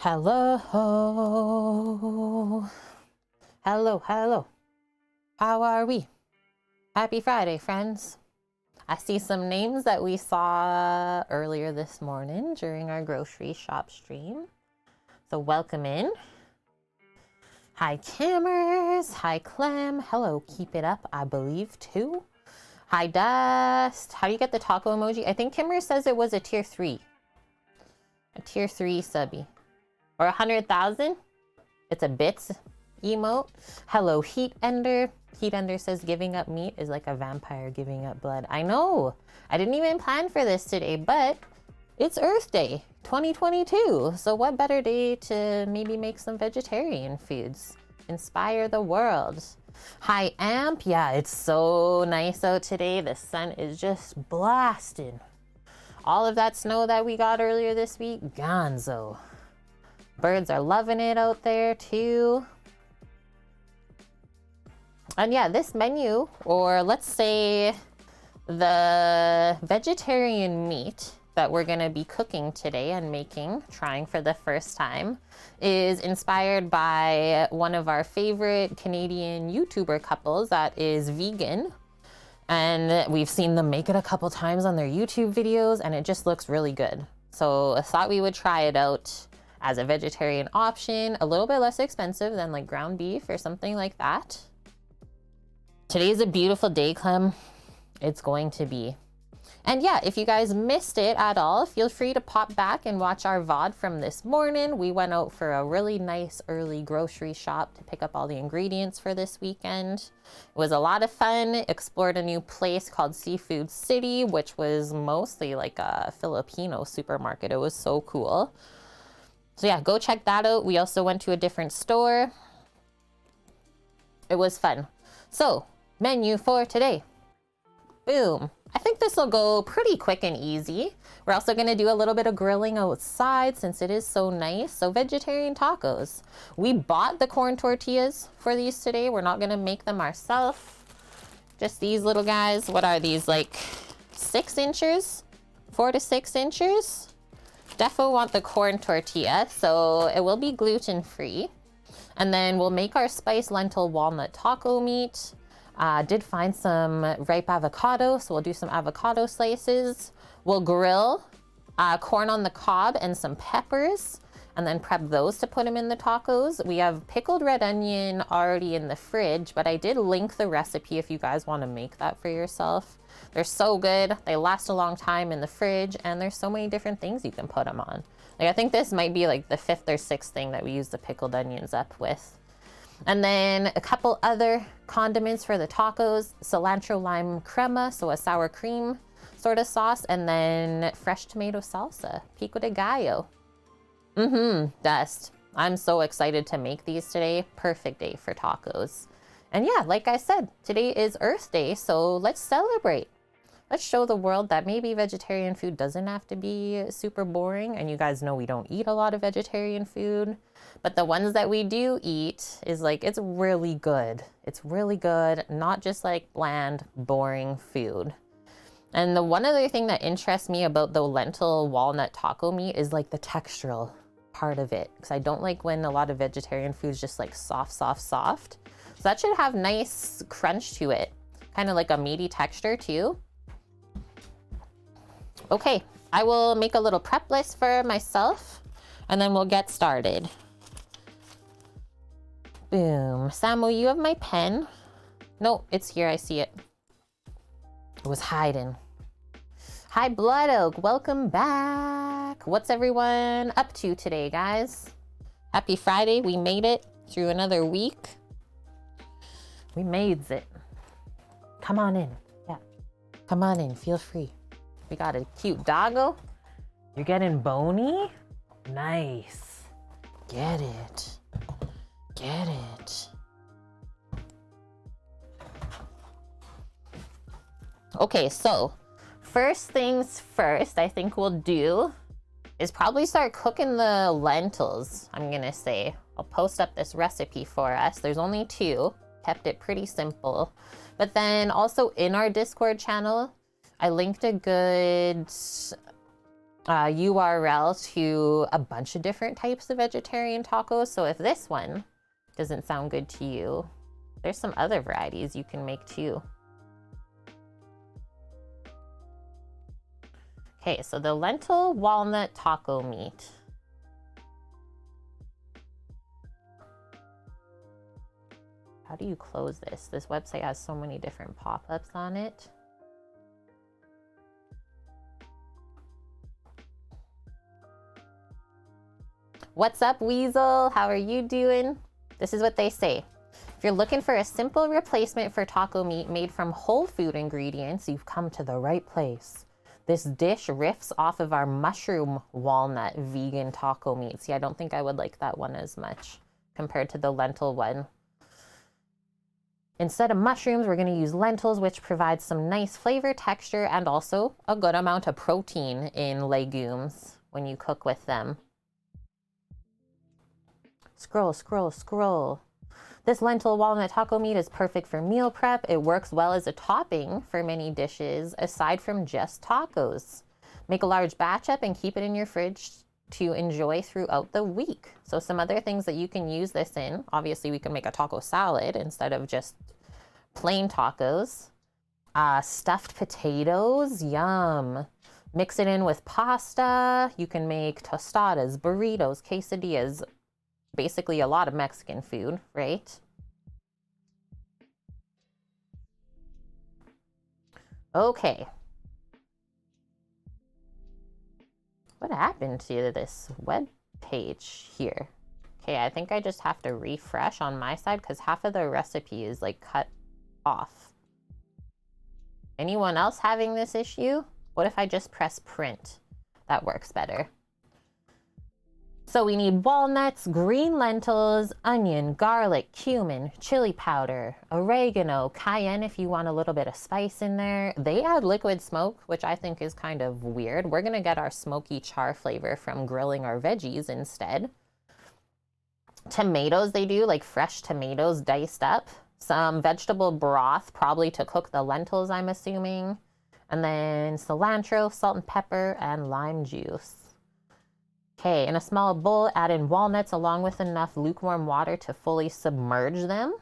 Hello. Hello. How are we? Happy Friday, friends. I see some names that we saw earlier this morning during our grocery shop stream. So welcome in. Hi, Cammers. Hi, Clem. Hello, keep it up, I believe, too. Hi, Dust. How do you get the taco emoji? I think Kimmer says it was a tier 3. A tier 3 subby. Or 100,000. It's a bits emote. Hello, Heat Ender. Heat Ender says giving up meat is like a vampire giving up blood. I know. I didn't even plan for this today, but it's Earth Day 2022. So what better day to maybe make some vegetarian foods? Inspire the world. Hi, Amp. Yeah, it's so nice out today. The sun is just blasting. All of that snow that we got earlier this week, gonzo. Birds are loving it out there too. And yeah, this menu, or let's say the vegetarian meat that we're gonna be cooking today and trying for the first time, is inspired by one of our favorite Canadian YouTuber couples that is vegan. And we've seen them make it a couple times on their YouTube videos and it just looks really good. So I thought we would try it out as a vegetarian option, a little bit less expensive than like ground beef or something like that. Today's a beautiful day, Clem. It's going to be. And yeah, if you guys missed it at all, feel free to pop back and watch our VOD from this morning. We went out for a really nice early grocery shop to pick up all the ingredients for this weekend. It was a lot of fun. Explored a new place called Seafood City, which was mostly like a Filipino supermarket. It was so cool. So yeah, go check that out. We also went to a different store. It was fun. So, menu for today. Boom. I think this will go pretty quick and easy. We're also gonna do a little bit of grilling outside since it is so nice. So vegetarian tacos. We bought the corn tortillas for these today. We're not gonna make them ourselves. Just these little guys. What are these, like 6 inches? 4 to 6 inches? Defo want the corn tortilla, so it will be gluten-free. And then we'll make our spiced lentil walnut taco meat. Did find some ripe avocado, so we'll do some avocado slices. We'll grill corn on the cob and some peppers, and then prep those to put them in the tacos. We have pickled red onion already in the fridge, but I did link the recipe if you guys want to make that for yourself. They're so good. They last a long time in the fridge, and there's so many different things you can put them on. Like I think this might be like the 5th or 6th thing that we use the pickled onions up with. And then a couple other condiments for the tacos, cilantro lime crema, so a sour cream sort of sauce, and then fresh tomato salsa, pico de gallo. Dust. I'm so excited to make these today. Perfect day for tacos. And yeah, like I said, today is Earth Day, so let's celebrate. Let's show the world that maybe vegetarian food doesn't have to be super boring. And you guys know we don't eat a lot of vegetarian food, but the ones that we do eat is like, it's really good. It's really good, not just like bland, boring food. And the one other thing that interests me about the lentil walnut taco meat is like the textural part of it. Because I don't like when a lot of vegetarian food is just like soft. So that should have nice crunch to it. Kind of like a meaty texture too. Okay, I will make a little prep list for myself and then we'll get started. Boom. Samu, you have my pen? No, it's here. I see it. It was hiding. Hi, Blood Oak. Welcome back. What's everyone up to today, guys? Happy Friday. We made it through another week. We made it. Come on in. Yeah. Come on in. Feel free. We got a cute doggo. You're getting bony? Nice. Get it. Get it. Okay, so first things first, I think we'll do is probably start cooking the lentils, I'm gonna say. I'll post up this recipe for us. There's only 2, kept it pretty simple. But then also in our Discord channel, I linked a good URL to a bunch of different types of vegetarian tacos. So if this one doesn't sound good to you, there's some other varieties you can make too. Okay, so the lentil walnut taco meat. How do you close this? This website has so many different pop-ups on it. What's up, Weasel? How are you doing? This is what they say. If you're looking for a simple replacement for taco meat made from whole food ingredients, you've come to the right place. This dish riffs off of our mushroom walnut vegan taco meat. See, I don't think I would like that one as much compared to the lentil one. Instead of mushrooms, we're going to use lentils, which provides some nice flavor, texture, and also a good amount of protein in legumes when you cook with them. Scroll, scroll, scroll. This lentil walnut taco meat is perfect for meal prep. It works well as a topping for many dishes, aside from just tacos. Make a large batch up and keep it in your fridge to enjoy throughout the week. So some other things that you can use this in, obviously we can make a taco salad instead of just plain tacos. Stuffed potatoes, yum. Mix it in with pasta. You can make tostadas, burritos, quesadillas, basically a lot of Mexican food, right? Okay. What happened to this web page here? Okay, I think I just have to refresh on my side because half of the recipe is like cut off. Anyone else having this issue? What if I just press print? That works better. So we need walnuts, green lentils, onion, garlic, cumin, chili powder, oregano, cayenne if you want a little bit of spice in there. They add liquid smoke, which I think is kind of weird. We're gonna get our smoky char flavor from grilling our veggies instead. Tomatoes they do, like fresh tomatoes diced up. Some vegetable broth, probably to cook the lentils, I'm assuming. And then cilantro, salt and pepper, and lime juice. Okay, in a small bowl, add in walnuts along with enough lukewarm water to fully submerge them.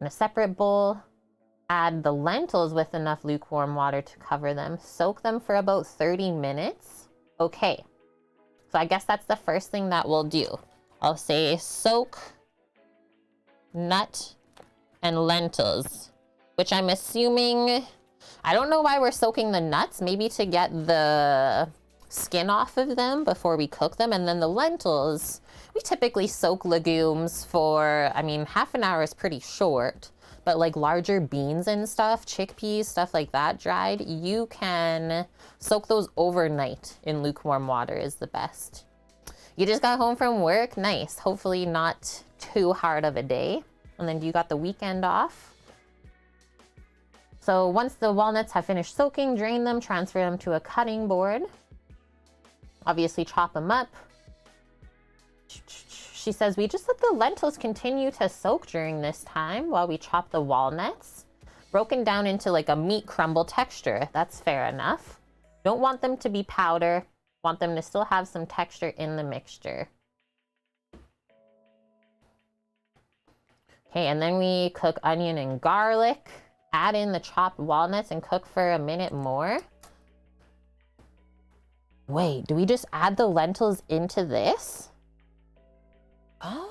In a separate bowl, add the lentils with enough lukewarm water to cover them. Soak them for about 30 minutes. Okay, so I guess that's the first thing that we'll do. I'll say soak nut and lentils, which I'm assuming, I don't know why we're soaking the nuts, maybe to get the skin off of them before we cook them. And then the lentils, we typically soak legumes for, I mean, half an hour is pretty short, but like larger beans and stuff, chickpeas, stuff like that, dried, you can soak those overnight in lukewarm water is the best. You just got home from work? Nice. Hopefully not too hard of a day. And then you got the weekend off. So once the walnuts have finished soaking, drain them, transfer them to a cutting board. Obviously chop them up. She says we just let the lentils continue to soak during this time while we chop the walnuts. Broken down into like a meat crumble texture. That's fair enough. Don't want them to be powder. Want them to still have some texture in the mixture. Okay, and then we cook onion and garlic. Add in the chopped walnuts and cook for a minute more. Wait, do we just add the lentils into this? So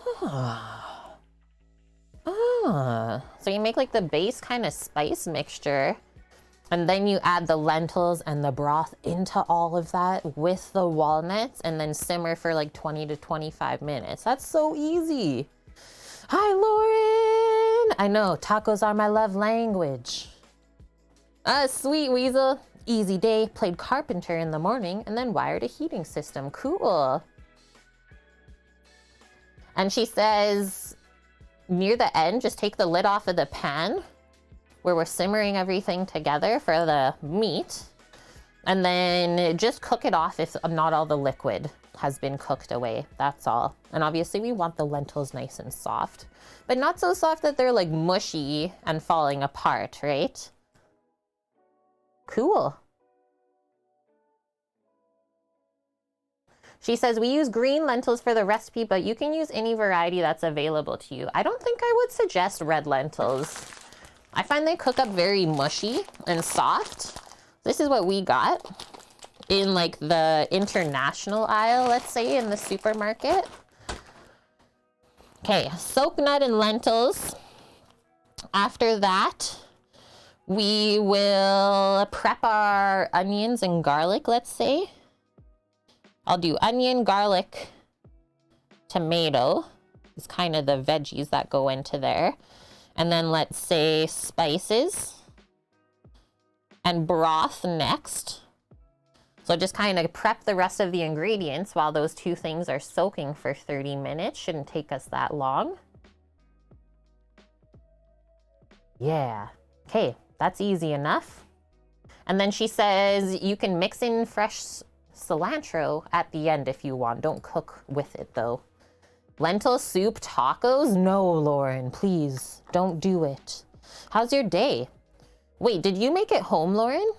you make like the base kind of spice mixture, and then you add the lentils and the broth into all of that with the walnuts, and then simmer for like 20 to 25 minutes. That's so easy. Hi, Lauren. I know, tacos are my love language. Sweet Weasel. Easy day, played carpenter in the morning, and then wired a heating system. Cool. And she says, near the end, just take the lid off of the pan where we're simmering everything together for the meat, and then just cook it off if not all the liquid has been cooked away. That's all. And obviously we want the lentils nice and soft, but not so soft that they're like mushy and falling apart, right? Cool. She says, we use green lentils for the recipe, but you can use any variety that's available to you. I don't think I would suggest red lentils. I find they cook up very mushy and soft. This is what we got in like the international aisle, let's say, in the supermarket. Okay, soak nut and lentils. After that, we will prep our onions and garlic, let's say. I'll do onion, garlic, tomato. It's kind of the veggies that go into there. And then let's say spices and broth next. So just kind of prep the rest of the ingredients while those two things are soaking for 30 minutes. Shouldn't take us that long. Yeah, okay, that's easy enough. And then she says you can mix in fresh cilantro at the end if you want. Don't cook with it though. Lentil soup tacos? No, Lauren, please don't do it. How's your day? Wait, did you make it home, Lauren?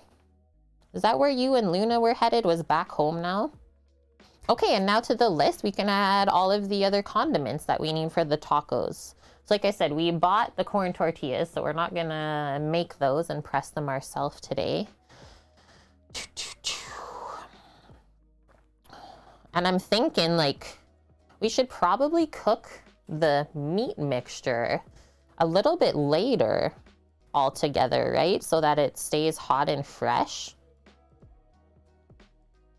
Is that where you and Luna were headed, was back home now? Okay, and now to the list, we can add all of the other condiments that we need for the tacos. So like I said, we bought the corn tortillas, so we're not gonna make those and press them ourselves today. And I'm thinking like, we should probably cook the meat mixture a little bit later all together, right? So that it stays hot and fresh.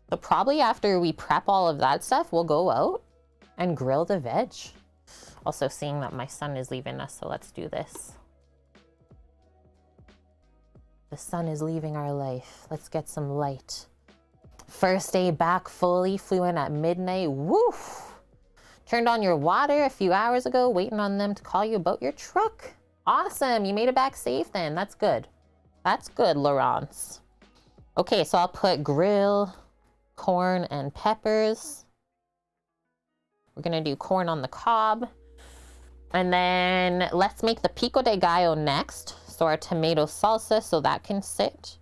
So probably after we prep all of that stuff, we'll go out and grill the veg. Also seeing that my son is leaving us, so let's do this. The sun is leaving our life. Let's get some light. First day back fully, flew in at midnight. Woof! Turned on your water a few hours ago, waiting on them to call you about your truck. Awesome, you made it back safe then. That's good. That's good, Laurence. Okay, so I'll put grill, corn, and peppers. We're gonna do corn on the cob. And then let's make the pico de gallo next. So our tomato salsa, so that can sit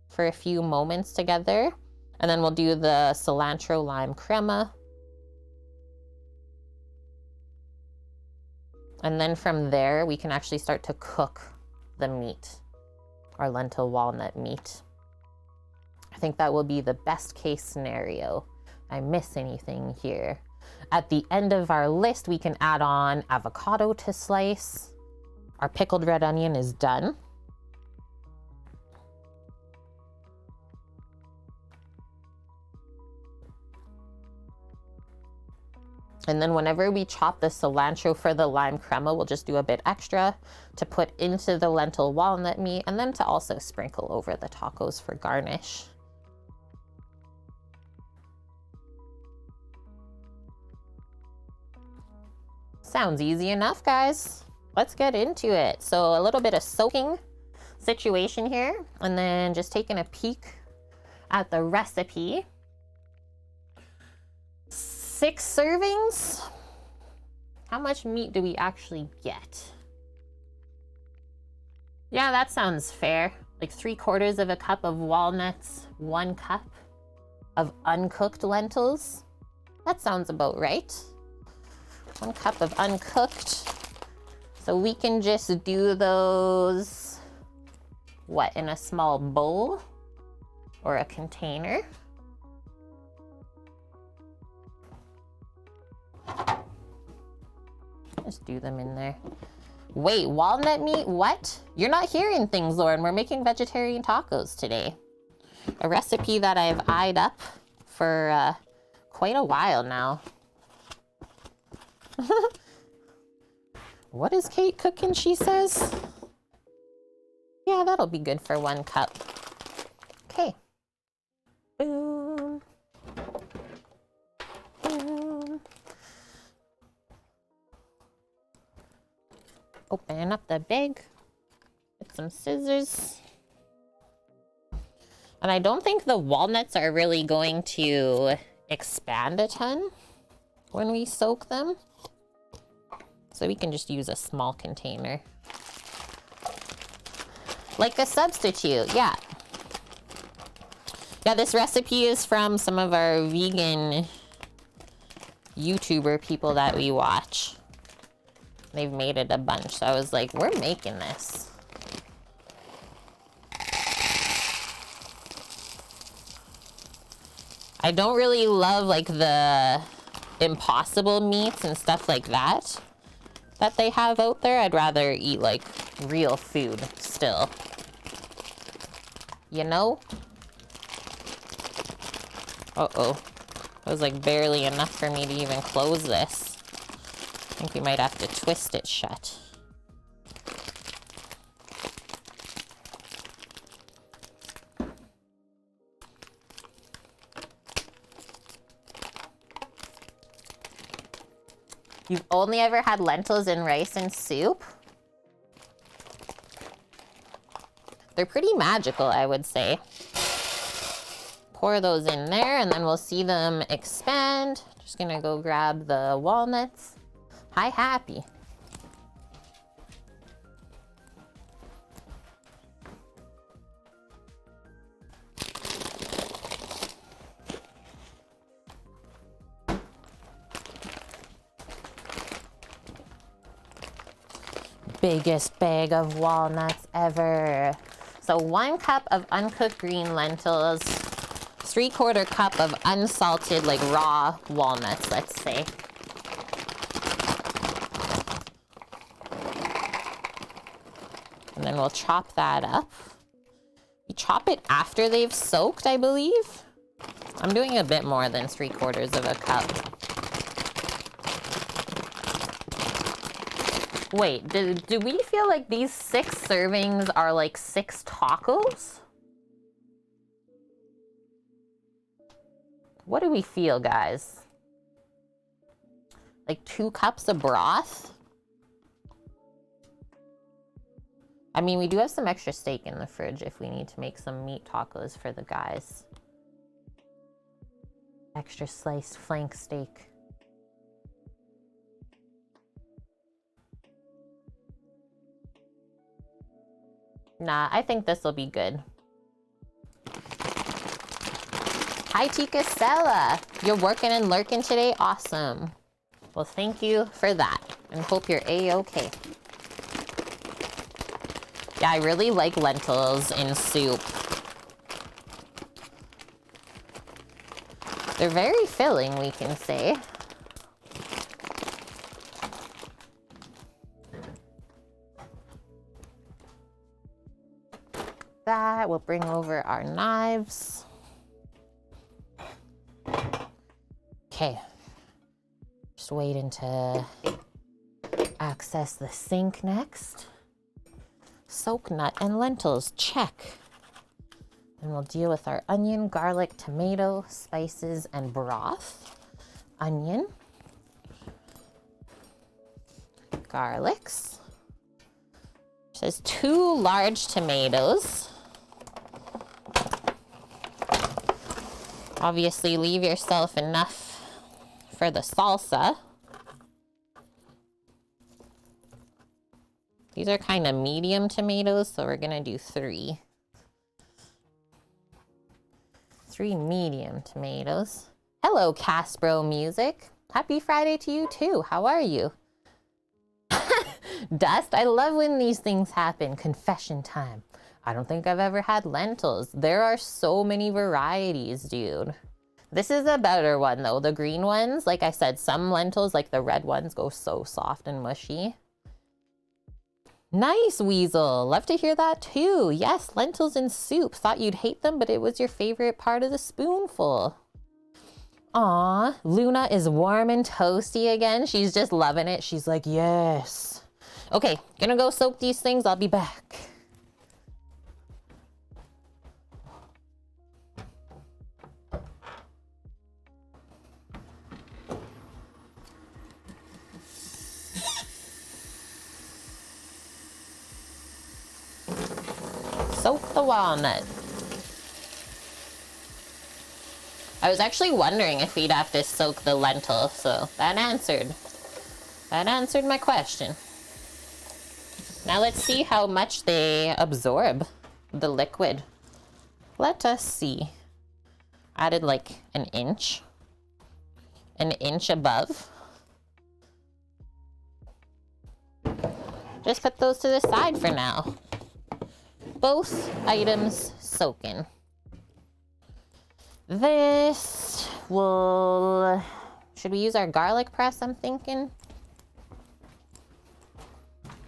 for a few moments together. And then we'll do the cilantro lime crema. And then from there, we can actually start to cook the meat, our lentil walnut meat. I think that will be the best case scenario. I miss anything here. At the end of our list, we can add on avocado to slice. Our pickled red onion is done. And then whenever we chop the cilantro for the lime crema, we'll just do a bit extra to put into the lentil walnut meat and then to also sprinkle over the tacos for garnish. Sounds easy enough, guys. Let's get into it. So a little bit of soaking situation here, and then just taking a peek at the recipe. 6 servings. How much meat do we actually get? Yeah, that sounds fair. Like 3/4 of a cup of walnuts, 1 cup of uncooked lentils. That sounds about right. 1 cup of uncooked. So we can just do those, what, in a small bowl or a container. Just do them in there. Wait, walnut meat? What? You're not hearing things, Lauren. We're making vegetarian tacos today. A recipe that I've eyed up for quite a while now. What is Kate cooking, she says? Yeah, that'll be good for 1 cup. Okay. Boom. Boom. Open up the bag. Get some scissors. And I don't think the walnuts are really going to expand a ton when we soak them. So we can just use a small container. Like a substitute, yeah. Yeah, this recipe is from some of our vegan YouTuber people that we watch. They've made it a bunch, so I was like, we're making this. I don't really love like the impossible meats and stuff like that they have out there. I'd rather eat like real food still. You know? Uh-oh. It was like barely enough for me to even close this. I think we might have to twist it shut. You've only ever had lentils and rice and soup? They're pretty magical, I would say. Pour those in there and then we'll see them expand. Just gonna go grab the walnuts. Hi, Happy. Biggest bag of walnuts ever. So 1 cup of uncooked green lentils, 3/4 cup of unsalted, like raw walnuts, let's say. And then we'll chop that up. You chop it after they've soaked, I believe. I'm doing a bit more than 3/4 of a cup. Wait, do we feel like these 6 servings are like 6 tacos? What do we feel, guys? Like 2 cups of broth? I mean, we do have some extra steak in the fridge if we need to make some meat tacos for the guys. Extra sliced flank steak. Nah, I think this will be good. Hi, Tika Stella. You're working and lurking today? Awesome. Well, thank you for that. And hope you're A-okay. Yeah, I really like lentils in soup. They're very filling, we can say. That, we'll bring over our knives. Okay, just waiting to access the sink next. Soak nut and lentils, check. Then we'll deal with our onion, garlic, tomato, spices, and broth. Onion. Garlics. It says 2 large tomatoes. Obviously, leave yourself enough for the salsa. These are kind of medium tomatoes, so we're gonna do 3. 3 medium tomatoes. Hello, Caspro Music. Happy Friday to you too. How are you? Dust, I love when these things happen. Confession time. I don't think I've ever had lentils. There are so many varieties, dude. This is a better one though. The green ones, like I said, some lentils, like the red ones, go so soft and mushy. Nice, Weasel. Love to hear that too. Yes, lentils in soup. Thought you'd hate them, but it was your favorite part of the spoonful. Aw, Luna is warm and toasty again. She's just loving it. She's like, yes. Okay, gonna go soak these things. I'll be back. Soak the walnut. I was actually wondering if we'd have to soak the lentil, so that answered my question. Now let's see how much they absorb the liquid. Let us see. Added like an inch. an inch above. Just put those to the side for now. Both items soaking. This will, should we use our garlic press, I'm thinking?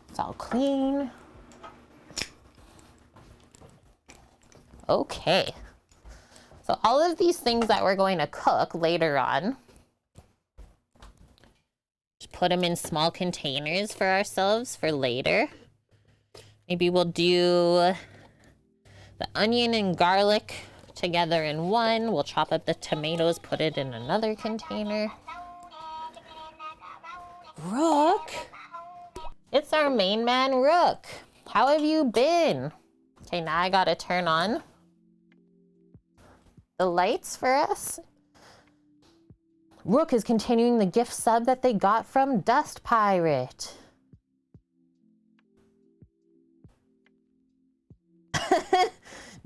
It's all clean. Okay. So all of these things that we're going to cook later on, just put them in small containers for ourselves for later. Maybe we'll do the onion and garlic together in one. We'll chop up the tomatoes, put it in another container. Rook! It's our main man, Rook. How have you been? Okay, now I gotta turn on the lights for us. Rook is continuing the gift sub that they got from Dust Pirate.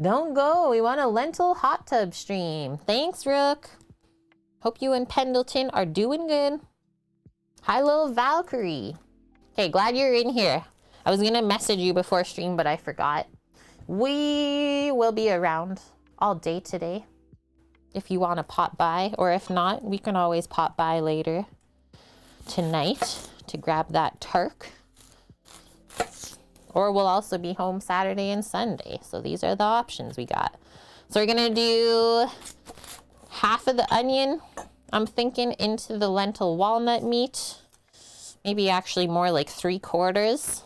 Don't go. We want a lentil hot tub stream. Thanks, Rook. Hope you and Pendleton are doing good. Hi, little Valkyrie. Okay, glad you're in here. I was gonna message you before stream, but I forgot. We will be around all day today. If you want to pop by, or if not, we can always pop by later tonight to grab that Turk. Or we'll also be home Saturday and Sunday. So these are the options we got. So we're gonna do half of the onion, I'm thinking, into the lentil walnut meat. Maybe actually more like 3/4.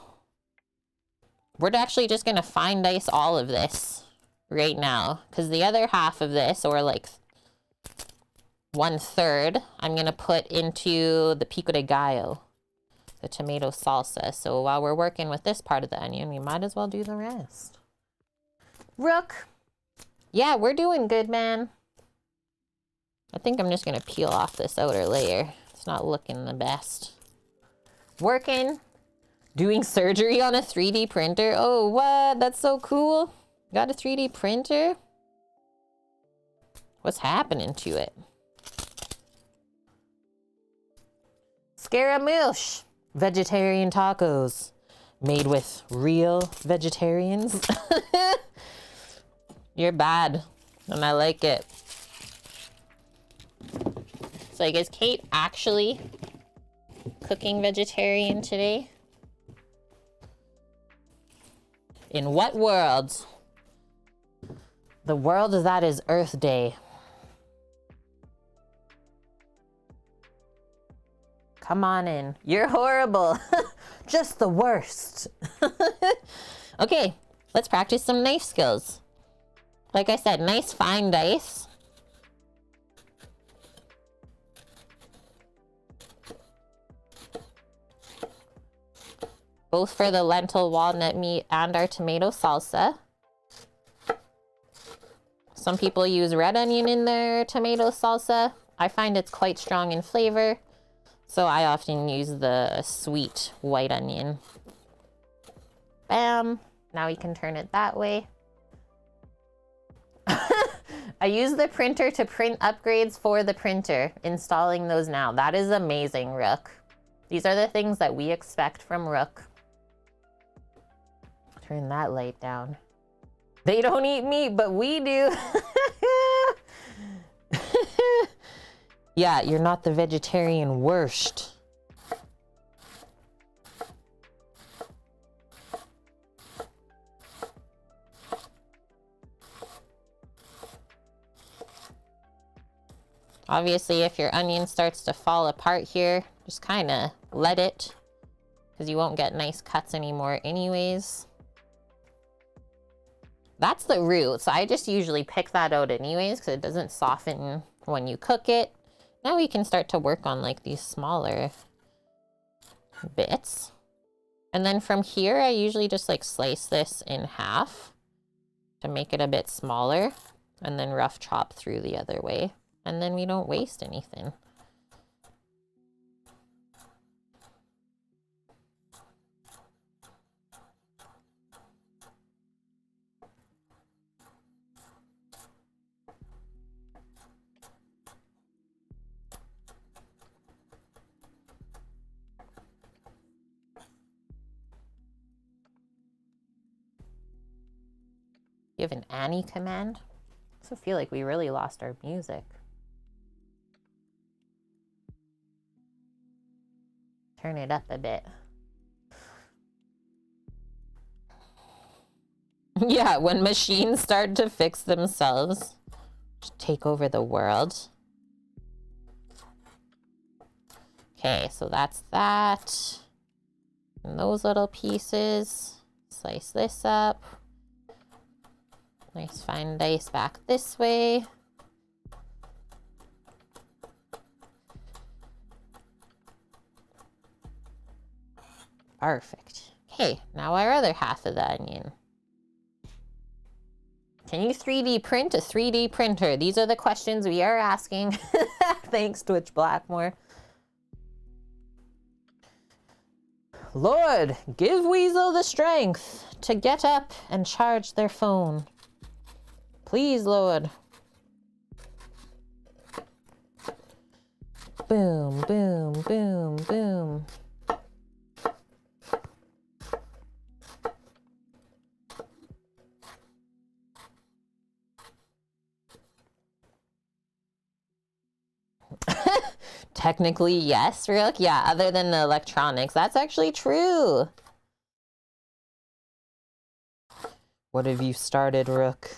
We're actually just gonna fine dice all of this right now, because the other half of this, or like 1/3, I'm gonna put into the pico de gallo, the tomato salsa. So while we're working with this part of the onion, we might as well do the rest. Rook. Yeah, we're doing good, man. I think I'm just gonna peel off this outer layer. It's not looking the best. Working. Doing surgery on a 3D printer. Oh, what? That's so cool. Got a 3D printer? What's happening to it? Scaramouche. Vegetarian tacos. Made with real vegetarians. You're bad. And I like it. So I guess Kate actually cooking vegetarian today? In what world? The world that is Earth Day. Come on in. You're horrible. Just the worst. Okay, let's practice some knife skills. Like I said, nice fine dice. Both for the lentil walnut meat and our tomato salsa. Some people use red onion in their tomato salsa. I find it's quite strong in flavor, so I often use the sweet white onion. Bam! Now we can turn it that way. I use the printer to print upgrades for the printer. Installing those now. That is amazing, Rook. These are the things that we expect from Rook. Turn that light down. They don't eat meat, but we do. Yeah, you're not the vegetarian worst. Obviously, if your onion starts to fall apart here, just kind of let it, because you won't get nice cuts anymore anyways. That's the root, so I just usually pick that out anyways because it doesn't soften when you cook it. Now we can start to work on like these smaller bits. And then from here, I usually just like slice this in half to make it a bit smaller and then rough chop through the other way. And then we don't waste anything. you have an Annie command? I also feel like we really lost our music. Turn it up a bit. Yeah, when machines start to fix themselves, just take over the world. Okay, so that's that. And those little pieces. Slice this up. Nice fine dice back this way. Perfect. Okay, now our other half of the onion. Can you 3D print a 3D printer? These are the questions we are asking. Thanks, Twitch Blackmore. Lord, give Weasel the strength to get up and charge their phone. Please, Lord. Boom, boom, boom, boom. Technically, yes, Rook. Yeah, other than the electronics. That's actually true. What have you started, Rook?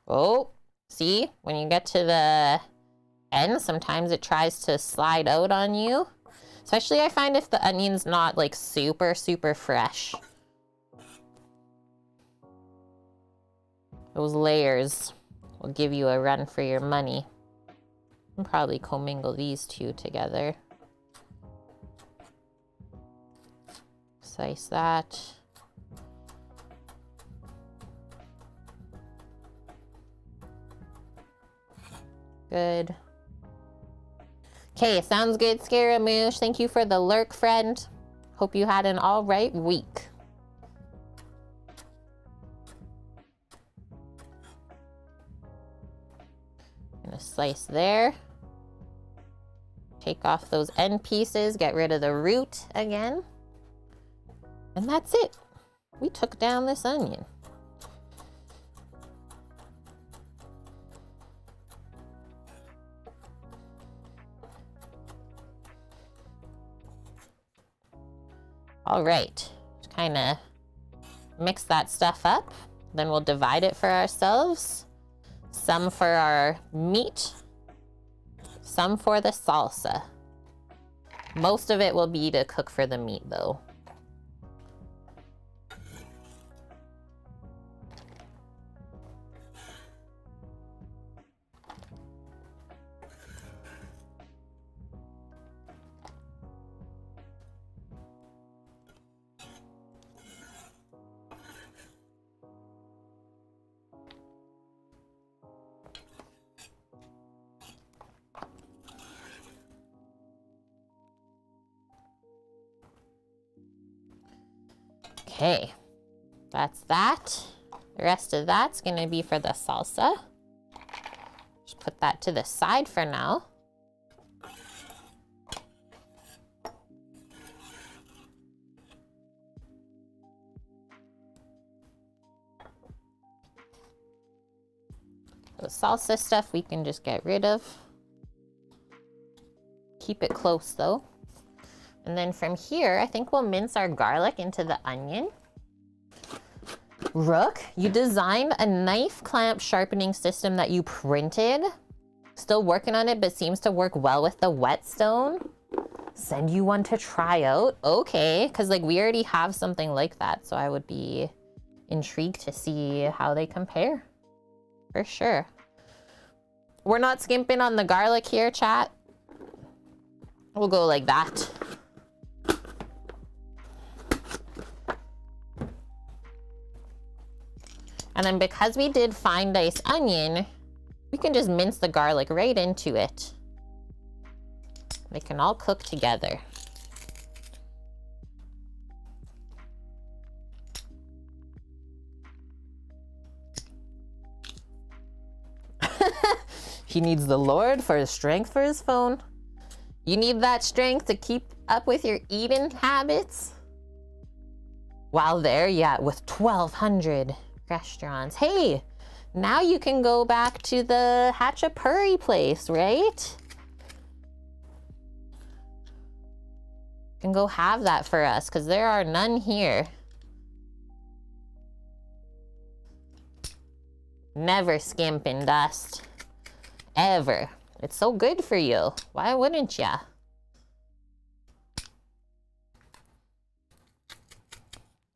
Oh, see? When you get to the end, sometimes it tries to slide out on you. Especially I find if the onion's not like super, super fresh. Those layers will give you a run for your money. I'll probably commingle these two together. Slice that. Good. Okay, sounds good, Scaramouche. Thank you for the lurk, friend. Hope you had an all right week. Gonna slice there. Take off those end pieces, get rid of the root again. And that's it. We took down this onion. All right, just kind of mix that stuff up. Then we'll divide it for ourselves. Some for our meat, some for the salsa. Most of it will be to cook for the meat though. Okay, that's that. The rest of that's gonna be for the salsa. Just put that to the side for now. The salsa stuff we can just get rid of. Keep it close though. And then from here, I think we'll mince our garlic into the onion. Rook, you designed a knife clamp sharpening system that you printed. Still working on it, but seems to work well with the whetstone. Send you one to try out. Okay, because like we already have something like that, so I would be intrigued to see how they compare. For sure. We're not skimping on the garlic here, chat. We'll go like that. And then because we did fine diced onion, we can just mince the garlic right into it. They can all cook together. He needs the Lord for his strength for his phone. You need that strength to keep Up with your eating habits? While there, yeah, with 1,200 restaurants. Hey, now you can go back to the Hatchapuri place, right? You can go have that for us, because there are none here. Never skimp and dust. Ever. It's so good for you. Why wouldn't ya?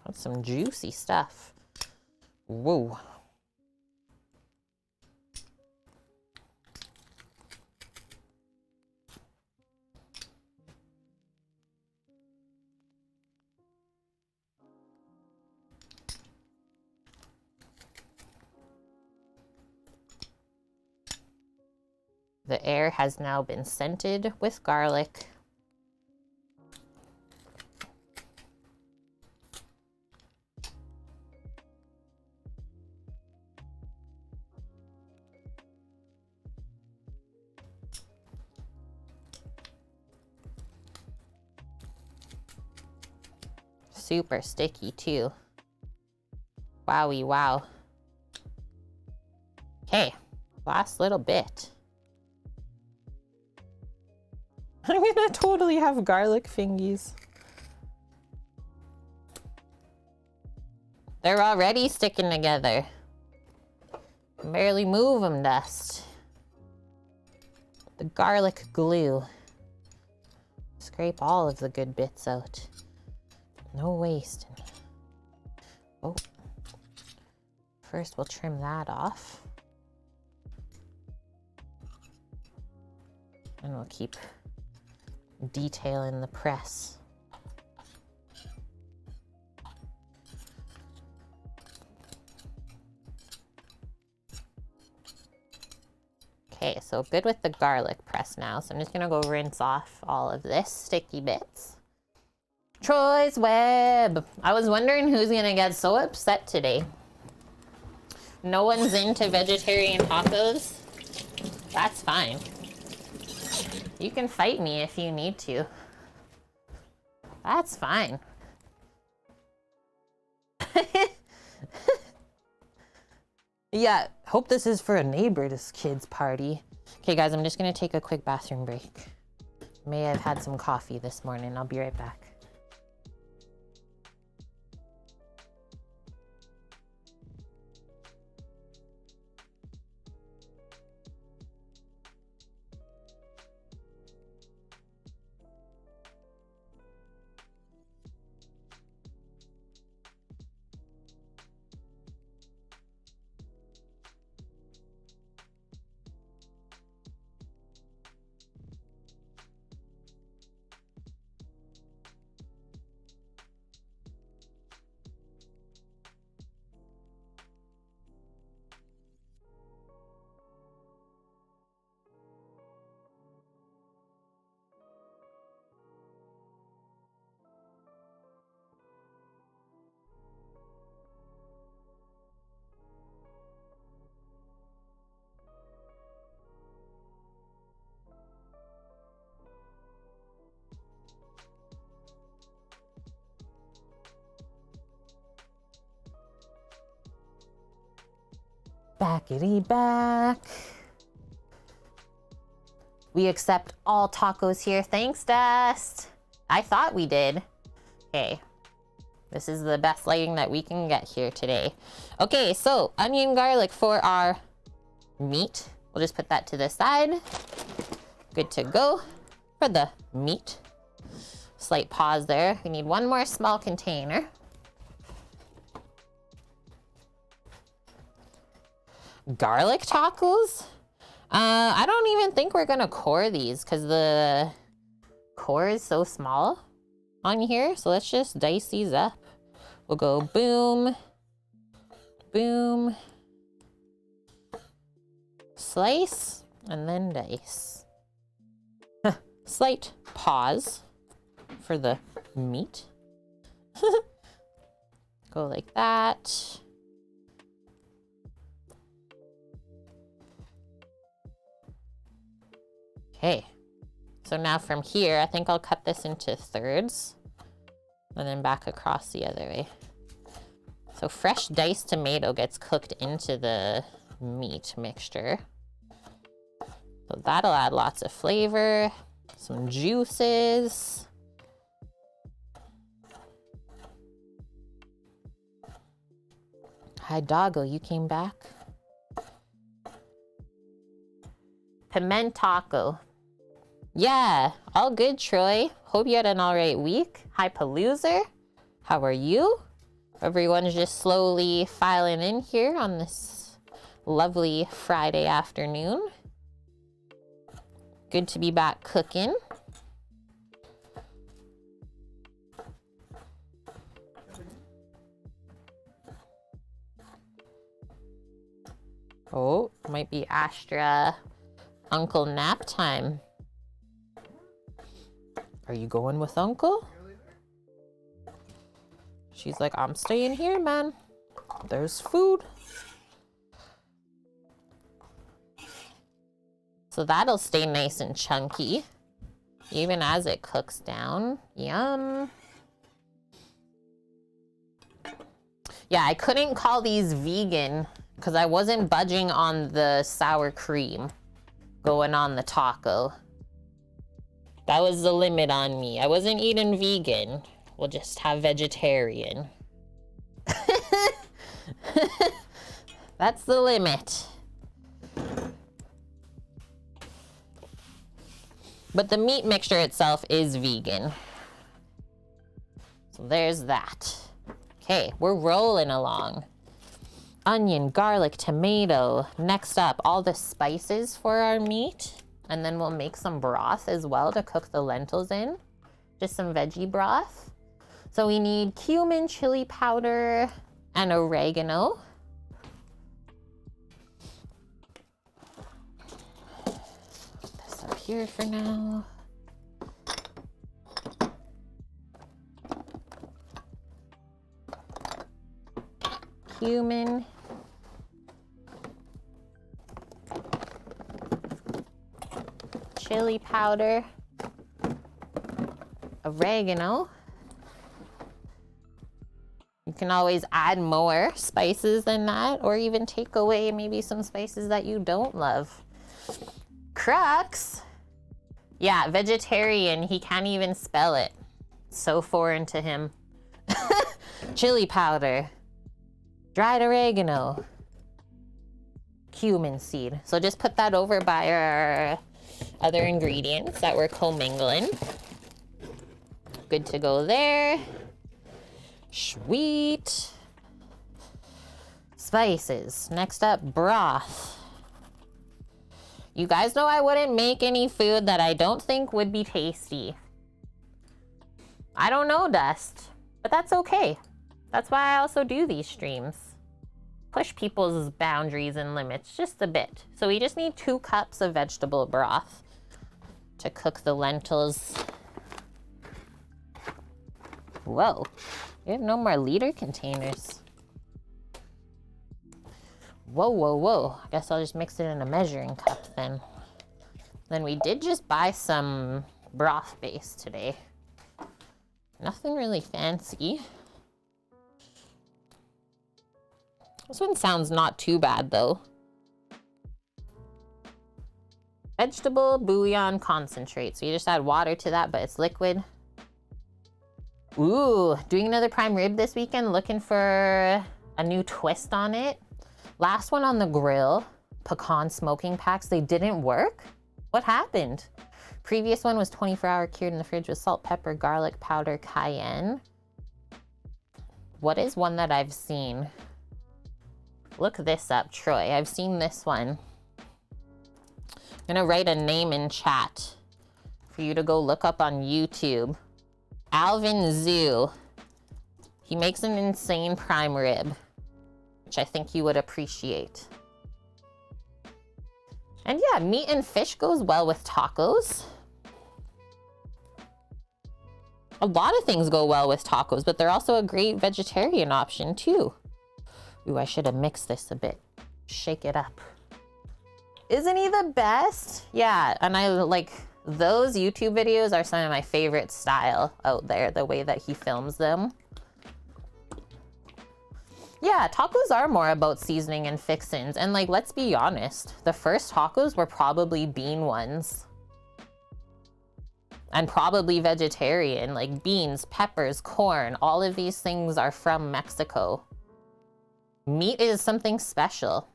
That's some juicy stuff. Whoa. The air has now been scented with garlic. Super sticky too. Wowie wow. Okay, last little bit. I'm gonna totally have garlic fingies. They're already sticking together. Barely move them, dust. The garlic glue. Scrape all of the good bits out. No waste. Oh. First we'll trim that off. And we'll keep detailing the press. Okay, so good with the garlic press now. So I'm just gonna go rinse off all of this sticky bits. Troy's Web. I was wondering who's gonna get so upset today. No one's into vegetarian tacos. That's fine. You can fight me if you need to. That's fine. Yeah, hope this is for a neighbor's kid's party. Okay guys, I'm just gonna take a quick bathroom break. May have had some coffee this morning. I'll be right back. Backity back. We accept all tacos here. Thanks, Dust. I thought we did. Okay. This is the best lighting that we can get here today. Okay, so onion garlic for our meat. We'll just put that to the side. Good to go for the meat. Slight pause there. We need one more small container. Garlic tacos? I don't even think we're gonna core these because the core is so small on here. So let's just dice these up. We'll go boom, boom, slice, and then dice. Slight pause for the meat. Go like that. Okay, So now from here, I think I'll cut this into thirds and then back across the other way. So fresh diced tomato gets cooked into the meat mixture. So that'll add lots of flavor, some juices. Hi, doggo, you came back? Piment taco. Yeah, all good, Troy. Hope you had an all right week. Hi, Paloozer. How are you? Everyone's just slowly filing in here on this lovely Friday afternoon. Good to be back cooking. Oh, might be Astra Uncle nap time. Are you going with Uncle? She's like, I'm staying here, man. There's food. So that'll stay nice and chunky, even as it cooks down. Yum. Yeah, I couldn't call these vegan because I wasn't budging on the sour cream going on the taco. That was the limit on me. I wasn't eating vegan. We'll just have vegetarian. That's the limit. But the meat mixture itself is vegan. So there's that. Okay, we're rolling along. Onion, garlic, tomato. Next up, all the spices for our meat. And then we'll make some broth as well to cook the lentils in. Just some veggie broth. So we need cumin, chili powder, and oregano. Put this up here for now. Cumin. Chili powder, oregano. You can always add more spices than that, or even take away maybe some spices that you don't love. Crux. Yeah, vegetarian. He can't even spell it. So foreign to him. Chili powder, dried oregano, cumin seed. So just put that over by our other ingredients that we're commingling. Good to go there. Sweet. Spices. Next up, broth. You guys know I wouldn't make any food that I don't think would be tasty. I don't know, Dust, but that's okay. That's why I also do these streams. Push people's boundaries and limits just a bit. So we just need 2 cups of vegetable broth to cook the lentils. Whoa, we have no more liter containers. Whoa, whoa, whoa. I guess I'll just mix it in a measuring cup then. Then we did just buy some broth base today. Nothing really fancy. This one sounds not too bad though. Vegetable bouillon concentrate. So you just add water to that, but it's liquid. Ooh, doing another prime rib this weekend, looking for a new twist on it. Last one on the grill, pecan smoking packs, they didn't work. What happened? Previous one was 24-hour cured in the fridge with salt, pepper, garlic powder, cayenne. What is one that I've seen? Look this up, Troy. I've seen this one. I'm gonna write a name in chat for you to go look up on YouTube. Alvin Zoo. He makes an insane prime rib, which I think you would appreciate. And yeah, meat and fish goes well with tacos. A lot of things go well with tacos, but they're also a great vegetarian option too. Ooh, I should have mixed this a bit. Shake it up. Isn't he the best? Yeah, and I like Those YouTube videos are some of my favorite style out there, the way that he films them. Yeah, tacos are more about seasoning and fixins. And like, let's be honest, the first tacos were probably bean ones. And probably vegetarian, like beans, peppers, corn, all of these things are from Mexico. Meat is something special.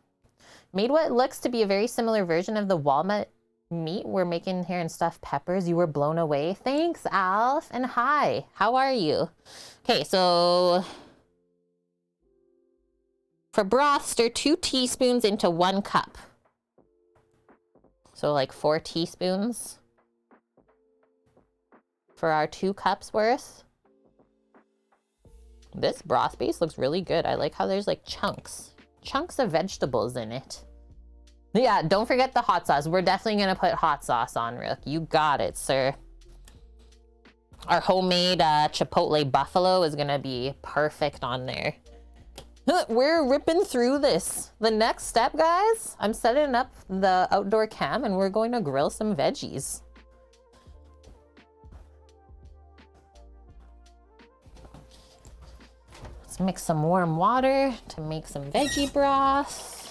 Made what looks to be a very similar version of the walnut meat we're making here in stuffed peppers. You were blown away. Thanks, Alf. And hi, how are you? Okay, so for broth, stir 2 teaspoons into 1 cup. So like 4 teaspoons for our 2 cups worth. This broth base looks really good. I like how there's like chunks of vegetables in it. Yeah, don't forget the hot sauce. We're definitely gonna put hot sauce on, Rook. You got it, sir. Our homemade chipotle buffalo is gonna be perfect on there. We're ripping through this. The next step, guys, I'm setting up the outdoor cam and we're going to grill some veggies. Let's mix some warm water to make some veggie broth.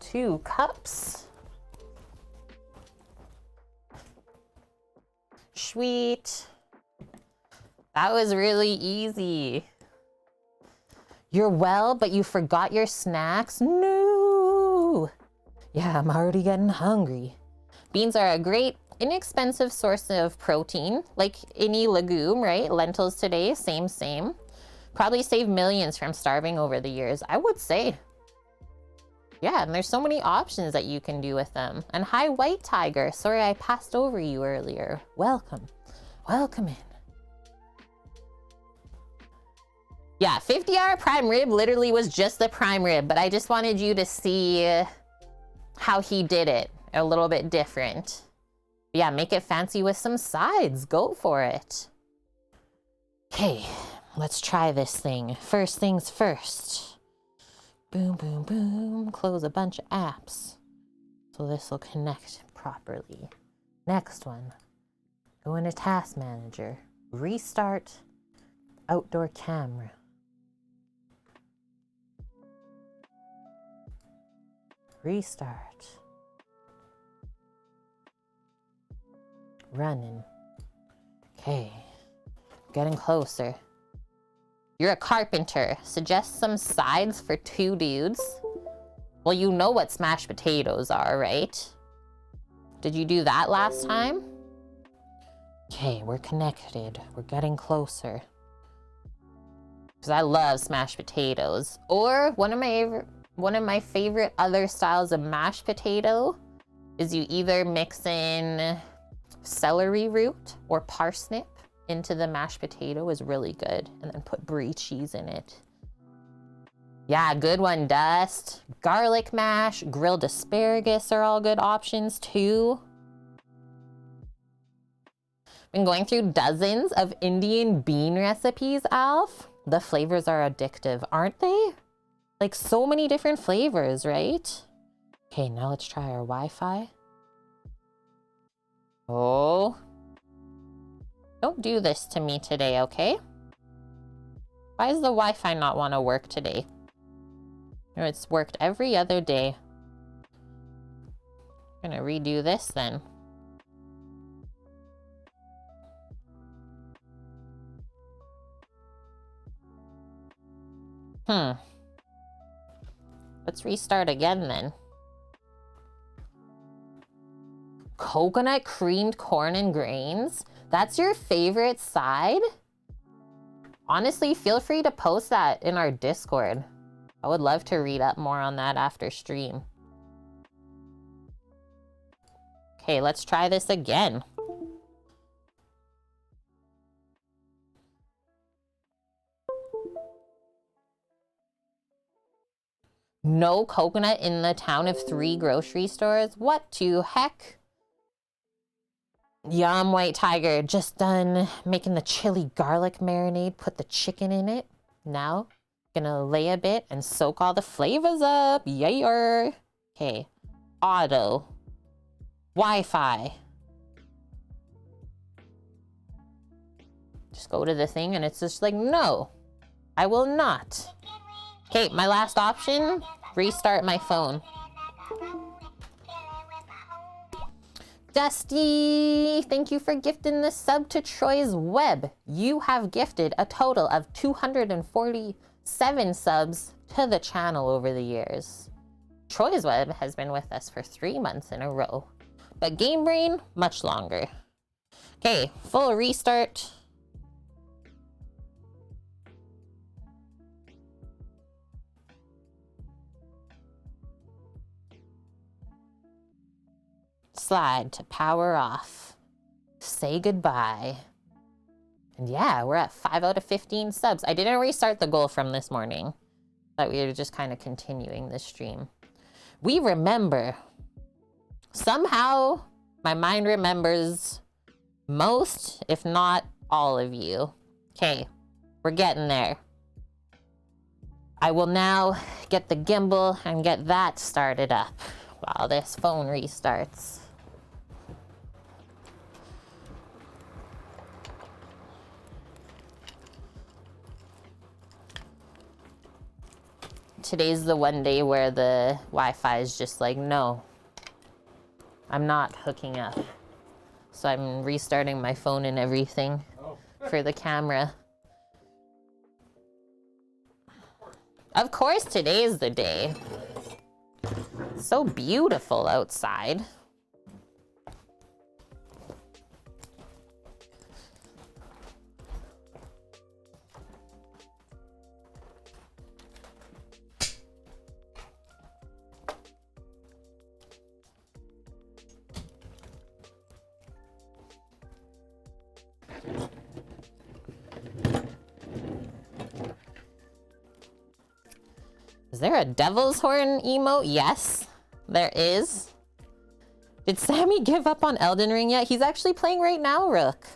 2 cups. Sweet. That was really easy. You're well, but you forgot your snacks? No. Yeah, I'm already getting hungry. Beans are a great, inexpensive source of protein, like any legume, right? Lentils today, same. Probably saved millions from starving over the years, I would say. Yeah, and there's so many options that you can do with them. And hi, White Tiger. Sorry I passed over you earlier. Welcome. Welcome in. Yeah, 50-hour prime rib literally was just the prime rib, but I just wanted you to see how he did it. A little bit different. Yeah, make it fancy with some sides. Go for it. Okay, let's try this thing. First things first. Boom, boom, boom. Close a bunch of apps. So this will connect properly. Next one. Go into Task Manager. Restart outdoor camera. Restart. Running. Okay. Getting closer. You're a carpenter. Suggest some sides for 2 dudes. Well, you know what smashed potatoes are, right? Did you do that last time? Okay, we're connected. We're getting closer. Because I love smashed potatoes. Or one of my favorite other styles of mashed potato is you either mix in celery root or parsnip into the mashed potato is really good. And then put brie cheese in it. Yeah, good one, Dust. Garlic mash, grilled asparagus are all good options too. Been going through dozens of Indian bean recipes, Alf. The flavors are addictive, aren't they? Like so many different flavors, right? Okay, now let's try our Wi-Fi. Oh. Don't do this to me today, okay? Why does the Wi-Fi not want to work today? Or it's worked every other day. I'm gonna redo this then. Let's restart again then. Coconut creamed corn and grains? That's your favorite side? Honestly, feel free to post that in our Discord. I would love to read up more on that after stream. Okay, let's try this again. No coconut in the town of 3 grocery stores? What to heck? Yum, White Tiger. Just done making the chili garlic marinade. Put the chicken in it. Now, Gonna lay a bit and soak all the flavors up. Yeah. Okay. Auto. Wi-Fi. Just go to the thing and it's just like, no, I will not. Okay, my last option, restart my phone. Dusty, thank you for gifting the sub to Troy's Web. You have gifted a total of 247 subs to the channel over the years. Troy's Web has been with us for 3 months in a row, but Game Brain, much longer. Okay, full restart. Slide to power off. Say goodbye. And yeah, we're at 5 out of 15 subs. I didn't restart the goal from this morning. Thought we were just kind of continuing the stream. We remember. Somehow, my mind remembers most, if not all of you. Okay, we're getting there. I will now get the gimbal and get that started up while this phone restarts. Today's the one day where the Wi-Fi is just like, no, I'm not hooking up. So I'm restarting my phone and everything for the camera. Of course, today's the day. It's so beautiful outside. Is there a devil's horn emote? Yes, there is. Did Sammy give up on Elden Ring yet? He's actually playing right now, Rook.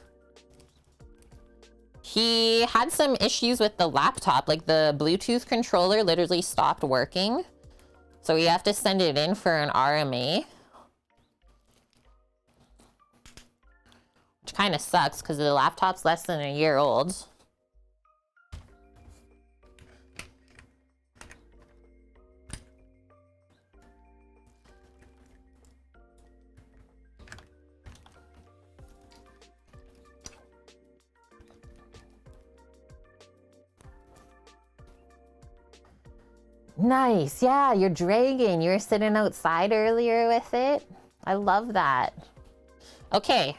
He had some issues with the laptop, like the Bluetooth controller literally stopped working. So we have to send it in for an RMA. Which kind of sucks because the laptop's less than a year old. Nice. Yeah, your dragon. You were sitting outside earlier with it. I love that. Okay.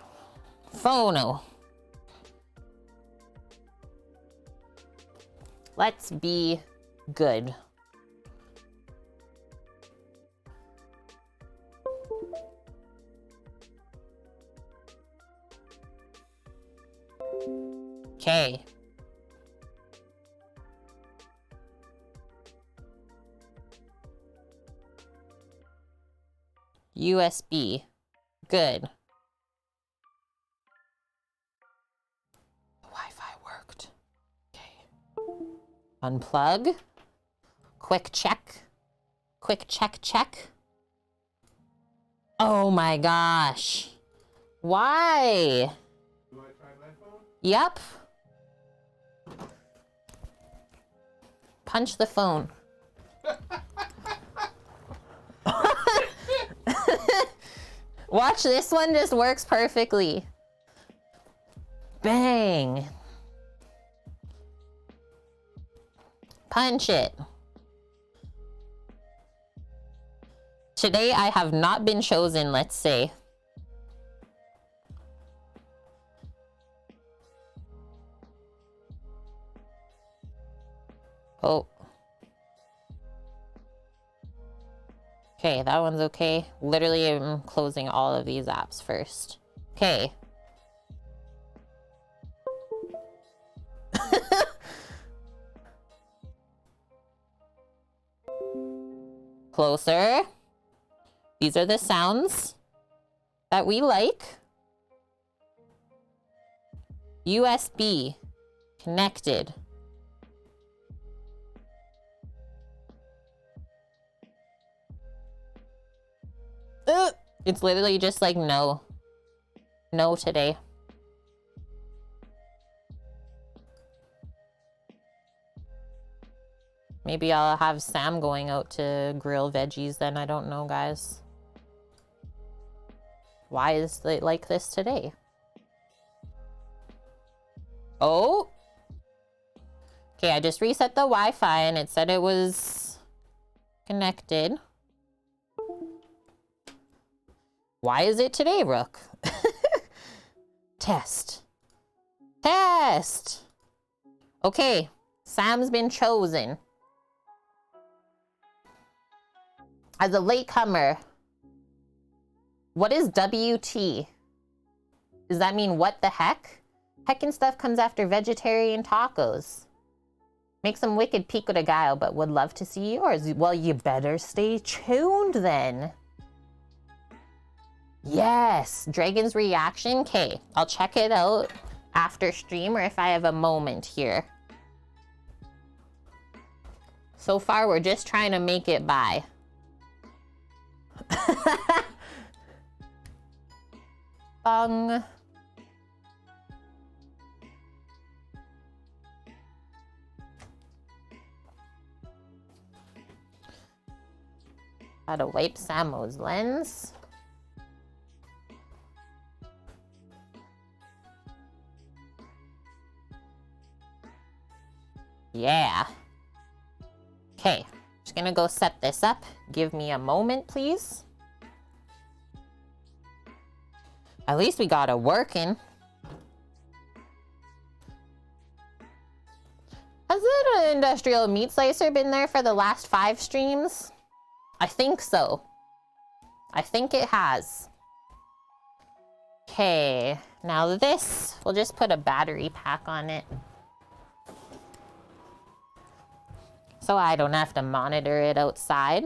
Phono. Let's be good. Okay. USB. Good. The Wi-Fi worked. Okay. Unplug. Quick check. Quick check. Oh my gosh. Why? Do I try my phone? Yep. Punch the phone. Watch, this one just works perfectly. Bang. Punch it. Today I have not been chosen, let's say. Oh. Okay, that one's okay. Literally, I'm closing all of these apps first. Okay. Closer. These are the sounds that we like. USB connected. It's literally just like no. No today. Maybe I'll have Sam going out to grill veggies then. I don't know, guys. Why is it like this today? Oh! Okay, I just reset the Wi-Fi and it said it was connected. Why is it today, Rook? Test. Test! Okay, Sam's been chosen. As a latecomer, what is WT? Does that mean what the heck? Heckin' stuff comes after vegetarian tacos. Make some wicked pico de gallo, but would love to see yours. Well, you better stay tuned then. Yes, Dragon's reaction. Okay, I'll check it out after stream or if I have a moment here. So far, we're just trying to make it by. Bung. How to wipe Samo's lens. Yeah. Okay, just gonna go set this up. Give me a moment, please. At least we got it working. Has the industrial meat slicer been there for the last 5 streams? I think so. I think it has. Okay, now this, we'll just put a battery pack on it. So I don't have to monitor it outside.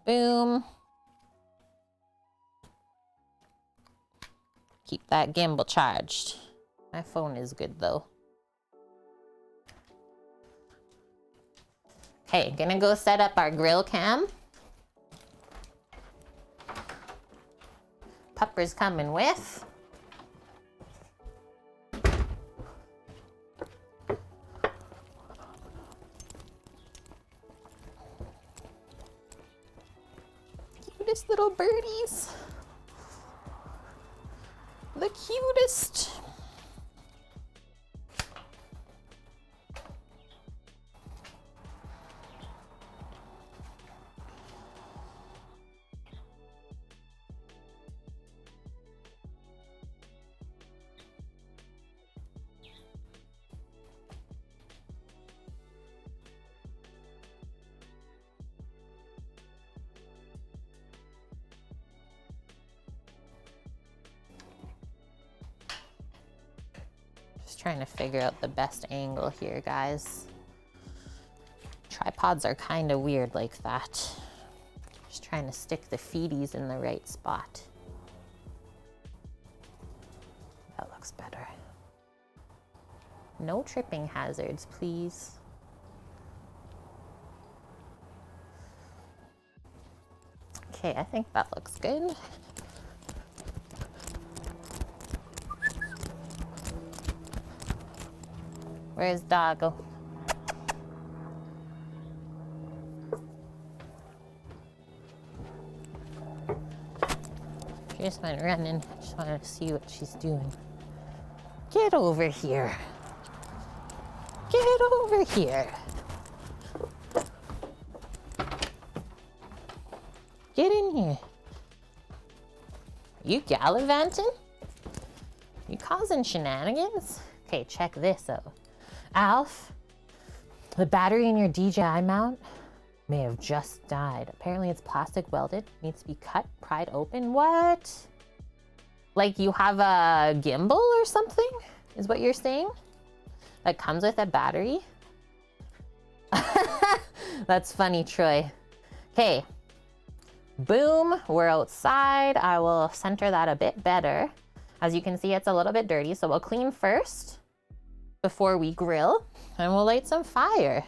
Boom. Keep that gimbal charged. My phone is good though. Okay, gonna go set up our grill cam. Pupper's coming with. Cutest little birdies. The cutest. Trying to figure out the best angle here, guys. Tripods are kind of weird like that. Just trying to stick the feeties in the right spot. That looks better. No tripping hazards, please. Okay, I think that looks good. Where's Doggo? She just went running. I just wanted to see what she's doing. Get over here. Get over here. Get in here. You gallivanting? You causing shenanigans? Okay, check this out. Alf, the battery in your DJI mount may have just died. Apparently it's plastic welded, needs to be cut, pried open. What? Like you have a gimbal or something, is what you're saying? That comes with a battery? That's funny, Troy. Okay, boom, we're outside. I will center that a bit better. As you can see, it's a little bit dirty, so we'll clean first before we grill, and we'll light some fire.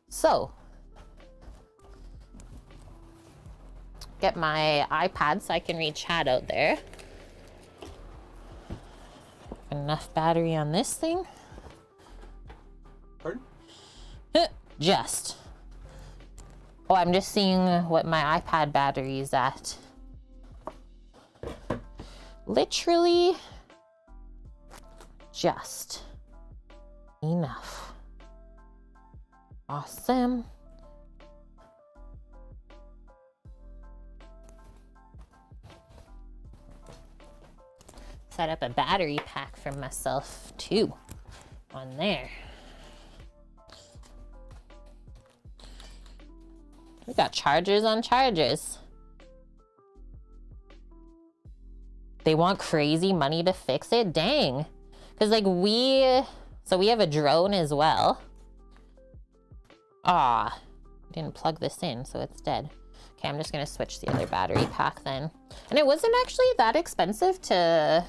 So, get my iPad so I can read chat out there. Enough battery on this thing. Pardon? Just. Oh, I'm just seeing what my iPad battery is at. Literally just enough. Awesome. Set up a battery pack for myself too on there. We got chargers on chargers. They want crazy money to fix it? Dang. Because like we have a drone as well. Ah, didn't plug this in, so it's dead. Okay, I'm just gonna switch the other battery pack then. And it wasn't actually that expensive to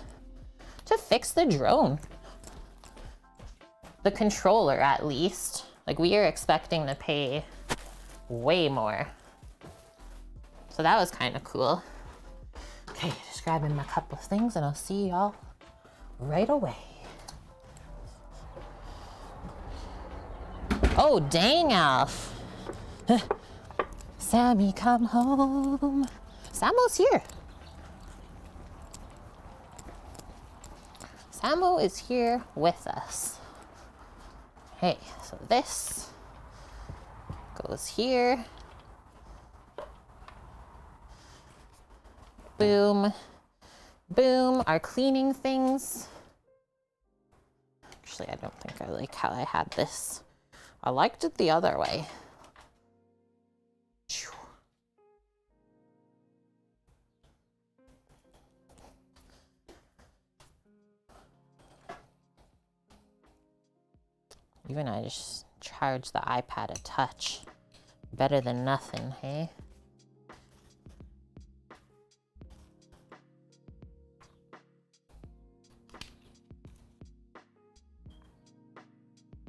fix the drone. The controller, at least. Like we are expecting to pay way more. So that was kind of cool. Okay, just grabbing my couple of things and I'll see y'all right away. Oh, dang, Alf. Sammy, come home. Samo's here. Samo is here with us. Hey, so this goes here. Boom, boom, our cleaning things. Actually, I don't think I like how I had this. I liked it the other way. Even I just charged the iPad a touch. Better than nothing, hey?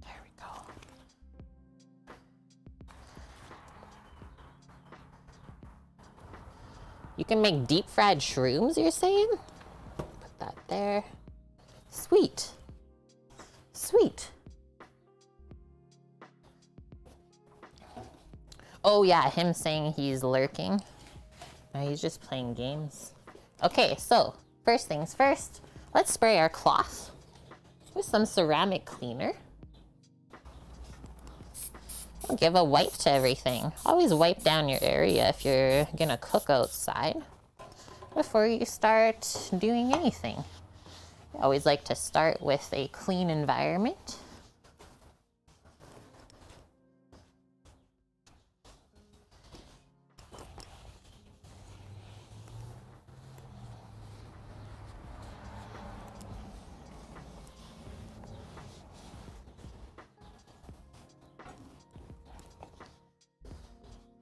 There we go. You can make deep fried shrooms, you're saying? Put that there. Sweet. Sweet. Oh yeah, him saying he's lurking. No, he's just playing games. Okay, so first things first, let's spray our cloth with some ceramic cleaner. I'll give a wipe to everything. Always wipe down your area if you're gonna cook outside before you start doing anything. I always like to start with a clean environment.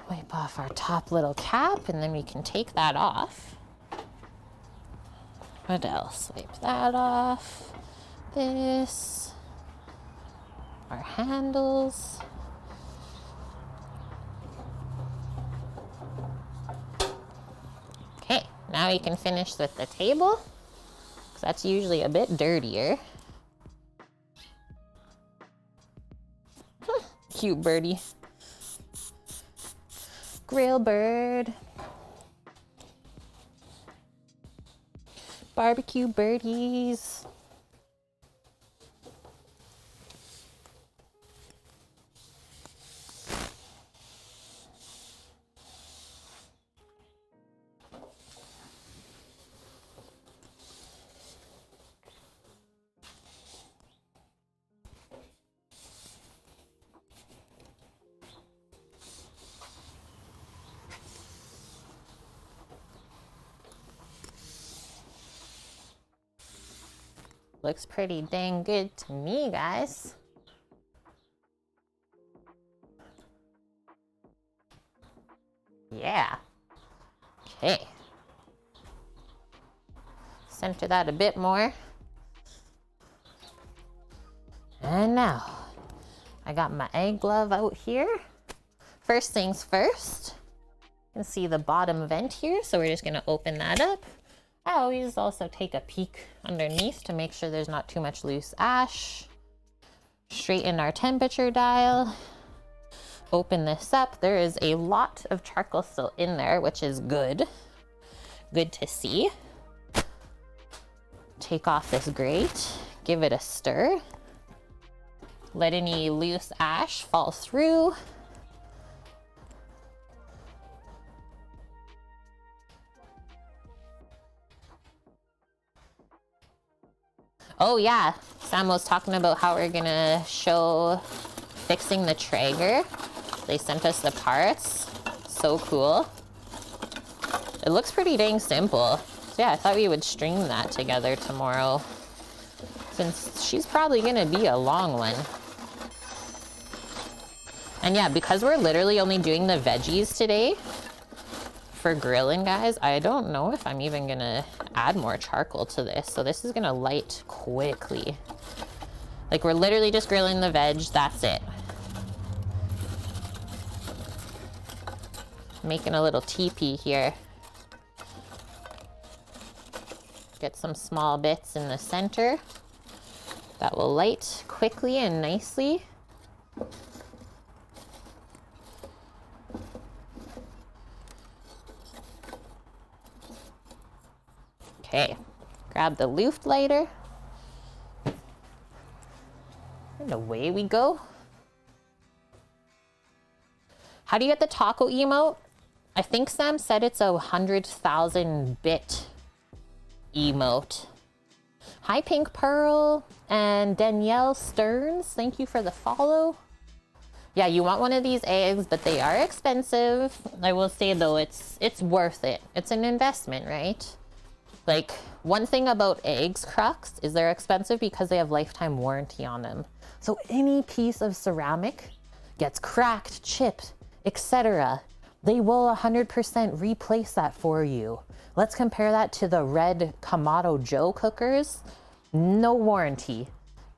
Wipe off our top little cap and then we can take that off. What else? Wipe that off. This. Our handles. Okay, now we can finish with the table, because that's usually a bit dirtier. Cute birdie. Grill bird. Barbecue birdies. Looks pretty dang good to me, guys. Yeah. Okay. Center that a bit more. And now, I got my egg glove out here. First things first, can see the bottom vent here, so we're just gonna open that up. I always also take a peek underneath to make sure there's not too much loose ash. Straighten our temperature dial. Open this up. There is a lot of charcoal still in there, which is good. Good to see. Take off this grate, give it a stir. Let any loose ash fall through. Oh yeah, Sam was talking about how we're gonna show fixing the Traeger. They sent us the parts. So cool. It looks pretty dang simple. So yeah, I thought we would stream that together tomorrow, since she's probably gonna be a long one. And yeah, because we're literally only doing the veggies today for grilling, guys, I don't know if I'm even gonna add more charcoal to this. So this is gonna light quickly. Like, we're literally just grilling the veg, that's it. Making a little teepee here. Get some small bits in the center that will light quickly and nicely. Okay, grab the loofed lighter. And away we go. How do you get the taco emote? I think Sam said it's a 100,000 bit emote. Hi, Pink Pearl and Danielle Stearns. Thank you for the follow. Yeah, you want one of these eggs, but they are expensive. I will say though, it's worth it. It's an investment, right? Like, one thing about eggs, Crux, is they're expensive because they have lifetime warranty on them. So any piece of ceramic gets cracked, chipped, etc., they will 100% replace that for you. Let's compare that to the red Kamado Joe cookers. No warranty.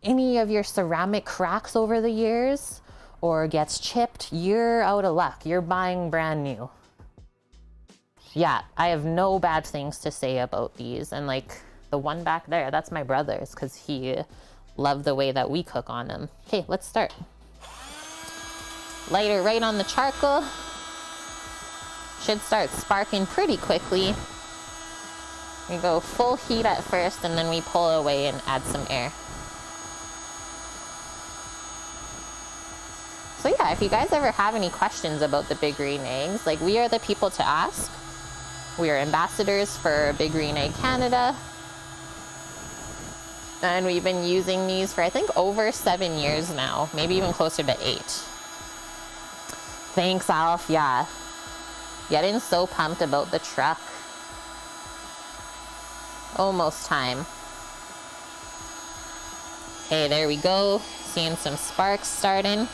Any of your ceramic cracks over the years or gets chipped, you're out of luck. You're buying brand new. Yeah, I have no bad things to say about these. And like the one back there, that's my brother's because he loved the way that we cook on them. Okay, let's start. Lighter right on the charcoal. Should start sparking pretty quickly. We go full heat at first and then we pull away and add some air. So yeah, if you guys ever have any questions about the Big Green Eggs, like, we are the people to ask. We are ambassadors for Big Green Egg Canada. And we've been using these for, I think, over 7 years now, maybe even closer to 8. Thanks, Alf. Yeah. Getting so pumped about the truck. Almost time. Okay, there we go. Seeing some sparks starting.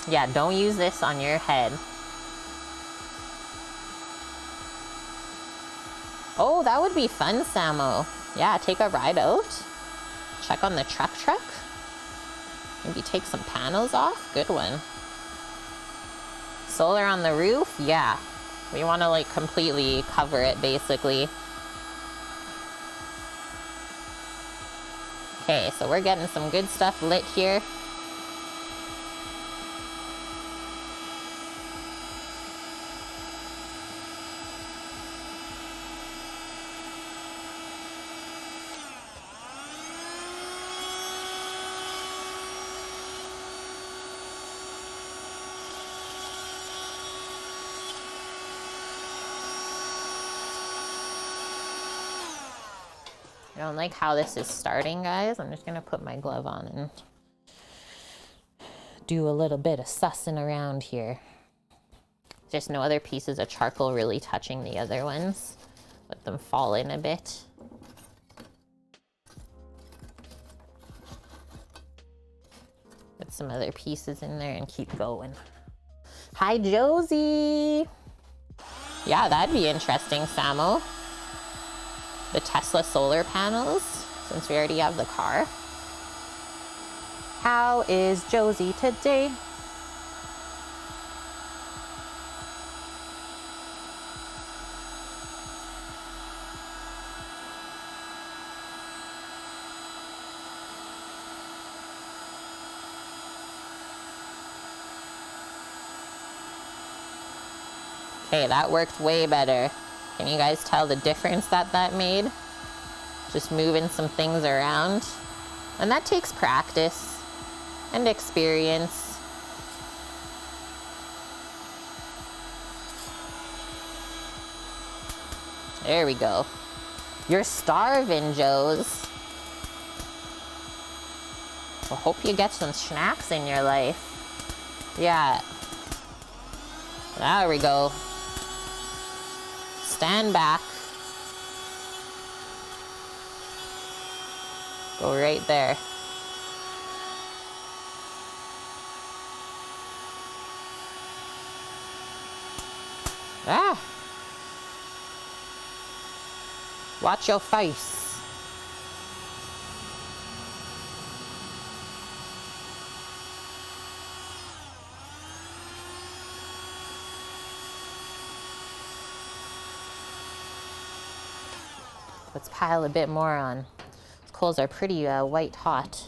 Yeah, don't use this on your head. Oh, that would be fun, Samo. Yeah, take a ride out. Check on the truck. Maybe take some panels off. Good one. Solar on the roof? Yeah. We want to like completely cover it, basically. Okay, so we're getting some good stuff lit here. I don't like how this is starting, guys. I'm just gonna put my glove on and do a little bit of sussing around here. Just no other pieces of charcoal really touching the other ones. Let them fall in a bit. put some other pieces in there and keep going. Hi, Josie. Yeah, that'd be interesting, Samo. The Tesla solar panels, since we already have the car. How is Josie today? Okay, that worked way better. Can you guys tell the difference that made? Just moving some things around. And that takes practice and experience. There we go. You're starving, Joes. I hope you get some snacks in your life. Yeah. There we go. Stand back. Go right there. Ah! Watch your face. Let's pile a bit more on. These coals are pretty white hot.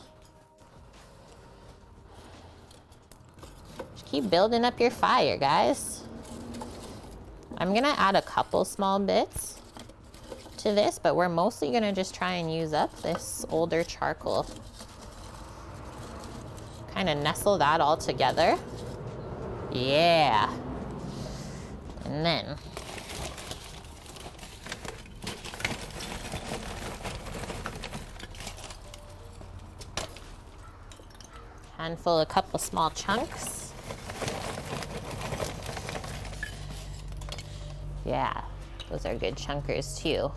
Just keep building up your fire, guys. I'm gonna add a couple small bits to this, but we're mostly gonna just try and use up this older charcoal. Kind of nestle that all together. Yeah. And then handful, a couple small chunks. Yeah, those are good chunkers too.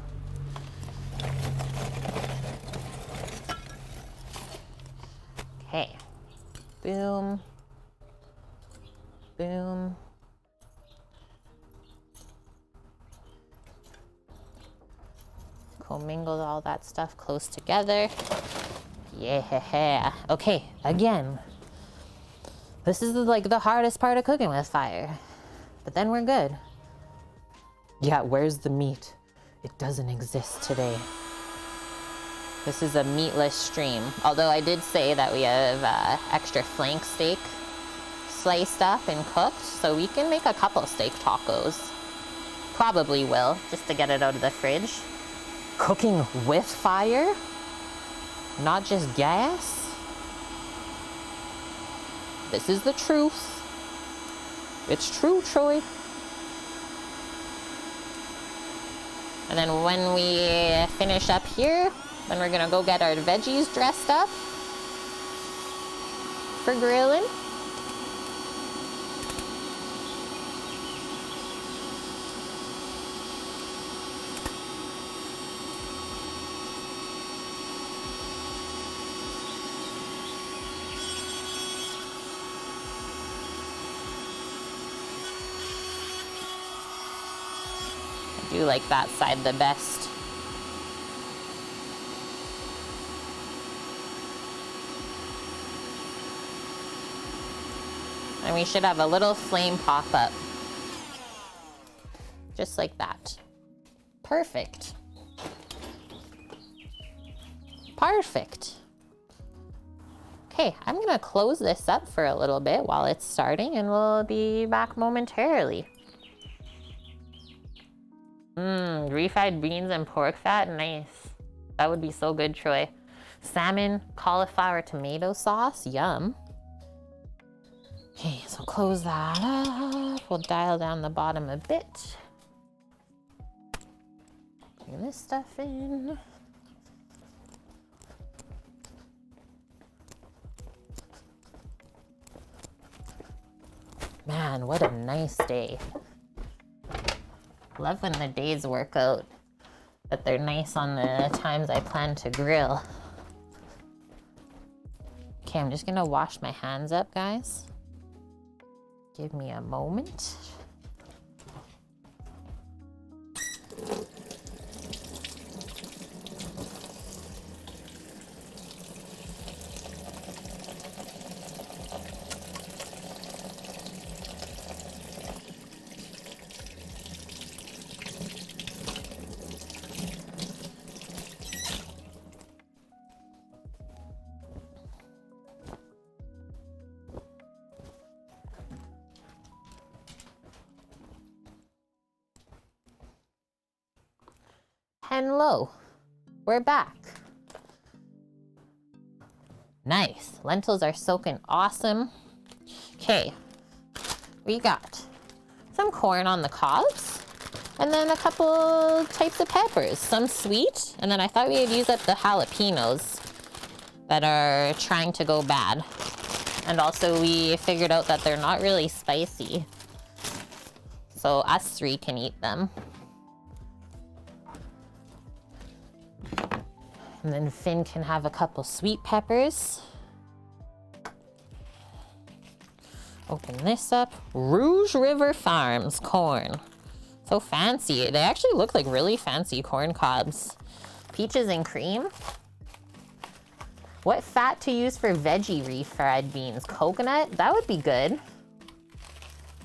Okay, boom, boom. Commingle all that stuff close together. Yeah, okay, again. This is like the hardest part of cooking with fire, but then we're good. Yeah, where's the meat? It doesn't exist today. This is a meatless stream. Although I did say that we have extra flank steak sliced up and cooked, so we can make a couple steak tacos. Probably will, just to get it out of the fridge. Cooking with fire? Not just gas? This is the truth. It's true, Troy. And then when we finish up here, then we're gonna go get our veggies dressed up for grilling. I do like that side the best. And we should have a little flame pop up. Just like that. Perfect. Perfect. Okay, I'm gonna close this up for a little bit while it's starting, and we'll be back momentarily. Refried beans and pork fat, nice. That would be so good, Troy. Salmon, cauliflower, tomato sauce, yum. Okay, so close that up. We'll dial down the bottom a bit. Bring this stuff in. Man, what a nice day. Love when the days work out, that they're nice on the times I plan to grill. Okay, I'm just gonna wash my hands up, guys. Give me a moment. Hello, we're back. Nice, lentils are soaking awesome. Okay, we got some corn on the cobs, and then a couple types of peppers, some sweet, and then I thought we'd use up the jalapenos that are trying to go bad. And also we figured out that they're not really spicy, so us three can eat them. And then Finn can have a couple sweet peppers. Open this up. Rouge River Farms corn. So fancy. They actually look like really fancy corn cobs. Peaches and cream. What fat to use for veggie refried beans? Coconut? That would be good.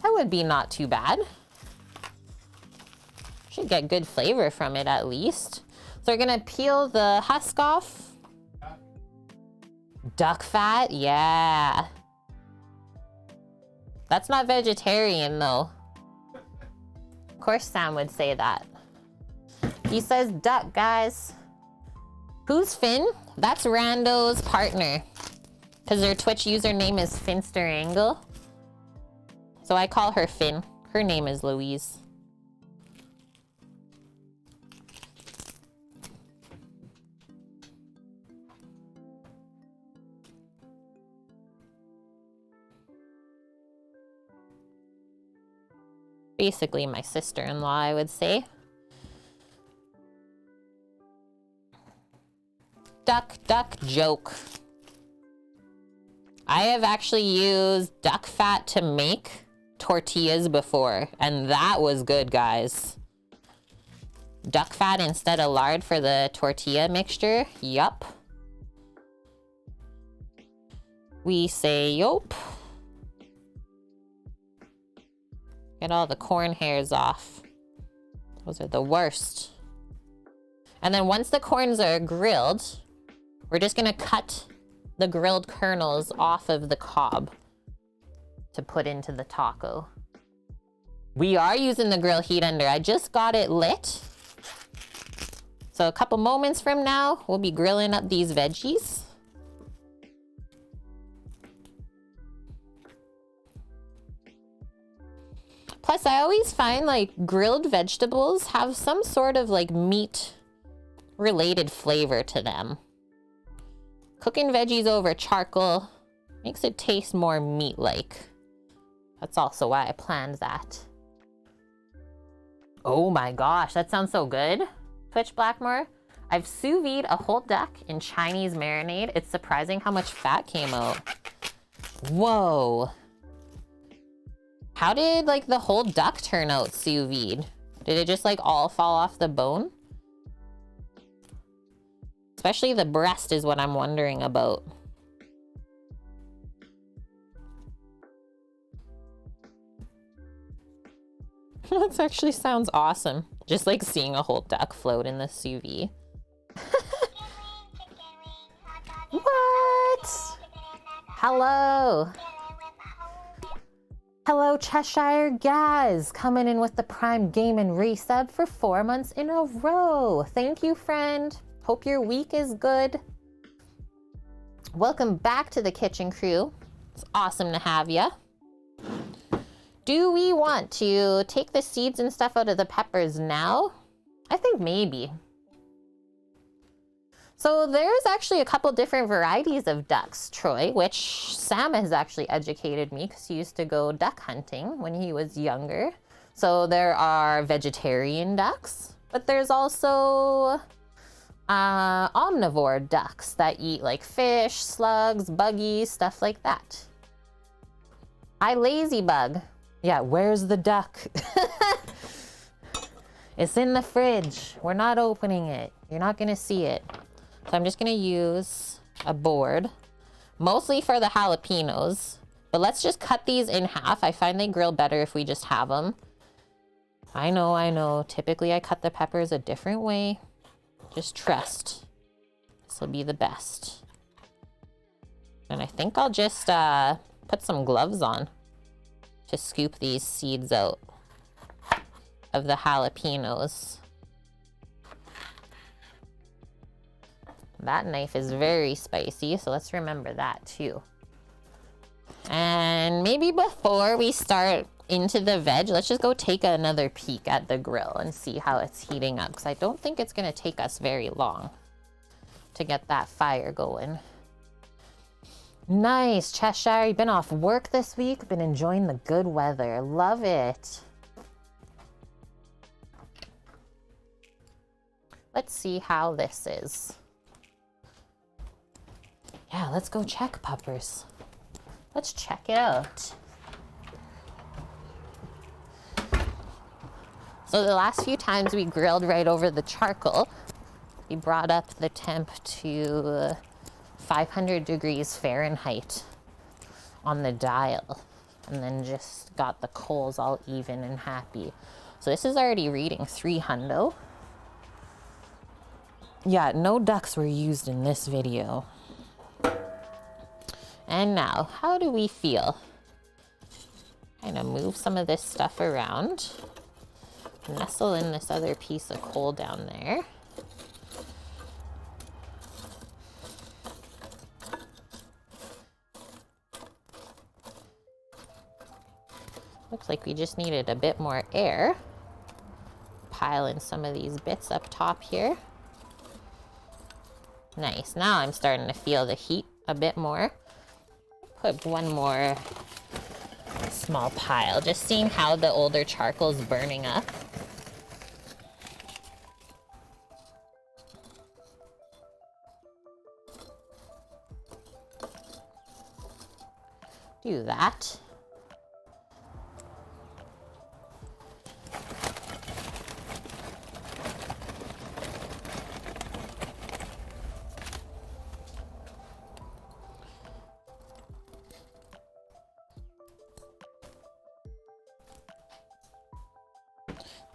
That would be not too bad. Should get good flavor from it at least. So we're gonna peel the husk off. Duck fat, yeah. That's not vegetarian though. Of course Sam would say that. He says duck, guys. Who's Finn? That's Rando's partner. Because their Twitch username is Finsterangle. So I call her Finn. Her name is Louise. Basically my sister-in-law, I would say. Duck, duck, joke. I have actually used duck fat to make tortillas before, and that was good, guys. Duck fat instead of lard for the tortilla mixture. Yup. We say yup. Get all the corn hairs off. Those are the worst. And then once the corns are grilled, we're just gonna cut the grilled kernels off of the cob to put into the taco. We are using the grill heat under. I just got it lit. So a couple moments from now, we'll be grilling up these veggies. Plus, I always find like grilled vegetables have some sort of like meat related flavor to them. Cooking veggies over charcoal makes it taste more meat-like. That's also why I planned that. Oh my gosh, that sounds so good. Twitch Blackmore. I've sous vide a whole duck in Chinese marinade. It's surprising how much fat came out. Whoa. How did like the whole duck turn out sous vide? Did it just like all fall off the bone? Especially the breast is what I'm wondering about. That actually sounds awesome. Just like seeing a whole duck float in the sous vide. What? Hello. Hello, Cheshire Gaz, coming in with the Prime Game and resub for 4 months in a row. Thank you, friend. Hope your week is good. Welcome back to the kitchen crew. It's awesome to have ya. Do we want to take the seeds and stuff out of the peppers now? I think maybe. So there's actually a couple different varieties of ducks, Troy, which Sam has actually educated me because he used to go duck hunting when he was younger. So there are vegetarian ducks, but there's also omnivore ducks that eat like fish, slugs, buggies, stuff like that. Hi, ladybug. Yeah, where's the duck? It's in the fridge. We're not opening it. You're not gonna see it. So I'm just gonna use a board, mostly for the jalapenos, but let's just cut these in half. I find they grill better if we just have them. I know. Typically I cut the peppers a different way. Just trust. This will be the best. And I think I'll just put some gloves on to scoop these seeds out of the jalapenos. That knife is very spicy, so let's remember that too. And maybe before we start into the veg, let's just go take another peek at the grill and see how it's heating up, because I don't think it's gonna take us very long to get that fire going. Nice, Cheshire, you've been off work this week, been enjoying the good weather. Love it. Let's see how this is. Yeah, let's go check, puppers. Let's check it out. So the last few times we grilled right over the charcoal, we brought up the temp to 500 degrees Fahrenheit on the dial, and then just got the coals all even and happy. So this is already reading 300. Yeah, no ducks were used in this video. And now, how do we feel? Kind of move some of this stuff around. Nestle in this other piece of coal down there. Looks like we just needed a bit more air. Pile in some of these bits up top here. Nice, now I'm starting to feel the heat a bit more. Put one more small pile, just seeing how the older charcoal is burning up. Do that.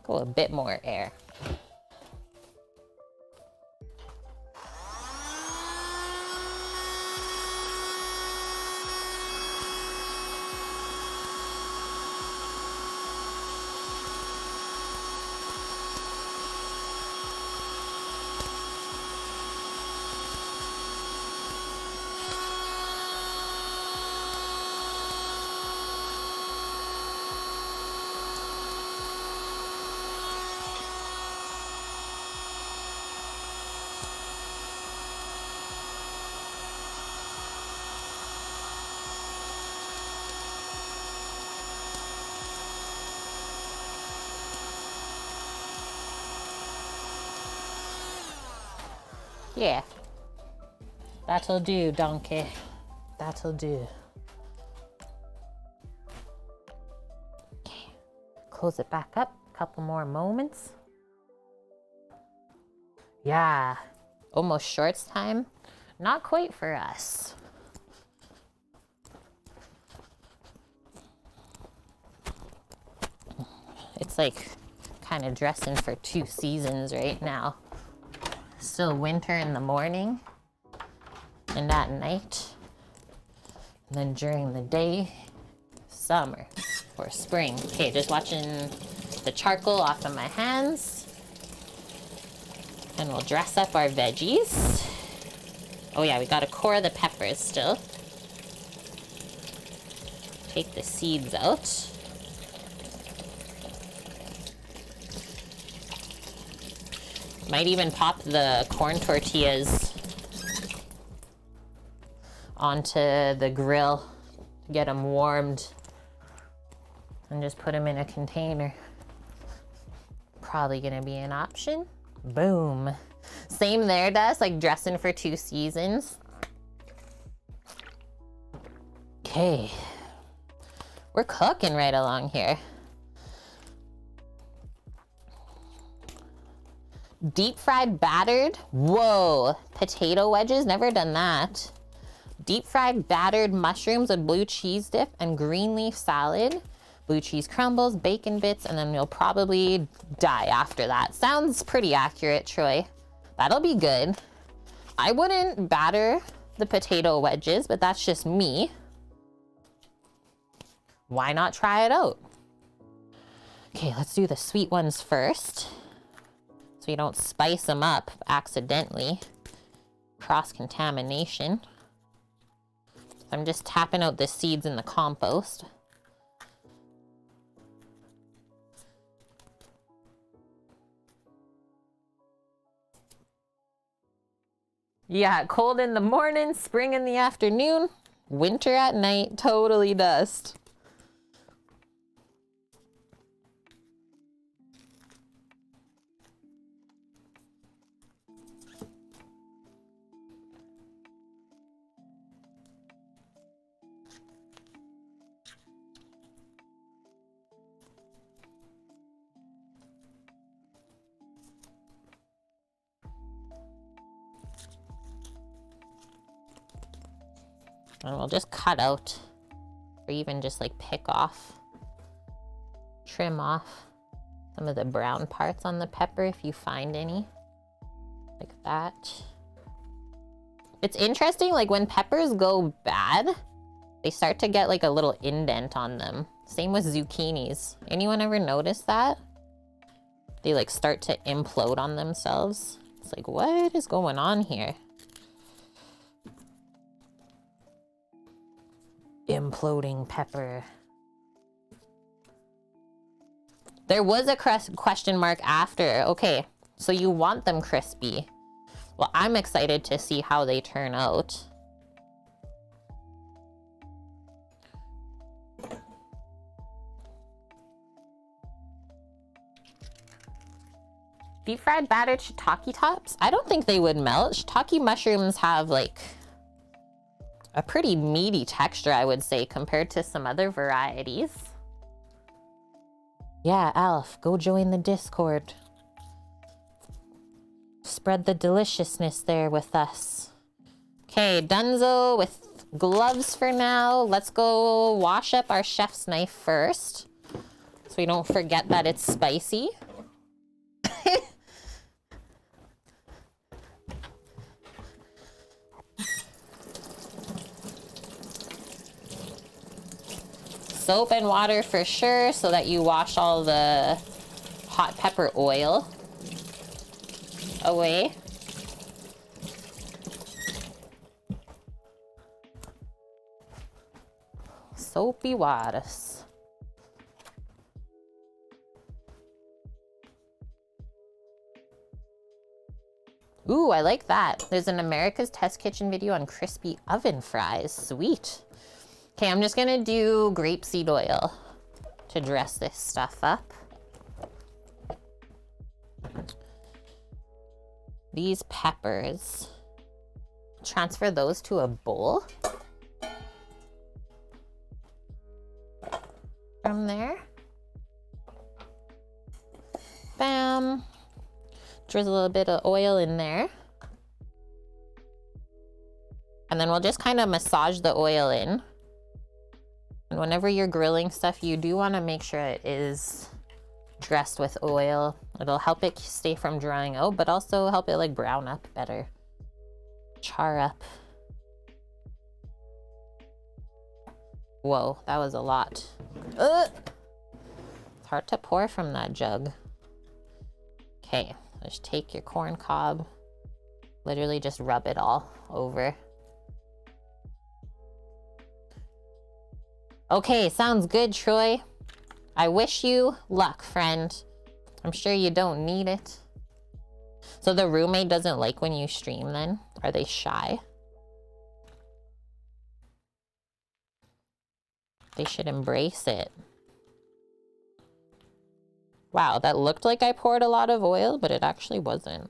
Go a bit more air. Yeah, that'll do, donkey. That'll do. Okay, close it back up, a couple more moments. Yeah, almost shorts time. Not quite for us. It's like kind of dressing for 2 seasons right now. Still winter in the morning and at night, and then during the day, summer or spring. Okay, just watching the charcoal off of my hands, and we'll dress up our veggies. Oh yeah, we gotta core the peppers still. Take the seeds out. Might even pop the corn tortillas onto the grill to get them warmed and just put them in a container. Probably gonna be an option. Boom. Same there, Des, like dressing for 2 seasons. Okay. We're cooking right along here. Deep fried battered, whoa, potato wedges, never done that. Deep fried battered mushrooms with blue cheese dip and green leaf salad. Blue cheese crumbles, bacon bits, and then you'll probably die after that. Sounds pretty accurate, Troy. That'll be good. I wouldn't batter the potato wedges, but that's just me. Why not try it out? Okay, let's do the sweet ones first, so you don't spice them up accidentally. Cross-contamination. I'm just tapping out the seeds in the compost. Yeah, cold in the morning, spring in the afternoon, winter at night, totally dust. And we'll just cut out, or even just like pick off, trim off some of the brown parts on the pepper if you find any, like that. It's interesting, like when peppers go bad, they start to get like a little indent on them. Same with zucchinis. Anyone ever notice that? They like start to implode on themselves. It's like, what is going on here? Imploding pepper. There was a question mark after. Okay, so you want them crispy. Well, I'm excited to see how they turn out. Deep fried battered shiitake tops? I don't think they would melt. Shiitake mushrooms have like a pretty meaty texture, I would say, compared to some other varieties. Yeah, Alf, go join the Discord. Spread the deliciousness there with us. Okay, Dunzo with gloves for now. Let's go wash up our chef's knife first, so we don't forget that it's spicy. Soap and water for sure, so that you wash all the hot pepper oil away. Soapy waters. Ooh, I like that. There's an America's Test Kitchen video on crispy oven fries. Sweet. Okay, I'm just gonna do grapeseed oil to dress this stuff up. These peppers, transfer those to a bowl. From there. Bam. Drizzle a little bit of oil in there. And then we'll just kind of massage the oil in. And whenever you're grilling stuff, you do want to make sure it is dressed with oil. It'll help it stay from drying out, but also help it like brown up better. Char up. Whoa, that was a lot. Ugh! It's hard to pour from that jug. Okay, just take your corn cob. Literally just rub it all over. Okay, sounds good, Troy. I wish you luck, friend. I'm sure you don't need it. So the roommate doesn't like when you stream then? Are they shy? They should embrace it. Wow, that looked like I poured a lot of oil, but it actually wasn't.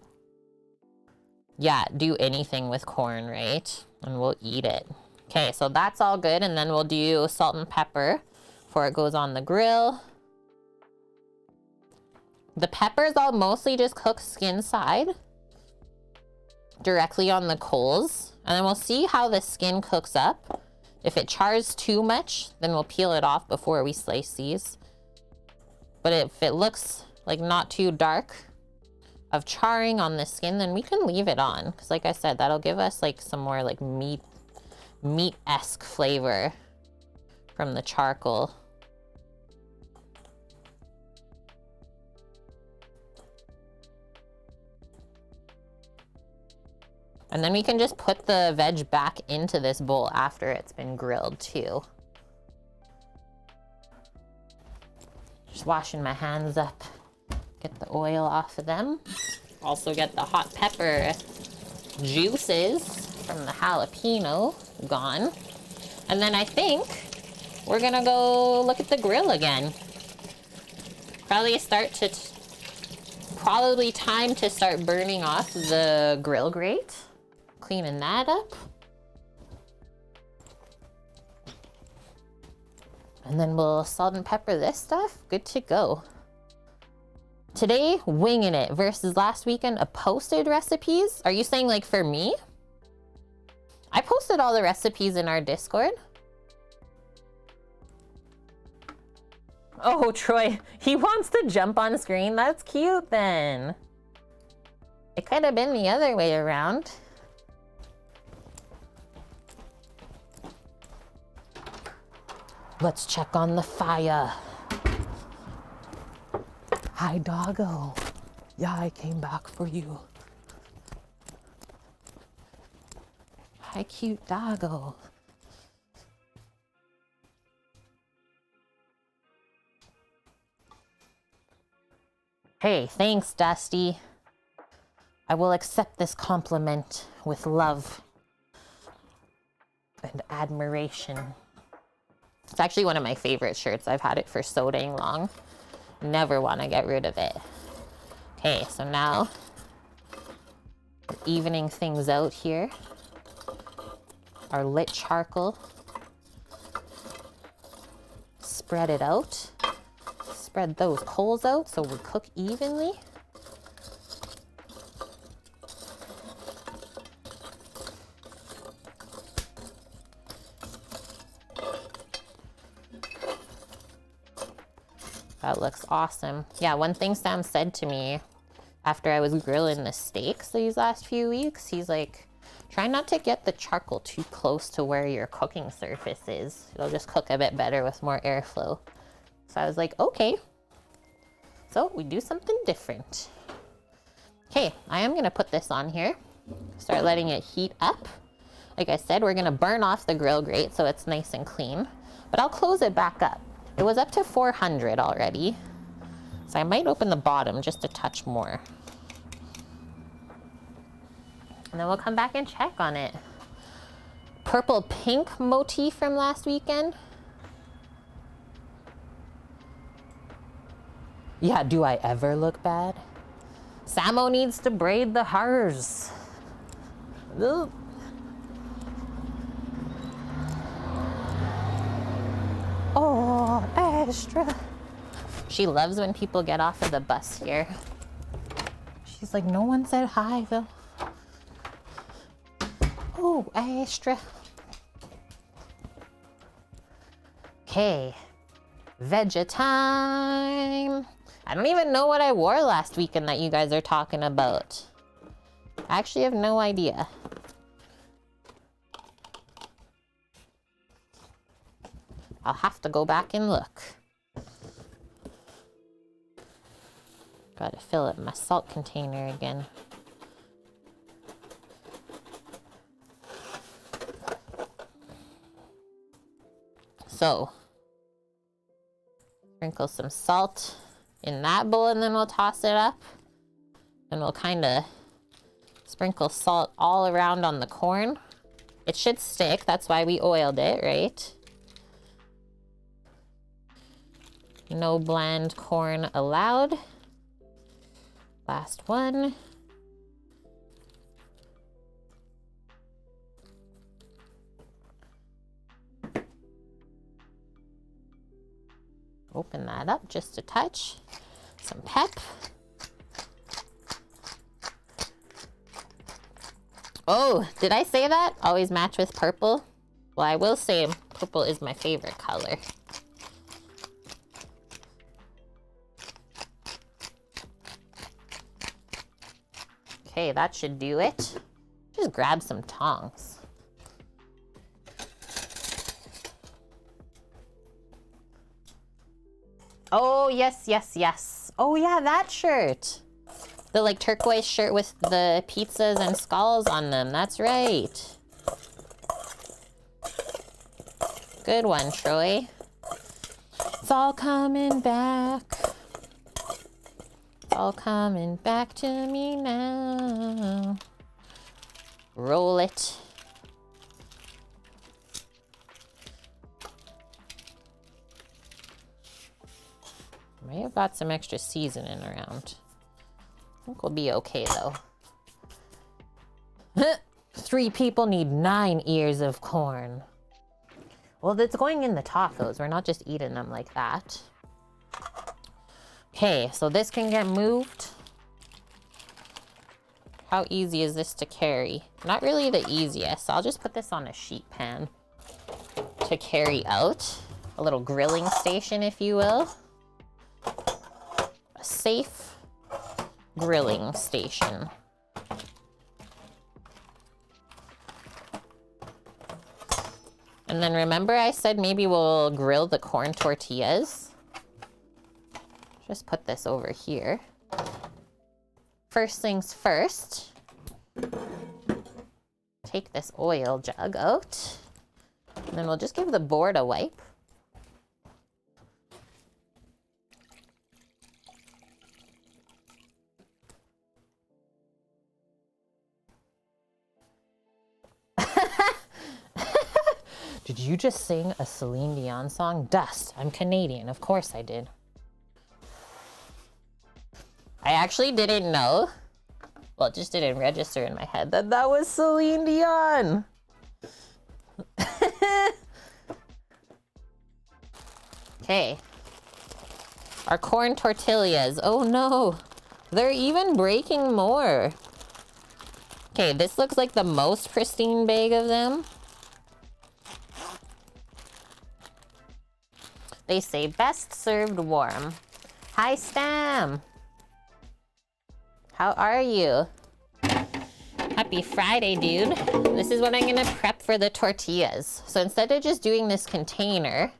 Yeah, do anything with corn, right? And we'll eat it. Okay, so that's all good. And then we'll do salt and pepper before it goes on the grill. The peppers I'll mostly just cook skin side directly on the coals. And then we'll see how the skin cooks up. If it chars too much, then we'll peel it off before we slice these. But if it looks like not too dark of charring on the skin, then we can leave it on. Because like I said, that'll give us like some more like meat-esque flavor from the charcoal. And then we can just put the veg back into this bowl after it's been grilled too. Just washing my hands up. Get the oil off of them. Also get the hot pepper juices from the jalapeno gone. And then I think we're gonna go look at the grill again. Probably time to start burning off the grill grate. Cleaning that up. And then we'll salt and pepper this stuff. Good to go. Today, winging it versus last weekend, a posted recipes. Are you saying like for me? I posted all the recipes in our Discord. Oh, Troy, he wants to jump on screen. That's cute then. It could have been the other way around. Let's check on the fire. Hi, doggo. Yeah, I came back for you. Hi, cute doggo. Hey, thanks, Dusty. I will accept this compliment with love and admiration. It's actually one of my favorite shirts. I've had it for so dang long. Never want to get rid of it. Okay, so now we're evening things out here. Our lit charcoal. Spread it out. Spread those coals out so we cook evenly. That looks awesome. Yeah, one thing Sam said to me after I was grilling the steaks these last few weeks, he's like, try not to get the charcoal too close to where your cooking surface is. It'll just cook a bit better with more airflow. So I was like, okay. So we do something different. Okay, I am gonna put this on here. Start letting it heat up. Like I said, we're gonna burn off the grill grate so it's nice and clean, but I'll close it back up. It was up to 400 already, so I might open the bottom just a touch more. And then we'll come back and check on it. Purple pink motif from last weekend. Yeah, do I ever look bad? Samo needs to braid the hers. Ugh. Oh, extra. She loves when people get off of the bus here. She's like, no one said hi, Phil. Oh, extra. Okay, veggie time. I don't even know what I wore last weekend that you guys are talking about. I actually have no idea. I'll have to go back and look. Gotta fill up my salt container again. So, sprinkle some salt in that bowl and then we'll toss it up. And we'll kind of sprinkle salt all around on the corn. It should stick, that's why we oiled it, right? No bland corn allowed. Last one. Open that up just a touch. Some pep. Oh, did I say that? Always match with purple? Well, I will say purple is my favorite color. Okay, that should do it. Just grab some tongs. Oh, yes, yes, yes. Oh, yeah, that shirt. The like turquoise shirt with the pizzas and skulls on them. That's right. Good one, Troy. It's all coming back. It's all coming back to me now. Roll it. May have got some extra seasoning around. I think we'll be okay though. 3 people need 9 ears of corn. Well, that's going in the tacos. We're not just eating them like that. Okay, so this can get moved. How easy is this to carry? Not really the easiest. I'll just put this on a sheet pan to carry out. A little grilling station, if you will. A safe grilling station. And then remember I said maybe we'll grill the corn tortillas? Just put this over here. First things first, take this oil jug out, and then we'll just give the board a wipe. Did you just sing a Celine Dion song? Dust. I'm Canadian. Of course I did. I actually didn't know. Well, it just didn't register in my head that that was Celine Dion. Okay. Our corn tortillas. Oh no. They're even breaking more. Okay, this looks like the most pristine bag of them. They say best served warm. Hi, Stam. How are you? Happy Friday, dude. This is what I'm gonna prep for the tortillas. So instead of just doing this container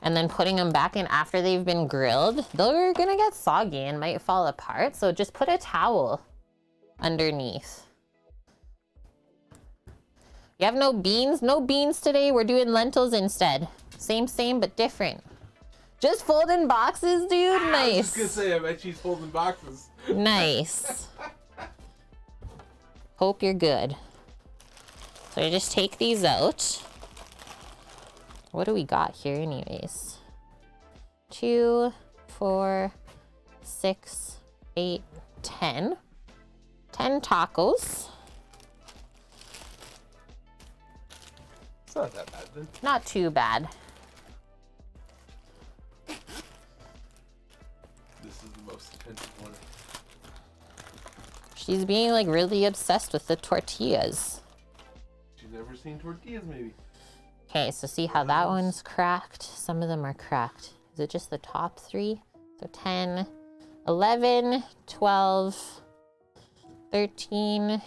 and then putting them back in after they've been grilled, they're gonna get soggy and might fall apart. So just put a towel underneath. You have no beans? No beans today. We're doing lentils instead. Same, but different. Just folding boxes, dude? Nice. I was just gonna say, I bet she's folding boxes. Nice. Hope you're good. So I just take these out. What do we got here anyways? 2, 4, 6, 8, 10. 10 tacos. It's not that bad then. Not too bad. This is the most expensive one. She's being like really obsessed with the tortillas. She's never seen tortillas maybe. Okay, so see how that one's cracked? Some of them are cracked. Is it just the top 3? So 10, 11, 12, 13.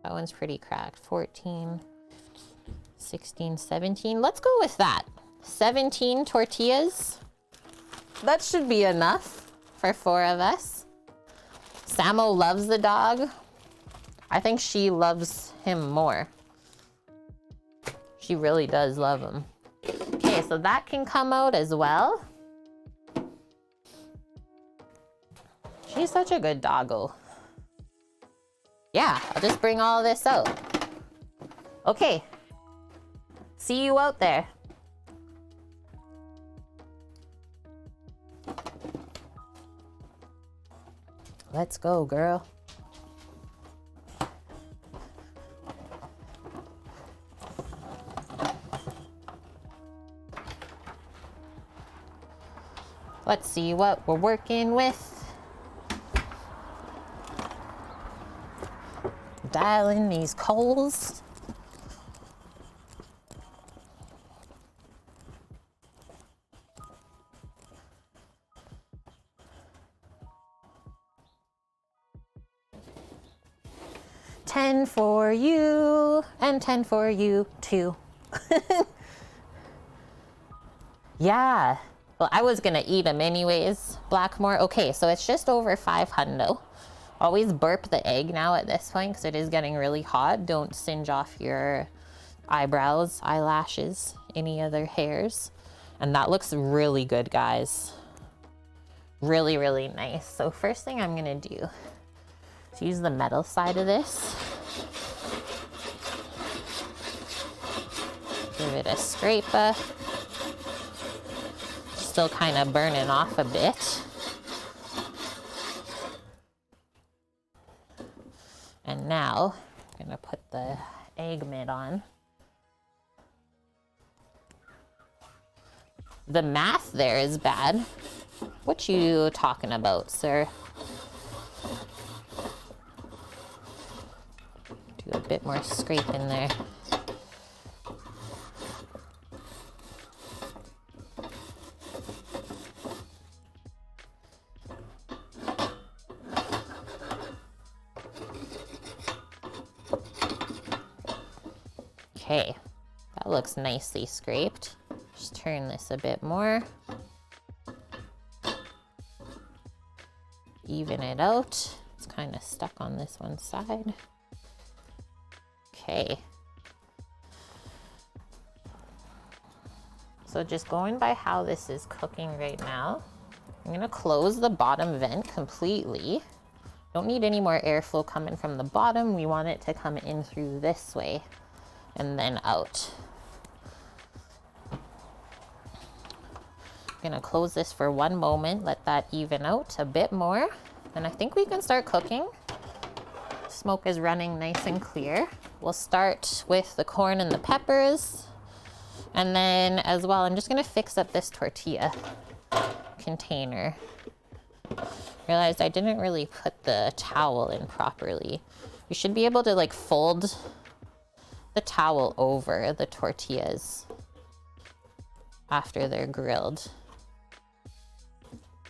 That one's pretty cracked. 14, 16, 17. Let's go with that. 17 tortillas. That should be enough for 4 of us. Samo loves the dog. I think she loves him more. She really does love him. Okay, so that can come out as well. She's such a good doggo. Yeah, I'll just bring all this out. Okay. See you out there. Let's go, girl. Let's see what we're working with. Dial in these coals. $10 for you and $10 for you too. Yeah. Well, I was gonna eat them anyways, Blackmore. Okay, so it's just over 500. Always burp the egg now at this point because it is getting really hot. Don't singe off your eyebrows, eyelashes, any other hairs. And that looks really good, guys. Really, really nice. So first thing I'm gonna do is use the metal side of this. Give it a scrape. Still kind of burning off a bit. And now I'm gonna put the egg mitt on. The math there is bad. What you talking about, sir? Do a bit more scrape in there. Okay, that looks nicely scraped. Just turn this a bit more. Even it out. It's kind of stuck on this one side. Okay. So just going by how this is cooking right now, I'm gonna close the bottom vent completely. Don't need any more airflow coming from the bottom. We want it to come in through this way and then out. I'm gonna close this for one moment, let that even out a bit more. And I think we can start cooking. Smoke is running nice and clear. We'll start with the corn and the peppers. And then as well, I'm just gonna fix up this tortilla container. Realized I didn't really put the towel in properly. You should be able to like fold the towel over the tortillas after they're grilled.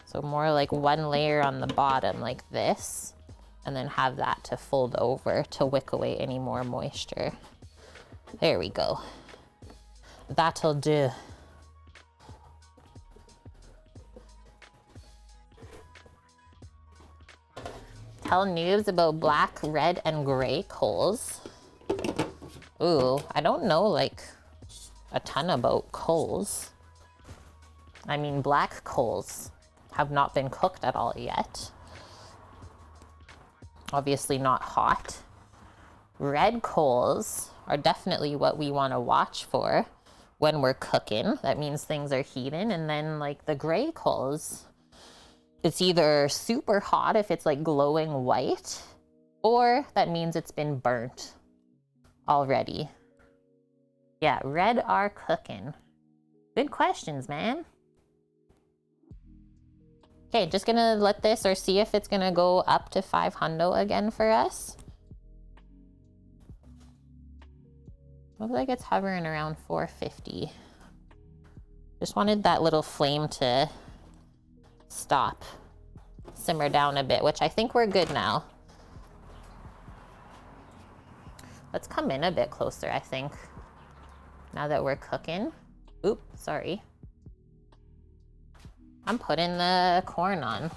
So more like one layer on the bottom like this, and then have that to fold over to wick away any more moisture. There we go. That'll do. Tell noobs about black, red, and gray coals. Ooh, I don't know like a ton about coals. I mean, black coals have not been cooked at all yet. Obviously not hot. Red coals are definitely what we want to watch for when we're cooking. That means things are heating. And then like the gray coals, it's either super hot if it's like glowing white, or that means it's been burnt already. Yeah, red are cooking. Good questions, man. Okay, just gonna let this or see if it's gonna go up to 500 again for us. Looks like it's hovering around 450. Just wanted that little flame to stop, simmer down a bit, which I think we're good now. Let's come in a bit closer, I think, now that we're cooking. Oop, sorry. I'm putting the corn on.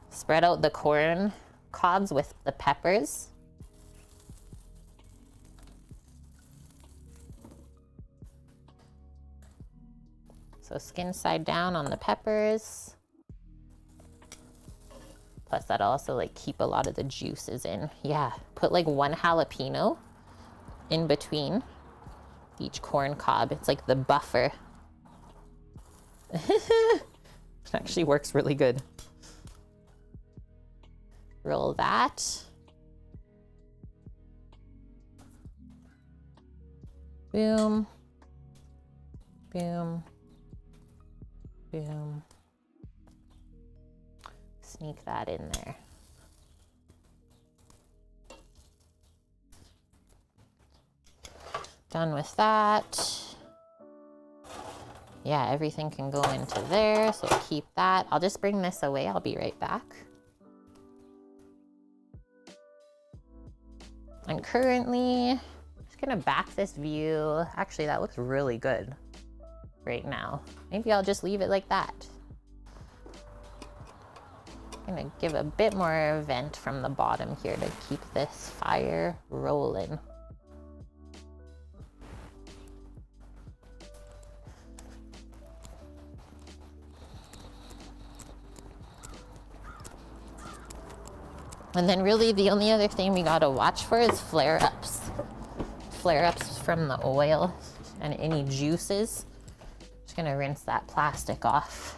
Spread out the corn cobs with the peppers. So skin side down on the peppers. Plus that'll also like keep a lot of the juices in. Yeah, put like one jalapeno in between each corn cob. It's like the buffer. It actually works really good. Roll that. Boom. Boom. Boom. Sneak that in there. Done with that. Yeah, everything can go into there, so keep that. I'll just bring this away. I'll be right back. And currently, I'm just gonna back this view. Actually, that looks really good right now. Maybe I'll just leave it like that. I'm gonna give a bit more vent from the bottom here to keep this fire rolling. And then really the only other thing we gotta watch for is flare-ups. Flare-ups from the oil and any juices. Just gonna rinse that plastic off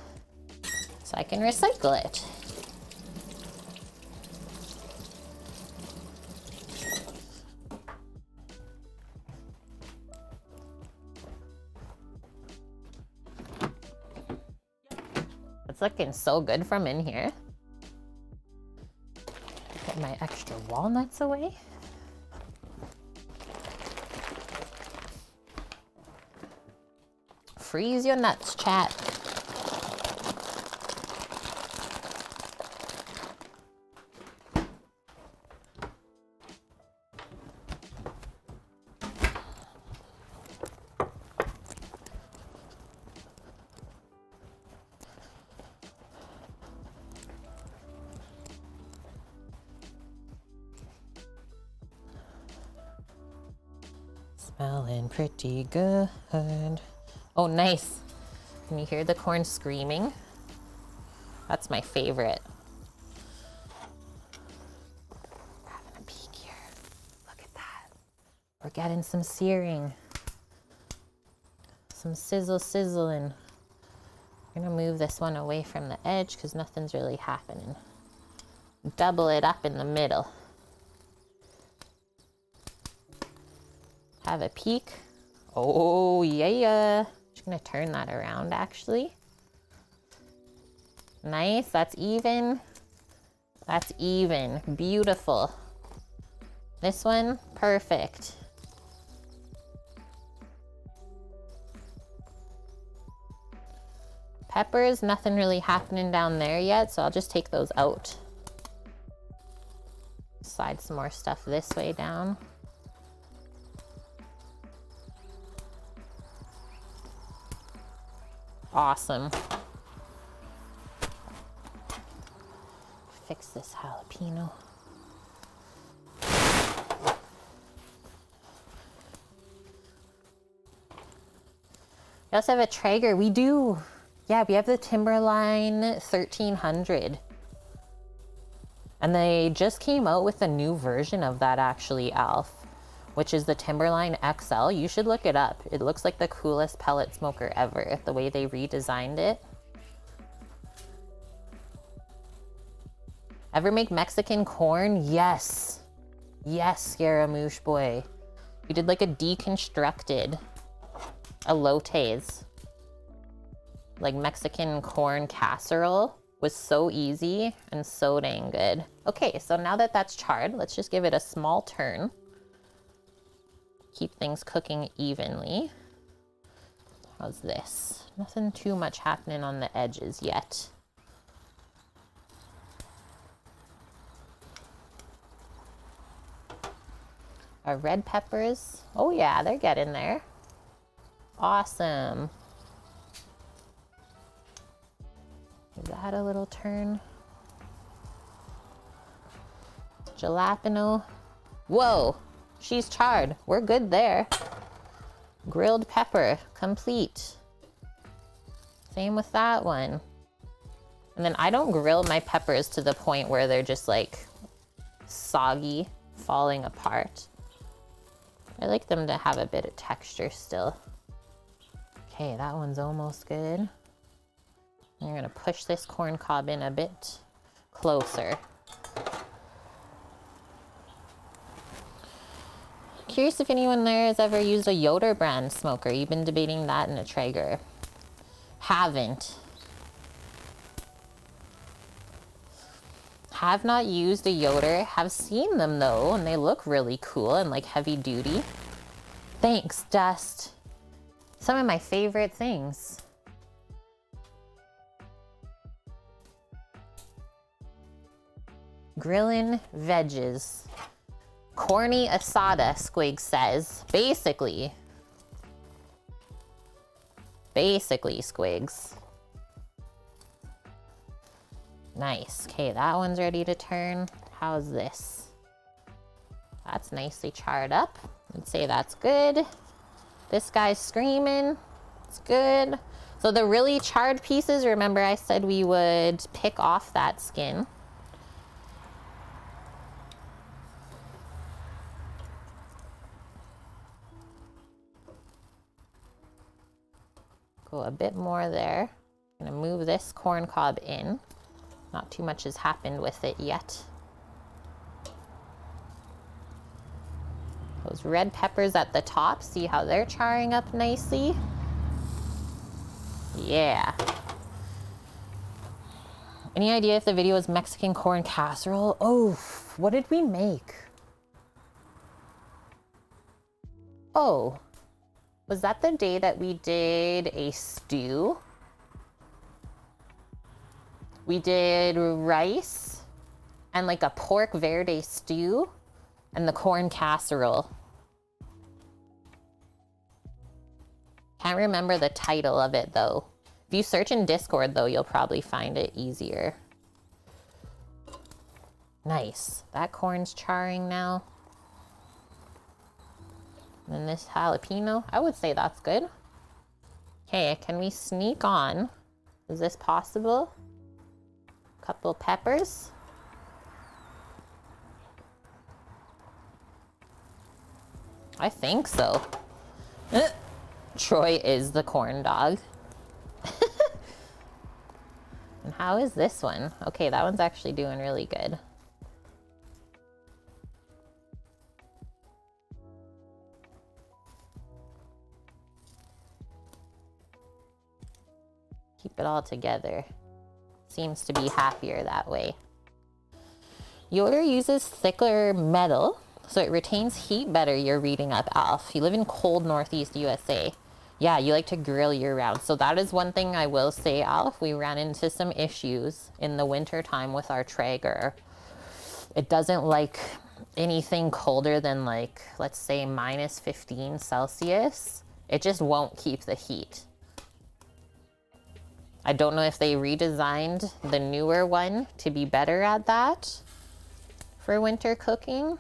so I can recycle it. It's looking so good from in here. Get my extra walnuts away. Freeze your nuts, chat. Smelling pretty good. Oh, nice. Can you hear the corn screaming? That's my favorite. Having a peek here. Look at that. We're getting some searing. Some sizzling. I'm gonna move this one away from the edge because nothing's really happening. Double it up in the middle. Have a peek. Oh, yeah. Just gonna turn that around actually. Nice, that's even. That's even, beautiful. This one, perfect. Peppers, nothing really happening down there yet, so I'll just take those out. Slide some more stuff this way down. Awesome. Fix this jalapeno. We also have a Traeger. We do. Yeah, we have the Timberline 1300. And they just came out with a new version of that actually, Alf, which is the Timberline XL. You should look it up. It looks like the coolest pellet smoker ever, the way they redesigned it. Ever make Mexican corn? Yes. Yes, Scaramouche boy. We did like a deconstructed elotes. Like Mexican corn casserole. Was so easy and so dang good. Okay, so now that that's charred, let's just give it a small turn. Keep things cooking evenly. How's this? Nothing too much happening on the edges yet. Our red peppers. Oh yeah, they're getting there. Awesome. Give that a little turn. Jalapeno. Whoa, she's charred. We're good there. Grilled pepper, complete. Same with that one. And then I don't grill my peppers to the point where they're just like soggy, falling apart. I like them to have a bit of texture still. Okay, that one's almost good. I'm gonna push this corn cob in a bit closer. Curious if anyone there has ever used a Yoder brand smoker. You've been debating that in a Traeger. Haven't. Have not used a Yoder. Have seen them though, and they look really cool and like heavy duty. Thanks, Dust. Some of my favorite things. Grillin' veggies. Corny asada, Squig says. Basically, Squigs. Nice. Okay, that one's ready to turn. How's this? That's nicely charred up. I'd say that's good. This guy's screaming. It's good. So the really charred pieces, remember I said we would pick off that skin. Go a bit more there. I'm gonna move this corn cob in. Not too much has happened with it yet. Those red peppers at the top, see how they're charring up nicely? Yeah. Any idea if the video is Mexican corn casserole? Oh, what did we make? Oh, was that the day that we did a stew? We did rice and like a pork verde stew and the corn casserole. Can't remember the title of it though. If you search in Discord though, you'll probably find it easier. Nice. That corn's charring now. And then this jalapeno, I would say that's good. Okay, can we sneak on? Is this possible? Couple peppers. I think so. Troy is the corn dog. And how is this one? Okay, that one's actually doing really good. Keep it all together. Seems to be happier that way. Yoder uses thicker metal, so it retains heat better. You're reading up, Alf. You live in cold Northeast USA. Yeah, you like to grill year round. So that is one thing I will say, Alf. We ran into some issues in the winter time with our Traeger. It doesn't like anything colder than like, let's say minus 15 Celsius. It just won't keep the heat. I don't know if they redesigned the newer one to be better at that for winter cooking.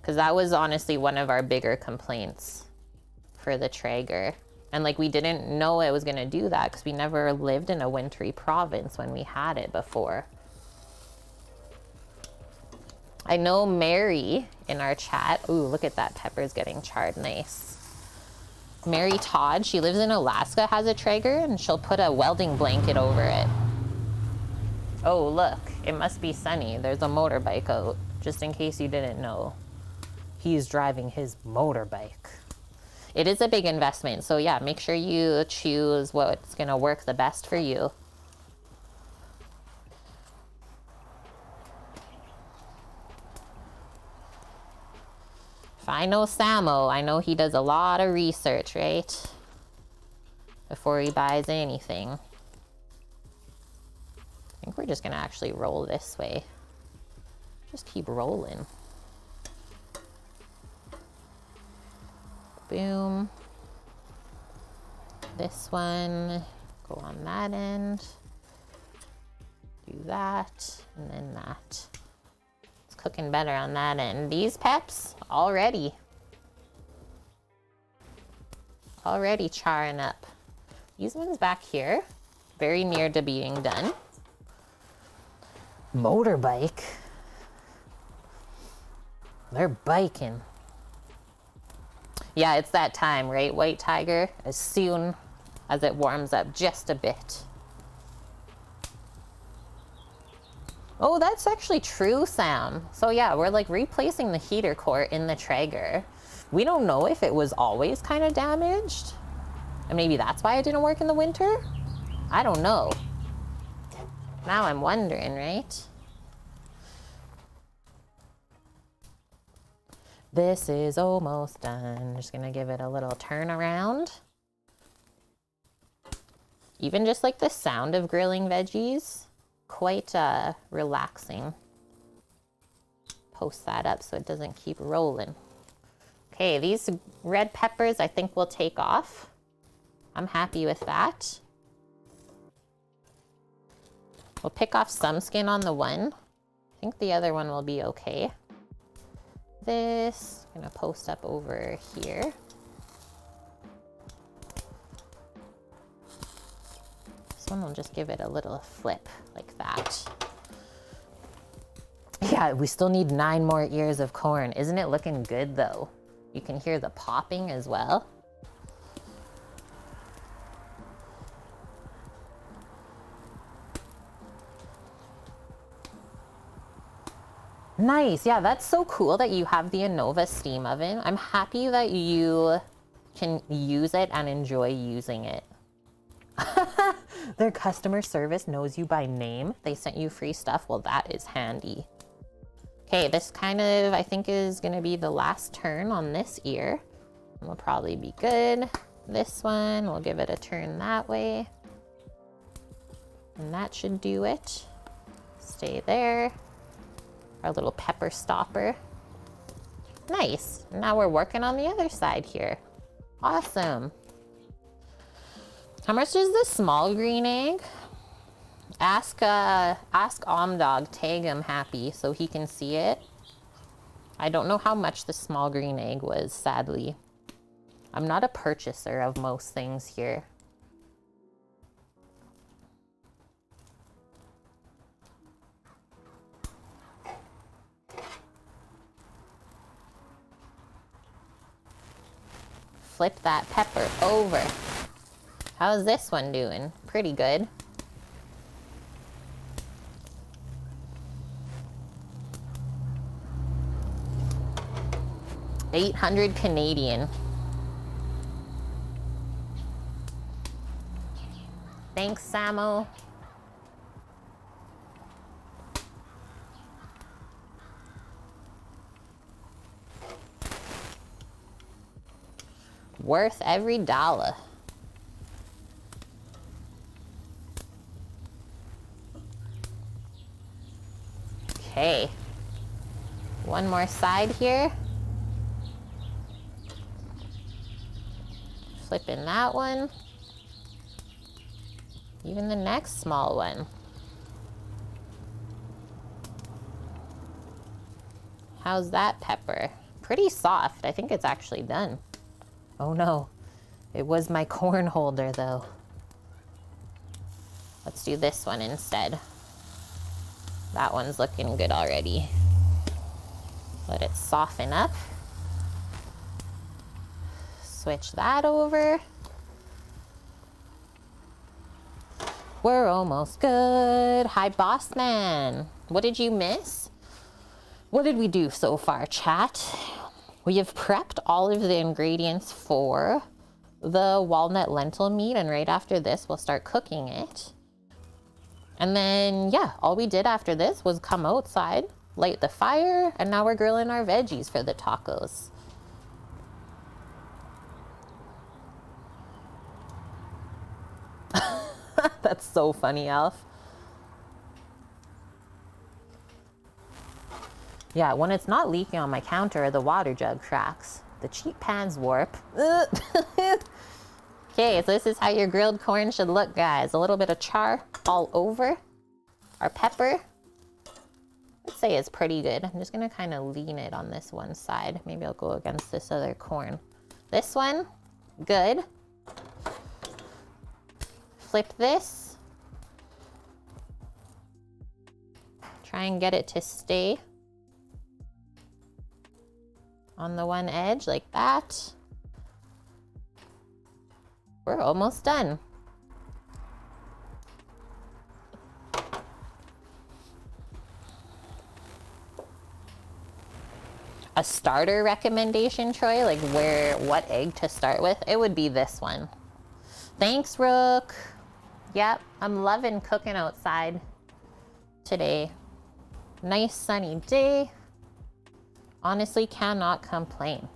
Because that was honestly one of our bigger complaints for the Traeger. And like we didn't know it was gonna do that because we never lived in a wintry province when we had it before. I know Mary in our chat, ooh, look at that, pepper's getting charred nice. Mary Todd, she lives in Alaska, has a Traeger, and she'll put a welding blanket over it. Oh, look, it must be sunny. There's a motorbike out, just in case you didn't know. He's driving his motorbike. It is a big investment, so yeah, make sure you choose what's gonna work the best for you. If I know Samo, I know he does a lot of research, right? Before he buys anything. I think we're just gonna actually roll this way. Just keep rolling. Boom. This one, go on that end. Do that, and then that. Cooking better on that end. These peps already charring up. These ones back here, very near to being done. Motorbike. They're biking. Yeah, it's that time, right, White Tiger? As soon as it warms up just a bit. Oh, that's actually true, Sam. So yeah, we're like replacing the heater core in the Traeger. We don't know if it was always kind of damaged. And maybe that's why it didn't work in the winter? I don't know. Now I'm wondering, right? This is almost done. Just gonna give it a little turn around. Even just like the sound of grilling veggies, quite relaxing. Post that up so it doesn't keep rolling. Okay, these red peppers I think we'll take off. I'm happy with that. We'll pick off some skin on the one. I think the other one will be okay. This, I'm gonna post up over here. This one will just give it a little flip like that. Yeah, we still need 9 more ears of corn. Isn't it looking good though? You can hear the popping as well. Nice. Yeah, that's so cool that you have the Innova steam oven. I'm happy that you can use it and enjoy using it. Their customer service knows you by name. They sent you free stuff. Well, that is handy. Okay, this kind of, I think, is going to be the last turn on this ear. Will probably be good. This one, we'll give it a turn that way. And that should do it. Stay there. Our little pepper stopper. Nice. Now we're working on the other side here. Awesome. How much is this small green egg? Ask Omdog, tag him happy so he can see it. I don't know how much the small green egg was, sadly. I'm not a purchaser of most things here. Flip that pepper over. How's this one doing? Pretty good. $800 Canadian. Thanks, Samo. Worth every dollar. Okay. One more side here. Flipping that one. Even the next small one. How's that pepper? Pretty soft. I think it's actually done. Oh no, it was my corn holder though. Let's do this one instead. That one's looking good already. Let it soften up. Switch that over. We're almost good. Hi, boss man. What did you miss? What did we do so far, chat? We have prepped all of the ingredients for the walnut lentil meat, and right after this, we'll start cooking it. And then, yeah, all we did after this was come outside, light the fire, and now we're grilling our veggies for the tacos. That's so funny, Alf. Yeah, when it's not leaking on my counter, the water jug cracks. The cheap pans warp. Okay, so this is how your grilled corn should look, guys. A little bit of char all over. Our pepper, I'd say it's pretty good. I'm just gonna kind of lean it on this one side. Maybe I'll go against this other corn. This one, good. Flip this. Try and get it to stay on the one edge like that. We're almost done. a starter recommendation, Troy, like what egg to start with, it would be this one. Thanks, Rook. Yep, I'm loving cooking outside today. Nice sunny day. Honestly, cannot complain.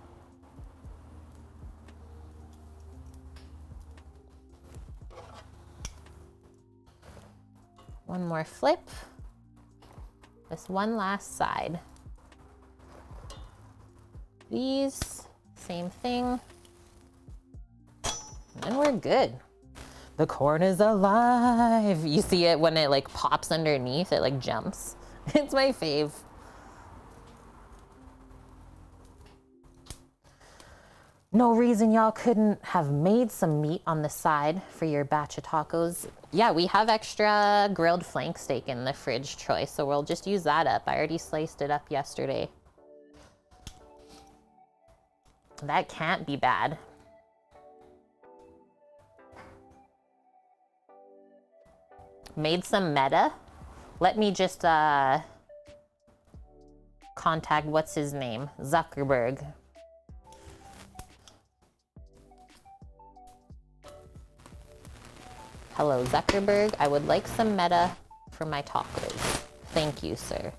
One more flip. This one last side. These, same thing. And we're good. The corn is alive. You see it when it like pops underneath, it like jumps. It's my fave. No reason y'all couldn't have made some meat on the side for your batch of tacos. Yeah, we have extra grilled flank steak in the fridge, Troy, so we'll just use that up. I already sliced it up yesterday. That can't be bad. Made some meta. Let me just contact, what's his name? Zuckerberg. Hello, Zuckerberg. I would like some meta for my tacos. Thank you, sir.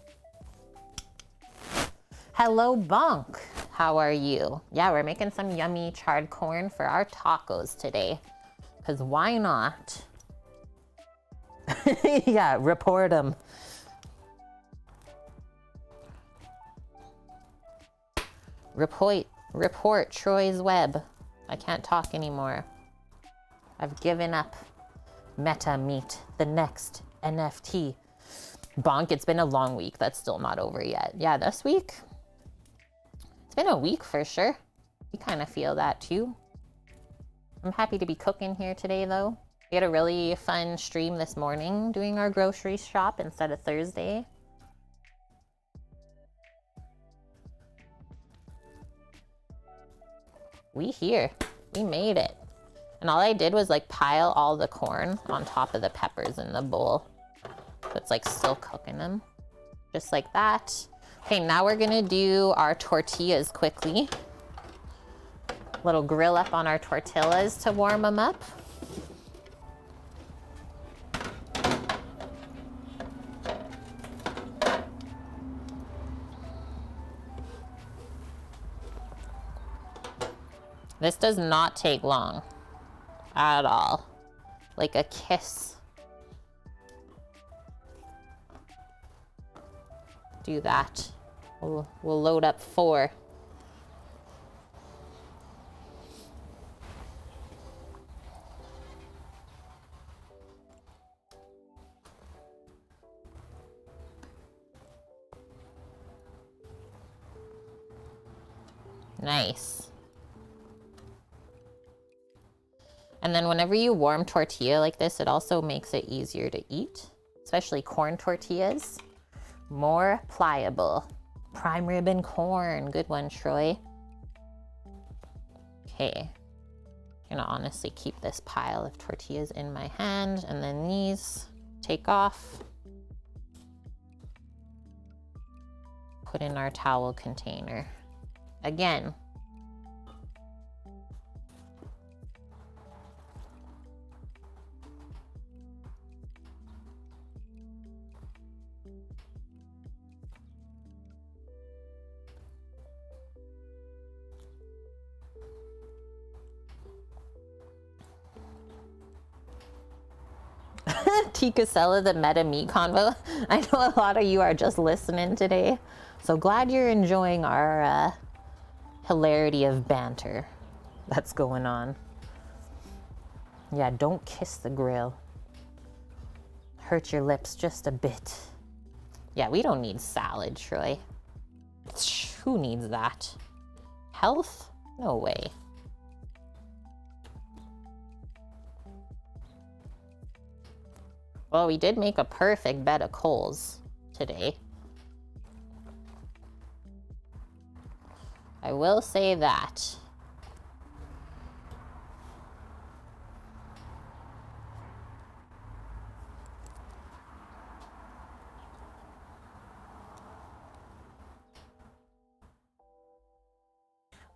Hello, Bonk. How are you? Yeah, we're making some yummy charred corn for our tacos today. Because why not? Yeah, report them. Report Troy's web. I can't talk anymore. I've given up. Meta Meet, the next NFT. Bonk, it's been a long week. That's still not over yet. Yeah, this week, it's been a week for sure. You kind of feel that too. I'm happy to be cooking here today though. We had a really fun stream this morning doing our grocery shop instead of Thursday. We here. We made it. And all I did was like pile all the corn on top of the peppers in the bowl. So it's like still cooking them. Just like that. Okay, now we're gonna do our tortillas quickly. Little grill up on our tortillas to warm them up. This does not take long at all. Like a kiss. Do that. We'll load up 4. Nice. And then whenever you warm tortilla like this, it also makes it easier to eat, especially corn tortillas. More pliable. Prime rib and corn. Good one, Troy. Okay. I'm gonna honestly keep this pile of tortillas in my hand, and then these take off. Put in our towel container. Again, Tikasella, the meta meat convo. I know a lot of you are just listening today. So glad you're enjoying our hilarity of banter that's going on. Yeah, don't kiss the grill. Hurt your lips just a bit. Yeah, we don't need salad, Troy. Who needs that? Health? No way. Well, we did make a perfect bed of coals today. I will say that.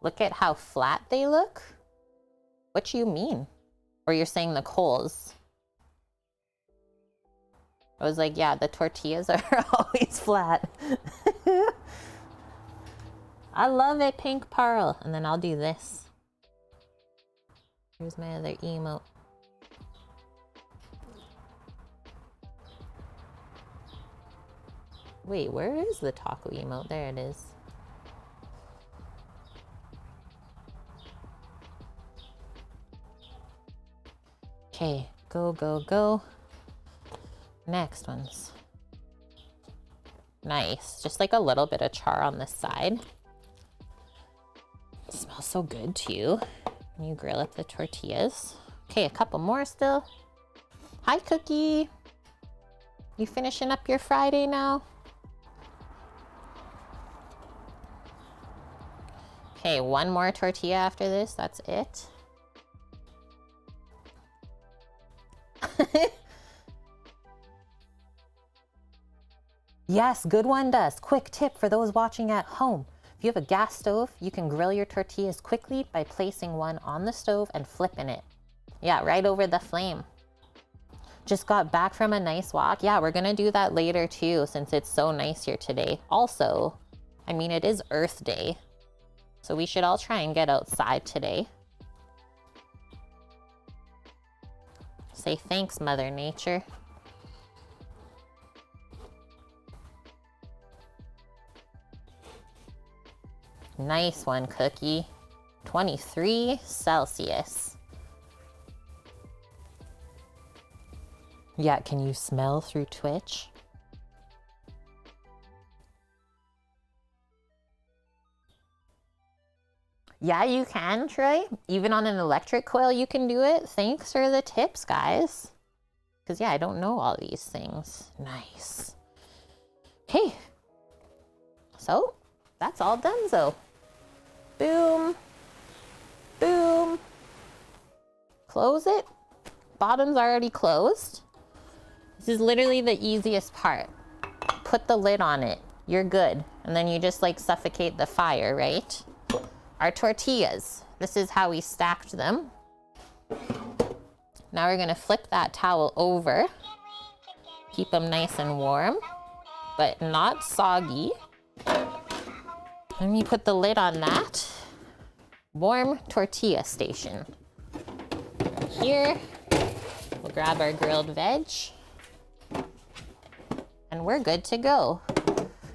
Look at how flat they look. What do you mean? Or you're saying the coals? I was like, yeah, the tortillas are always flat. I love it, Pink Pearl. And then I'll do this. Here's my other emote. Wait, where is the taco emote? There it is. Okay, go, go, go. Next ones. Nice. Just like a little bit of char on this side. It smells so good too. And you grill up the tortillas. Okay, a couple more still. Hi, Cookie. You finishing up your Friday now? Okay, one more tortilla after this. That's it. Yes, good one, Dust. Quick tip for those watching at home. If you have a gas stove, you can grill your tortillas quickly by placing one on the stove and flipping it. Yeah, right over the flame. Just got back from a nice walk. Yeah, we're gonna do that later too, since it's so nice here today. Also, I mean, it is Earth Day, so we should all try and get outside today. Say thanks, Mother Nature. Nice one, Cookie. 23 Celsius. Yeah, can you smell through Twitch? Yeah, you can, Troy. Even on an electric coil, you can do it. Thanks for the tips, guys. Because, yeah, I don't know all these things. Nice. Okay. So, that's all done, so. Boom. Boom. Close it. Bottom's already closed. This is literally the easiest part. Put the lid on it. You're good. And then you just like suffocate the fire, right? Our tortillas. This is how we stacked them. Now we're gonna flip that towel over. Keep them nice and warm, but not soggy. Let me put the lid on that. Warm tortilla station. Here, we'll grab our grilled veg. And we're good to go.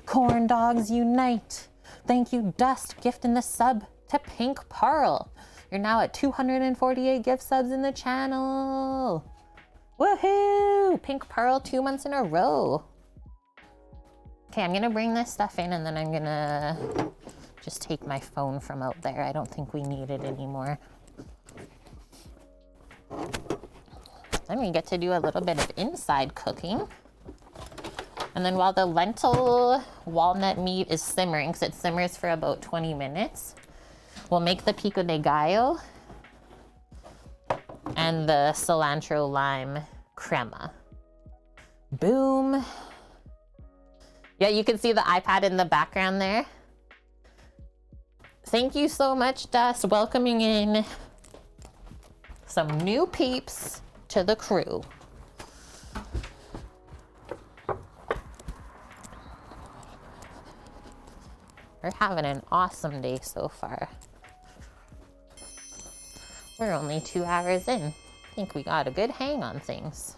Corn dogs unite. Thank you, Dust, gifting the sub to Pink Pearl. You're now at 248 gift subs in the channel. Woohoo! Pink Pearl 2 months in a row. Okay, I'm gonna bring this stuff in and then I'm gonna just take my phone from out there. I don't think we need it anymore. Then we get to do a little bit of inside cooking. And then while the lentil walnut meat is simmering, because it simmers for about 20 minutes, we'll make the pico de gallo and the cilantro lime crema. Boom. Yeah, you can see the iPad in the background there. Thank you so much, Dust, welcoming in some new peeps to the crew. We're having an awesome day so far. We're only 2 hours in. I think we got a good hang on things.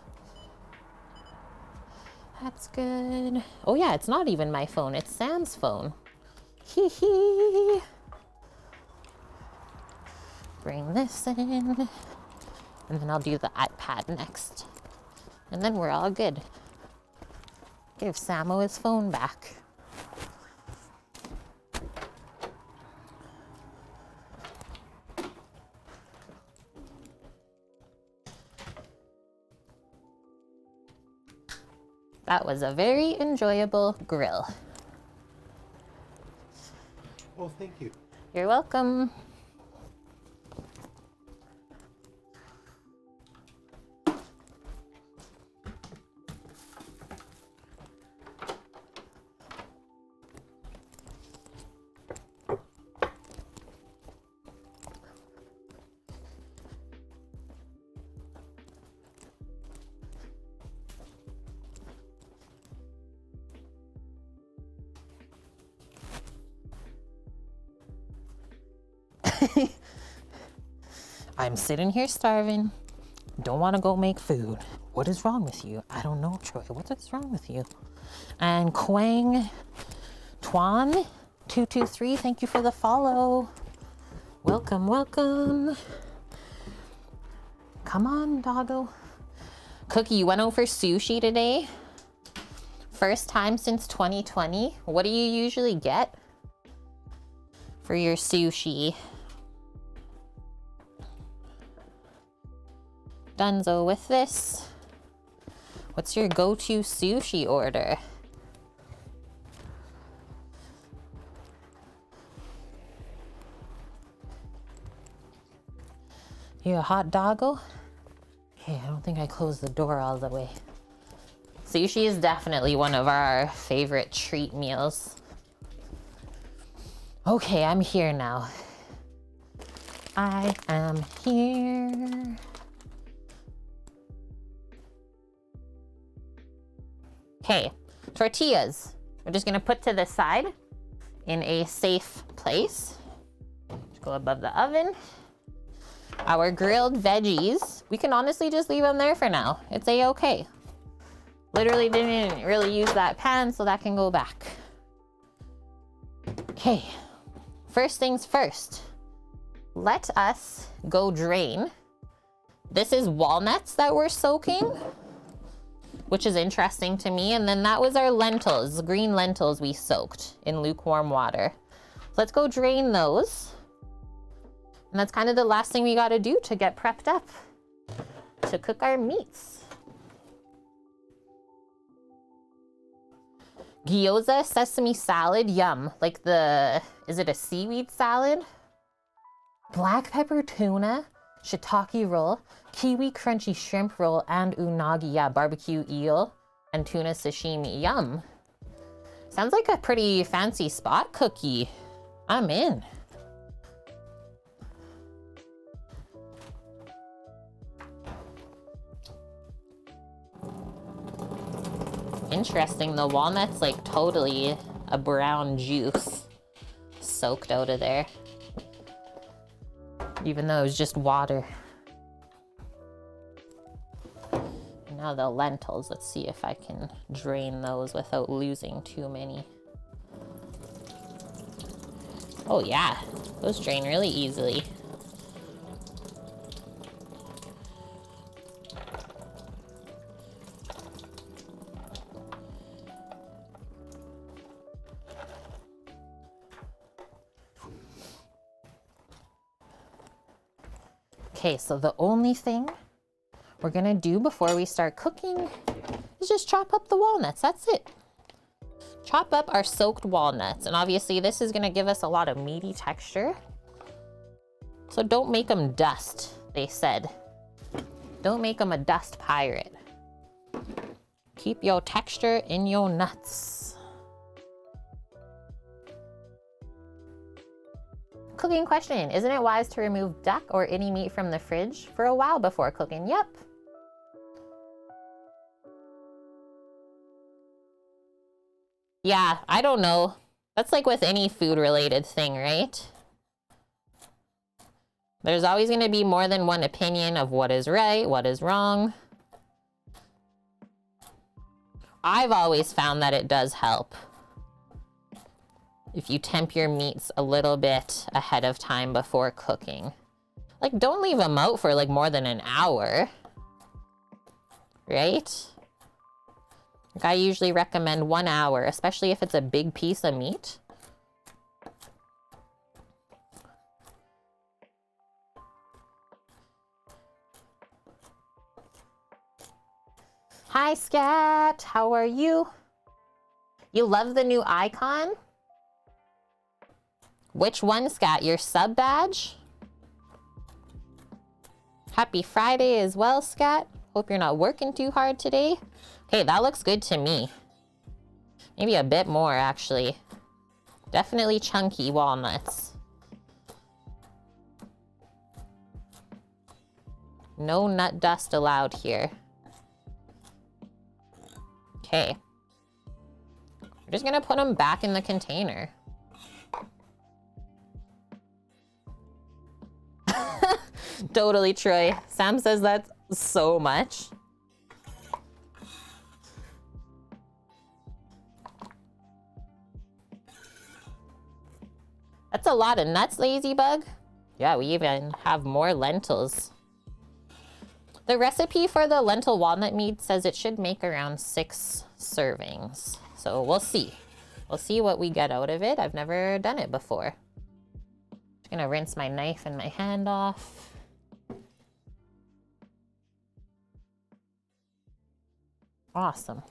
That's good. Oh yeah, it's not even my phone, it's Sam's phone. Hee hee. Bring this in. And then I'll do the iPad next. And then we're all good. Give Samo his phone back. That was a very enjoyable grill. Well, thank you. You're welcome. I'm sitting here starving. Don't want to go make food. What is wrong with you? I don't know, Troy. What is wrong with you? And Quang Tuan 223, thank you for the follow. Welcome, welcome. Come on, doggo. Cookie, you went out for sushi today? First time since 2020. What do you usually get for your sushi? Dunzo with this. What's your go-to sushi order? You a hot doggo? Hey, I don't think I closed the door all the way. Sushi is definitely one of our favorite treat meals. Okay, I'm here now. I am here. Okay, tortillas. We're just gonna put to the side in a safe place. Just go above the oven. Our grilled veggies, we can honestly just leave them there for now. It's a-okay. Literally didn't really use that pan, so that can go back. Okay, first things first. Let us go drain. This is walnuts that we're soaking, which is interesting to me. And then that was our lentils, green lentils we soaked in lukewarm water. So let's go drain those. And that's kind of the last thing we gotta do to get prepped up to cook our meats. Gyoza sesame salad, yum. Like is it a seaweed salad? Black pepper tuna, shiitake roll, kiwi crunchy shrimp roll, and unagi, yeah, barbecue eel and tuna sashimi, yum. Sounds like a pretty fancy spot, Cookie. I'm in. Interesting, the walnut's like totally a brown juice soaked out of there, even though it was just water. And now the lentils, let's see if I can drain those without losing too many. Oh yeah, those drain really easily. Okay, so the only thing we're gonna do before we start cooking is just chop up the walnuts. That's it. Chop up our soaked walnuts. And obviously this is gonna give us a lot of meaty texture. So don't make them dust, they said. Don't make them a dust pirate. Keep your texture in your nuts. Cooking question, isn't it wise to remove duck or any meat from the fridge for a while before cooking? Yep. Yeah, I don't know. That's like with any food related thing, right? There's always going to be more than one opinion of what is right, what is wrong. I've always found that it does help if you temp your meats a little bit ahead of time before cooking. Like, don't leave them out for like more than an hour, right? Like, I usually recommend 1 hour, especially if it's a big piece of meat. Hi, Scat. How are you? You love the new icon? Which one, Scat? Your sub badge? Happy Friday as well, Scat. Hope you're not working too hard today. Okay, that looks good to me. Maybe a bit more, actually. Definitely chunky walnuts. No nut dust allowed here. Okay. We're just gonna put them back in the container. Totally, Troy. Sam says that so much. That's a lot of nuts, Ladybug. Yeah, we even have more lentils. The recipe for the lentil walnut meat says it should make around 6 servings. So we'll see. We'll see what we get out of it. I've never done it before. Just gonna rinse my knife and my hand off. Awesome.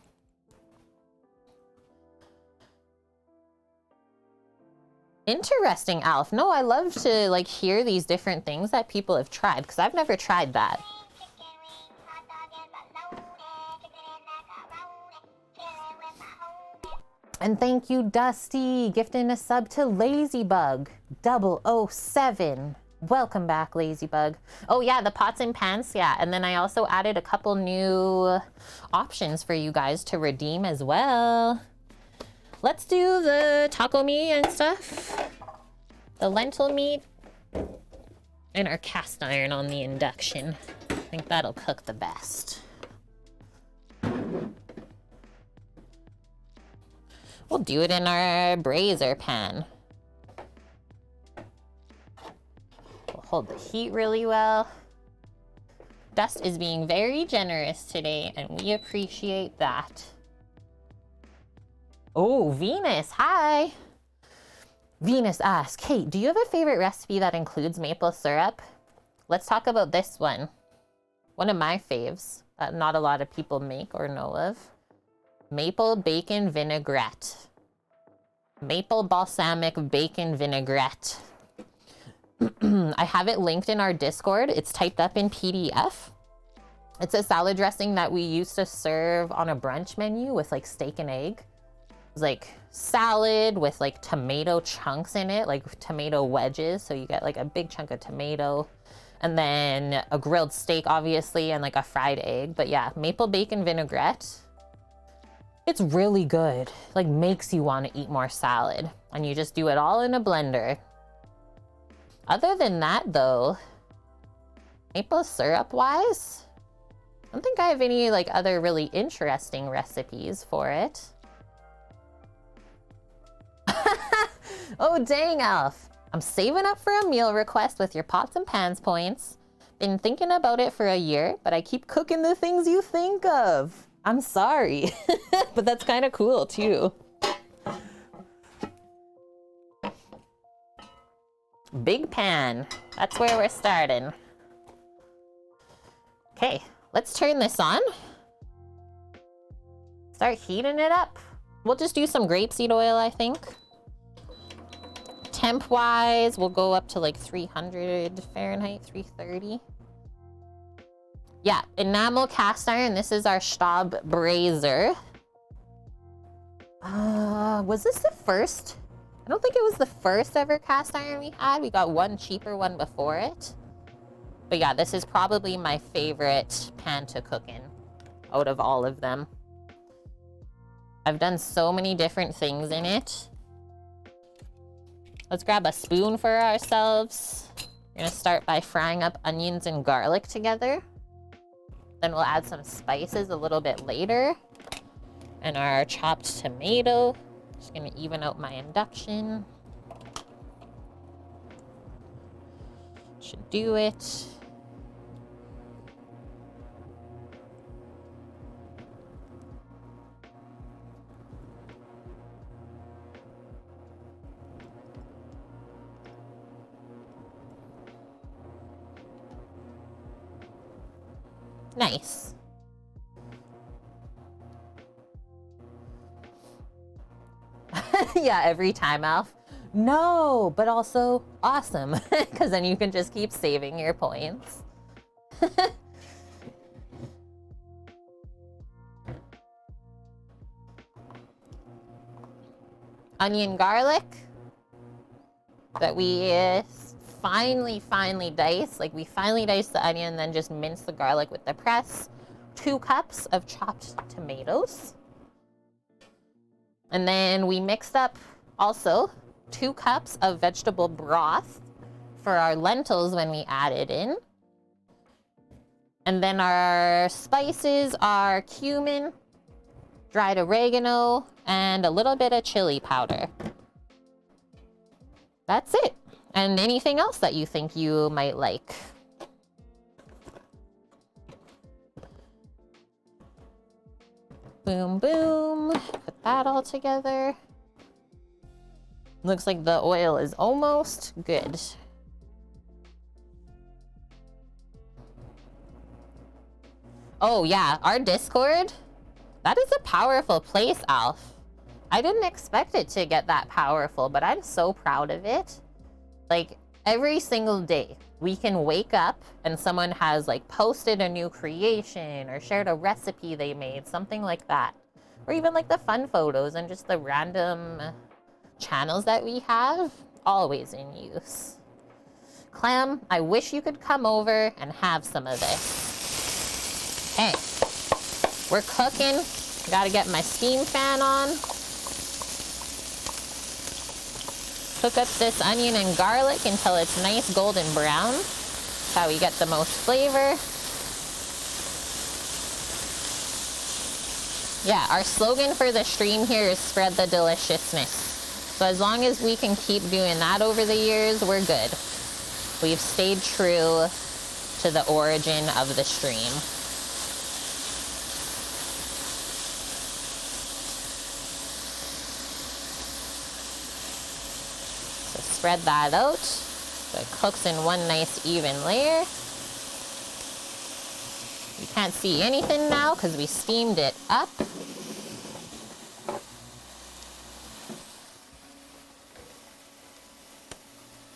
Interesting, Alf. No, I love to like hear these different things that people have tried because I've never tried that. And thank you, Dusty, gifting a sub to Lazybug 007. Welcome back, Lazybug. Oh yeah, the pots and pans, yeah. And then I also added a couple new options for you guys to redeem as well. Let's do the taco meat and stuff. The lentil meat and our cast iron on the induction. I think that'll cook the best. We'll do it in our braiser pan. We'll hold the heat really well. Dust is being very generous today, and we appreciate that. Oh, Venus, hi. Venus asks, Kate, do you have a favorite recipe that includes maple syrup? Let's talk about this one. One of my faves that not a lot of people make or know of. Maple bacon vinaigrette. Maple balsamic bacon vinaigrette. I have it linked in our Discord. It's typed up in PDF. It's a salad dressing that we used to serve on a brunch menu with like steak and egg. It's like salad with like tomato chunks in it, like tomato wedges. So you get like a big chunk of tomato and then a grilled steak, obviously, and like a fried egg. But yeah, maple bacon vinaigrette. It's really good. Like makes you want to eat more salad. And you just do it all in a blender. Other than that though, maple syrup wise, I don't think I have any like other really interesting recipes for it. Oh dang, Alf. I'm saving up for a meal request with your pots and pans points. Been thinking about it for a year, but I keep cooking the things you think of. I'm sorry, but that's kind of cool too. Big pan, that's where we're starting. Okay, let's turn this on. Start heating it up. We'll just do some grapeseed oil, I think. Temp wise, we'll go up to like 300 Fahrenheit, 330. Yeah, enamel cast iron. This is our Staub braiser. Was this the first? I don't think it was the first ever cast iron we had. We got one cheaper one before it. But yeah, this is probably my favorite pan to cook in out of all of them. I've done so many different things in it. Let's grab a spoon for ourselves. We're gonna start by frying up onions and garlic together. Then we'll add some spices a little bit later. And our chopped tomato. Just gonna even out my induction. Should do it. Nice. Yeah, every time, Alf. No, but also awesome, because then you can just keep saving your points. Onion garlic that we finely dice. Like we finely dice the onion, then just mince the garlic with the press. 2 cups of chopped tomatoes. And then we mixed up also 2 cups of vegetable broth for our lentils when we add it in. And then our spices are cumin, dried oregano, and a little bit of chili powder. That's it. And anything else that you think you might like. Boom, boom. Put that all together. Looks like the oil is almost good. Oh yeah, our Discord, that is a powerful place, Alf. I didn't expect it to get that powerful, but I'm so proud of it. Like, every single day, we can wake up and someone has like posted a new creation or shared a recipe they made, something like that. Or even like the fun photos and just the random channels that we have, always in use. Clam, I wish you could come over and have some of this. Hey, we're cooking. Gotta get my steam fan on. Cook up this onion and garlic until it's nice golden brown. That's how we get the most flavor. Yeah, our slogan for the stream here is spread the deliciousness. So as long as we can keep doing that over the years, we're good. We've stayed true to the origin of the stream. So spread that out so it cooks in one nice even layer. You can't see anything now because we steamed it up.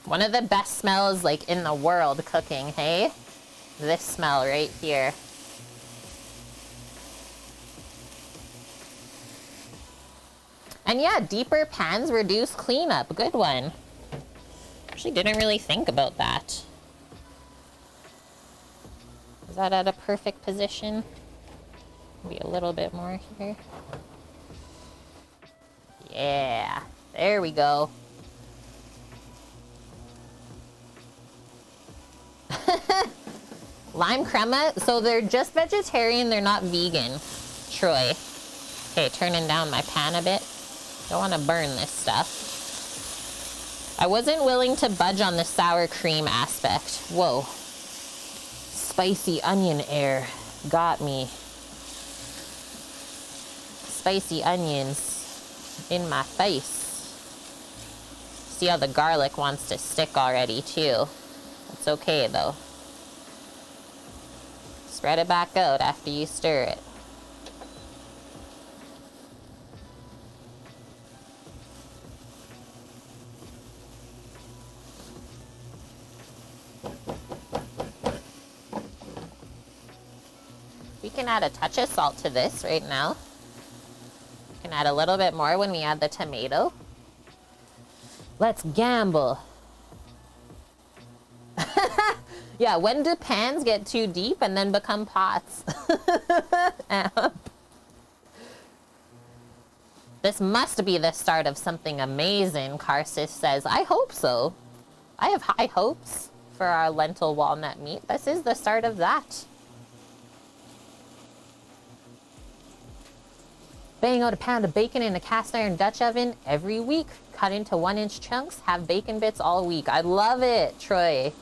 One of the best smells like in the world cooking, hey? This smell right here. And yeah, deeper pans reduce cleanup. Good one. Actually didn't really think about that. Is that at a perfect position? Maybe a little bit more here. Yeah, there we go. Lime crema, so they're just vegetarian, they're not vegan. Troy. Okay, turning down my pan a bit. Don't want to burn this stuff. I wasn't willing to budge on the sour cream aspect. Whoa. Spicy onion air got me. Spicy onions in my face. See how the garlic wants to stick already too. It's okay though. Spread it back out after you stir it. We can add a touch of salt to this right now. We can add a little bit more when we add the tomato. Let's gamble. Yeah, when do pans get too deep and then become pots? This must be the start of something amazing, Karsis says. I hope so. I have high hopes for our lentil walnut meat. This is the start of that. Bang out a pound of bacon in a cast iron Dutch oven every week. Cut into 1-inch chunks. Have bacon bits all week. I love it, Troy.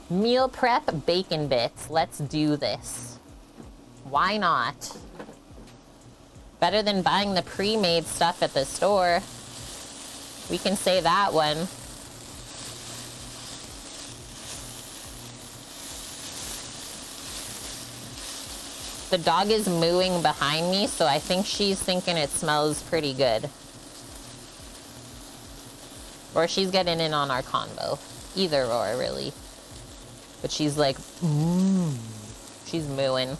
Meal prep bacon bits. Let's do this. Why not? Better than buying the pre-made stuff at the store. We can say that one. The dog is mooing behind me, so I think she's thinking it smells pretty good. Or she's getting in on our convo. Either or, really. But she's like, she's mooing.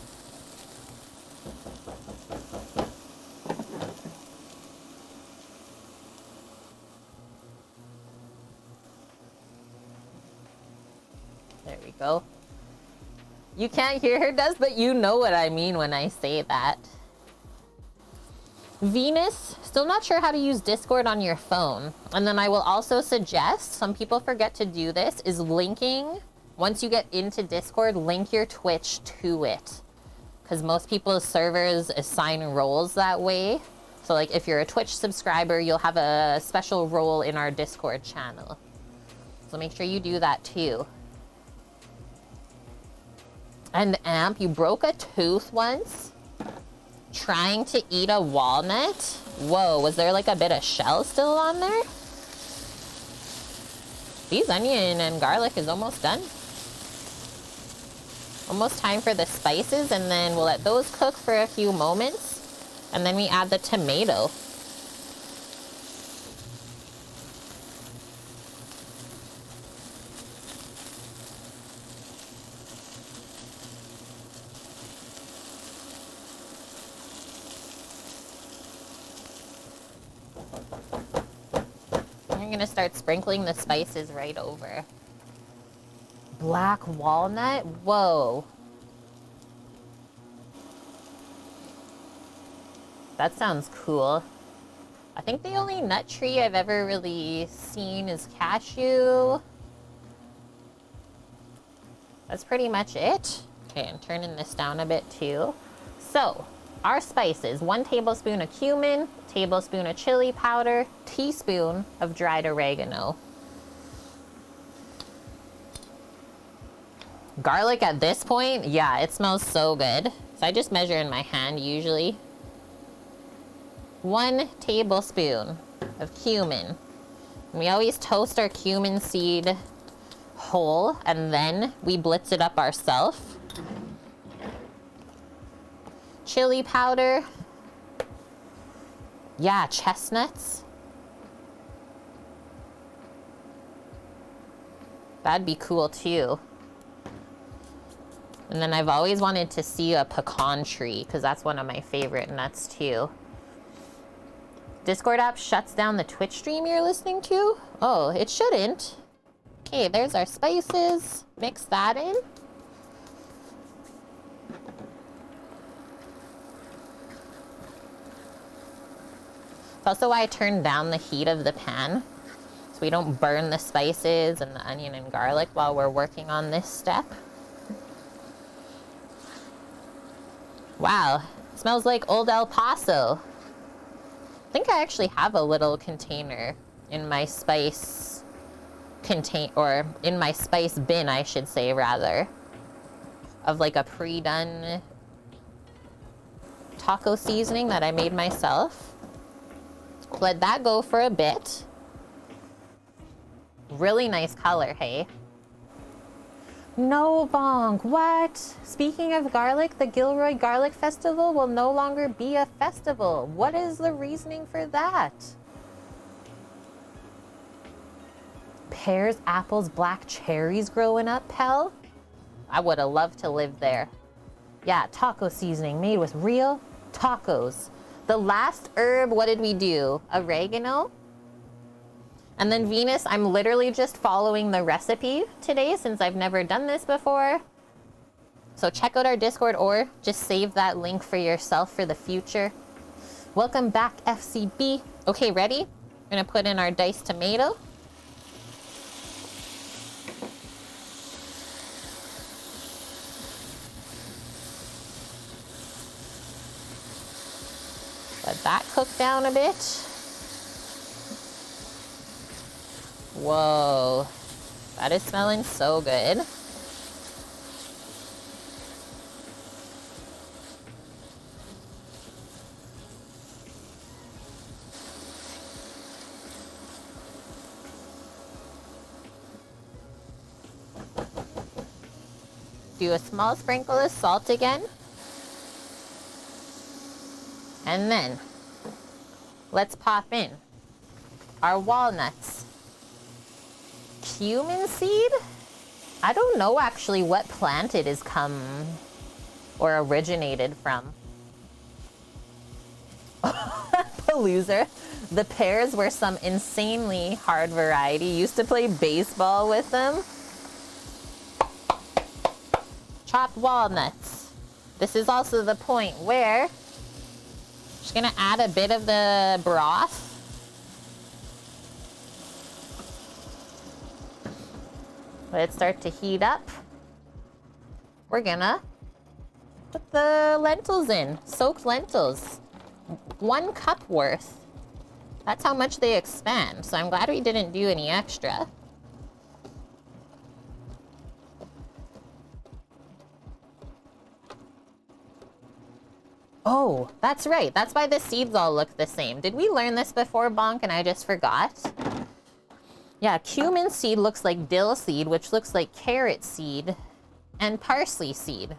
There we go. You can't hear her, Des, but you know what I mean when I say that. Venus, still not sure how to use Discord on your phone. And then I will also suggest, some people forget to do this, is linking, once you get into Discord, link your Twitch to it. Because most people's servers assign roles that way. So like if you're a Twitch subscriber, you'll have a special role in our Discord channel. So make sure you do that too. And Amp, you broke a tooth once? Trying to eat a walnut? Whoa, was there like a bit of shell still on there? These onion and garlic is almost done. Almost time for the spices, and then we'll let those cook for a few moments. And then we add the tomato. I'm gonna start sprinkling the spices right over. Black walnut? Whoa. That sounds cool. I think the only nut tree I've ever really seen is cashew. That's pretty much it. Okay, I'm turning this down a bit too. So, our spices, 1 tablespoon of cumin, tablespoon of chili powder, teaspoon of dried oregano. Garlic at this point, yeah, it smells so good. So I just measure in my hand usually. 1 tablespoon of cumin. And we always toast our cumin seed whole and then we blitz it up ourselves. Chili powder. Yeah, chestnuts. That'd be cool too. And then I've always wanted to see a pecan tree because that's one of my favorite nuts too. Discord app shuts down the Twitch stream you're listening to? Oh, it shouldn't. Okay, there's our spices. Mix that in. It's also why I turned down the heat of the pan, so we don't burn the spices and the onion and garlic while we're working on this step. Wow, it smells like old El Paso. I think I actually have a little container in my spice or in my spice bin, I should say, rather, of like a pre-done taco seasoning that I made myself. Let that go for a bit. Really nice color, hey? No, Bonk, what? Speaking of garlic, the Gilroy Garlic Festival will no longer be a festival. What is the reasoning for that? Pears, apples, black cherries growing up, Pell? I would have loved to live there. Yeah, taco seasoning made with real tacos. The last herb, what did we do? Oregano? And then Venus, I'm literally just following the recipe today since I've never done this before. So check out our Discord or just save that link for yourself for the future. Welcome back, FCB. Okay, ready? We're gonna put in our diced tomato. Let that cook down a bit. Whoa, that is smelling so good. Do a small sprinkle of salt again. And then let's pop in our walnuts. Cumin seed? I don't know actually what plant it is come or originated from. Loser. The pears were some insanely hard variety. Used to play baseball with them. Chopped walnuts. This is also the point where Just gonna add a bit of the broth. Let it start to heat up. We're gonna put the lentils in, soaked lentils. 1 cup worth. That's how much they expand, so I'm glad we didn't do any extra. Oh, that's right. That's why the seeds all look the same. Did we learn this before, Bonk, and I just forgot? Yeah, cumin seed looks like dill seed, which looks like carrot seed, and parsley seed.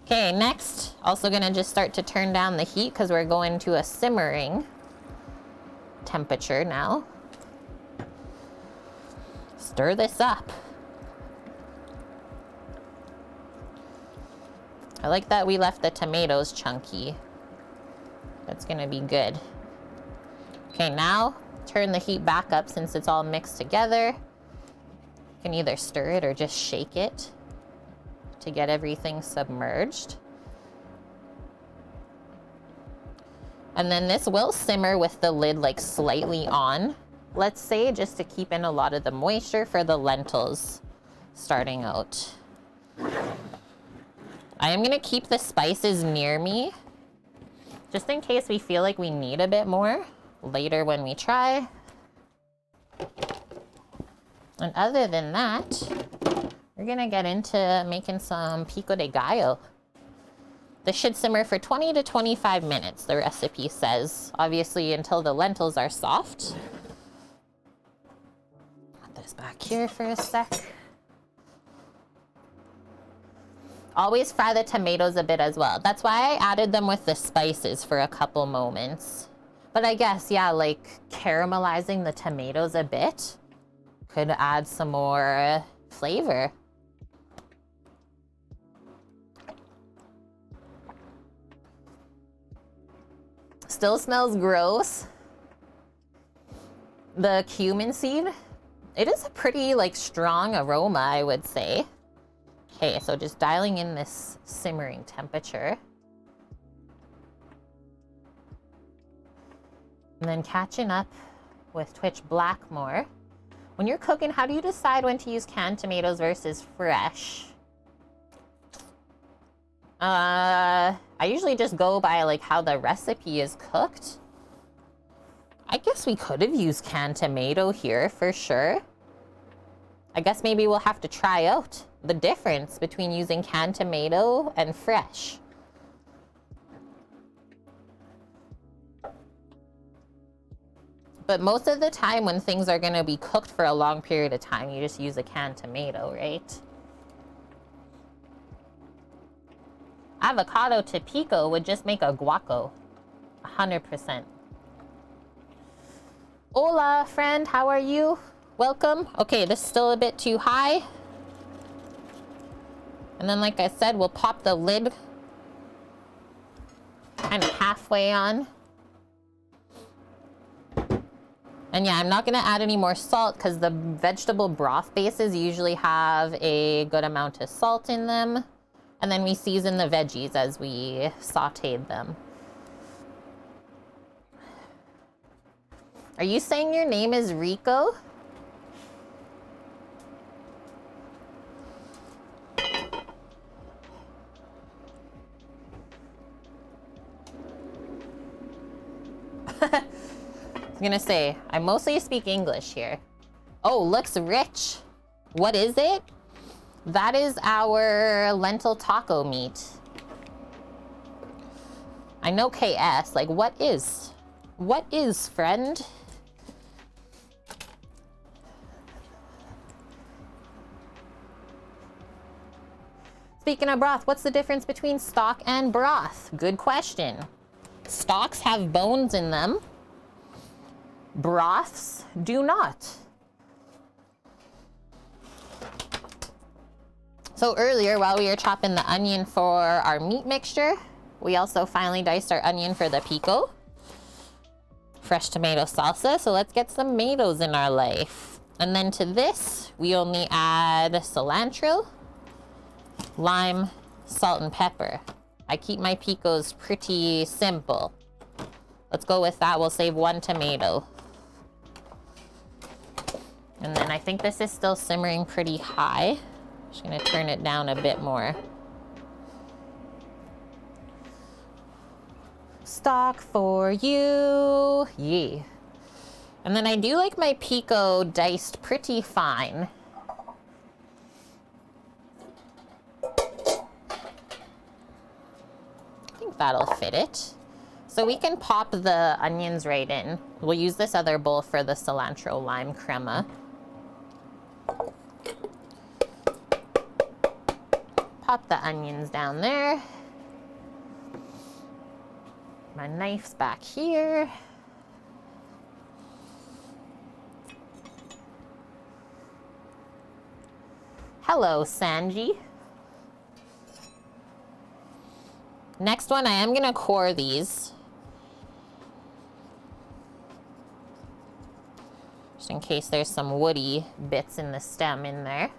Okay, next, also gonna just start to turn down the heat because we're going to a simmering temperature now. Stir this up. I like that we left the tomatoes chunky. That's gonna be good. Okay, now turn the heat back up since it's all mixed together. You can either stir it or just shake it to get everything submerged. And then this will simmer with the lid like slightly on, let's say, just to keep in a lot of the moisture for the lentils starting out. I am gonna keep the spices near me, just in case we feel like we need a bit more later when we try. And other than that, we're gonna get into making some pico de gallo. This should simmer for 20 to 25 minutes, the recipe says. Obviously until the lentils are soft. Put this back here for a sec. Always fry the tomatoes a bit as well. That's why I added them with the spices for a couple moments. But I guess, yeah, like caramelizing the tomatoes a bit could add some more flavor. Still smells gross. The cumin seed, it is a pretty like strong aroma, I would say. Okay, so just dialing in this simmering temperature. And then catching up with Twitch Blackmore. When you're cooking, how do you decide when to use canned tomatoes versus fresh? I usually just go by like how the recipe is cooked. I guess we could have used canned tomato here for sure. I guess maybe we'll have to try out the difference between using canned tomato and fresh. But most of the time when things are going to be cooked for a long period of time, you just use a canned tomato, right? Avocado to pico would just make a guaco. 100%. Hola, friend. How are you? Welcome. Okay, this is still a bit too high. And then, like I said, we'll pop the lid kind of halfway on. And yeah, I'm not going to add any more salt because the vegetable broth bases usually have a good amount of salt in them. And then we season the veggies as we sauteed them. Are you saying your name is Rico? I was gonna say, I mostly speak English here. Oh, looks rich. What is it? That is our lentil taco meat. I know KS, like what is? What is, friend? Speaking of broth, what's the difference between stock and broth? Good question. Stocks have bones in them. Broths do not. So earlier, while we were chopping the onion for our meat mixture, we also finely diced our onion for the pico. Fresh tomato salsa, so let's get some tomatoes in our life. And then to this, we only add cilantro, lime, salt, and pepper. I keep my picos pretty simple. Let's go with that. We'll save 1 tomato. And then I think this is still simmering pretty high. Just gonna turn it down a bit more. Stock for you. Yeah. And then I do like my pico diced pretty fine. I think that'll fit it. So we can pop the onions right in. We'll use this other bowl for the cilantro lime crema. Pop the onions down there. My knife's back here. Hello, Sanji. Next one, I am gonna core these. Just in case there's some woody bits in the stem in there.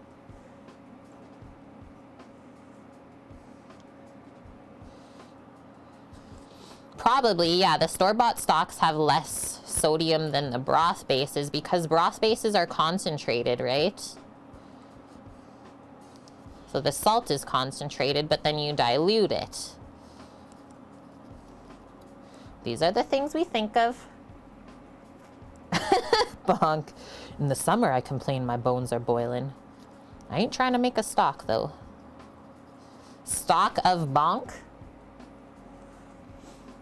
Probably, yeah, the store-bought stocks have less sodium than the broth bases because broth bases are concentrated, right? So the salt is concentrated, but then you dilute it. These are the things we think of. Bonk. In the summer, I complain my bones are boiling. I ain't trying to make a stock, though. Stock of bonk?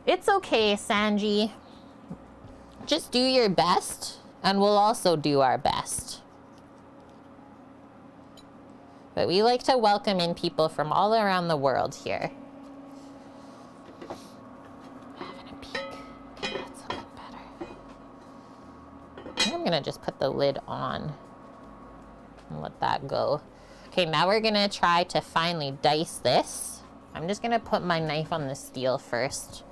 It's okay, Sanji. Just do your best, and we'll also do our best. But we like to welcome in people from all around the world here. Having a peek. Okay, that's looking better. I think I'm gonna just put the lid on and let that go. Okay, now we're gonna try to finely dice this. I'm just gonna put my knife on the steel first.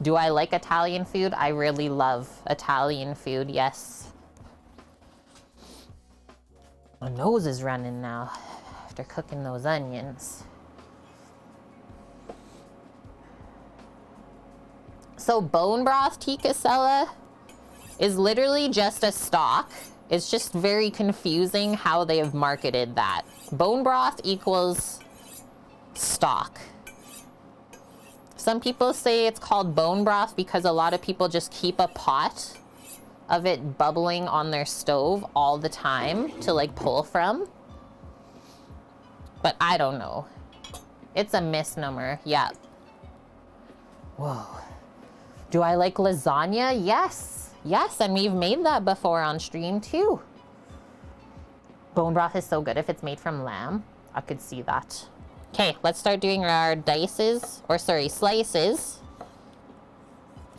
Do I like Italian food? I really love Italian food, yes. My nose is running now after cooking those onions. So bone broth tikka masala is literally just a stock. It's just very confusing how they have marketed that. Bone broth equals stock. Some people say it's called bone broth because a lot of people just keep a pot of it bubbling on their stove all the time to like pull from. But I don't know. It's a misnomer, yeah. Whoa. Do I like lasagna? Yes. Yes, and we've made that before on stream too. Bone broth is so good if it's made from lamb. I could see that. Okay, let's start doing our slices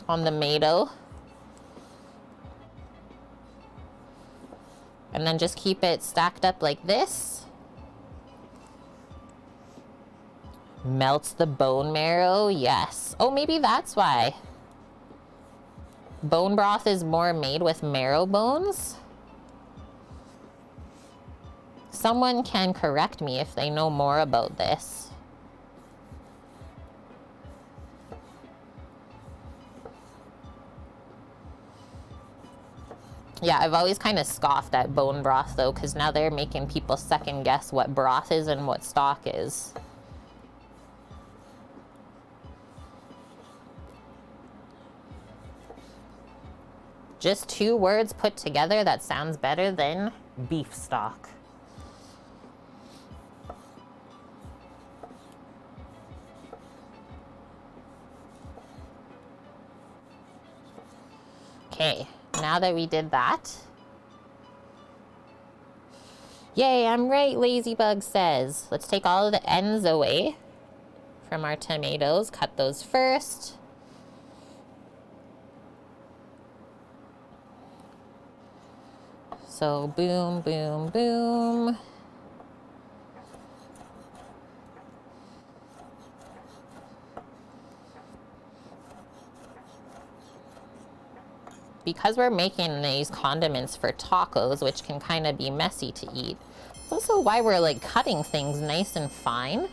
on the tomato. And then just keep it stacked up like this. Melts the bone marrow, yes. Oh, maybe that's why. Bone broth is more made with marrow bones. Someone can correct me if they know more about this. Yeah, I've always kind of scoffed at bone broth though, because now they're making people second guess what broth is and what stock is. Just 2 words put together, that sounds better than beef stock. Okay, now that we did that. Yay, I'm right, Ladybug says. Let's take all of the ends away from our tomatoes. Cut those first. So boom, boom, boom. Because we're making these condiments for tacos, which can kind of be messy to eat, it's also why we're like cutting things nice and fine.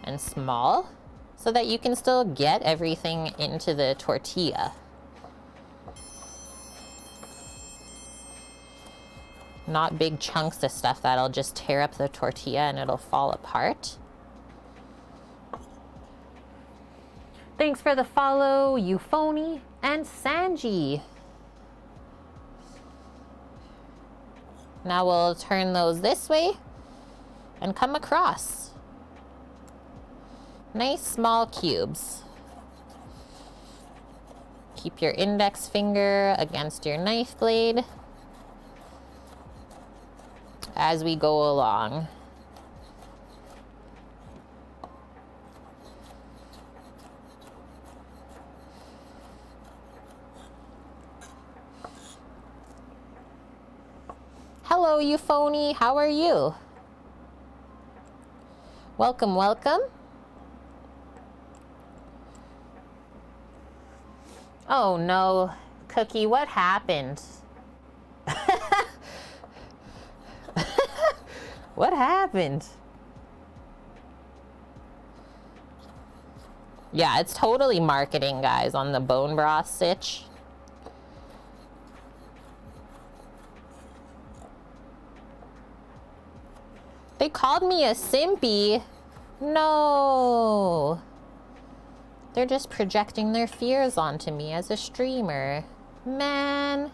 and small so that you can still get everything into the tortilla. Not big chunks of stuff that'll just tear up the tortilla and it'll fall apart. Thanks for the follow, Euphony and Sanji. Now we'll turn those this way and come across. Nice small cubes. Keep your index finger against your knife blade as we go along. Hello, Euphony. How are you? Welcome, welcome. Oh no, Cookie, what happened? What happened? Yeah, it's totally marketing, guys, on the bone broth sitch. They called me a simpy. No. They're just projecting their fears onto me as a streamer. Man.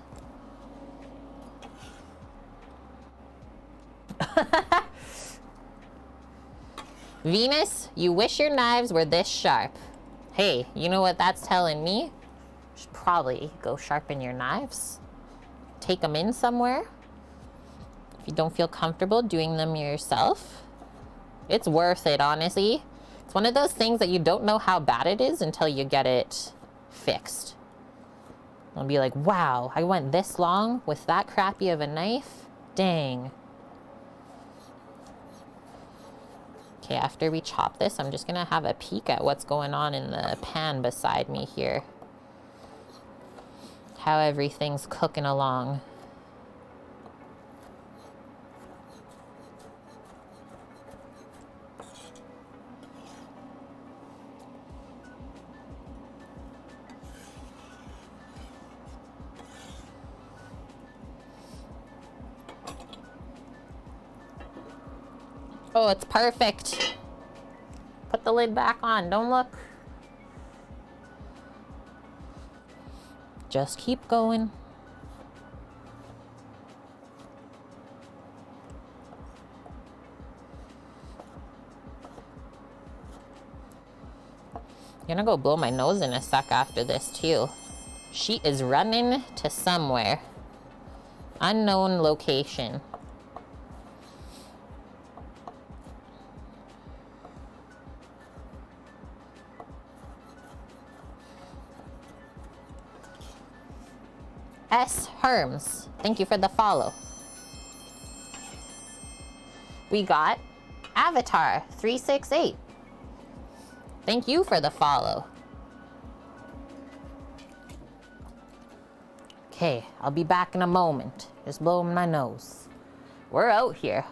Venus, you wish your knives were this sharp. Hey, you know what that's telling me? You should probably go sharpen your knives. Take them in somewhere. If you don't feel comfortable doing them yourself, it's worth it, honestly. It's one of those things that you don't know how bad it is until you get it fixed. I'll be like, wow, I went this long with that crappy of a knife? Dang. Okay, after we chop this, I'm just gonna have a peek at what's going on in the pan beside me here. How everything's cooking along. Oh, it's perfect. Put the lid back on. Don't look. Just keep going. I'm gonna go blow my nose in a sec after this too. She is running to somewhere. Unknown location. S. Herms, thank you for the follow. We got Avatar 368. Thank you for the follow. Okay, I'll be back in a moment. Just blowing my nose. We're out here.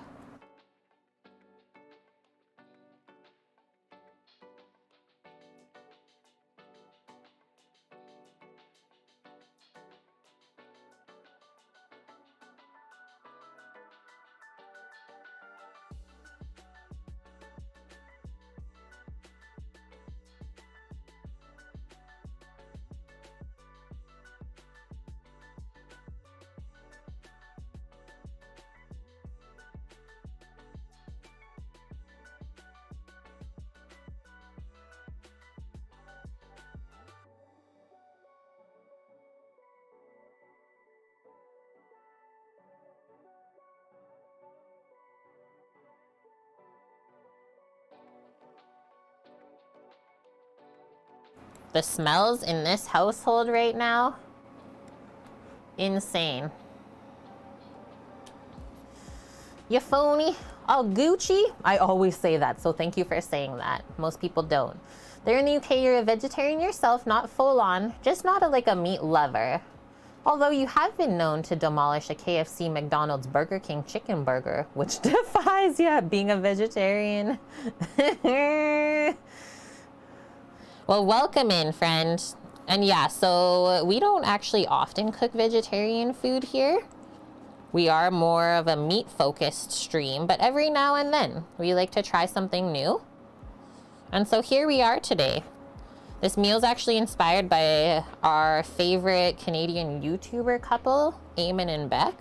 The smells in this household right now, insane. You phony? Oh, Gucci? I always say that, so thank you for saying that. Most people don't. There in the UK, you're a vegetarian yourself, not full on, just not like a meat lover. Although you have been known to demolish a KFC, McDonald's, Burger King chicken burger, which defies, yeah, being a vegetarian. Well, welcome in, friend. And yeah, so we don't actually often cook vegetarian food here. We are more of a meat-focused stream, but every now and then we like to try something new. And so here we are today. This meal is actually inspired by our favorite Canadian YouTuber couple, Eamon and Beck.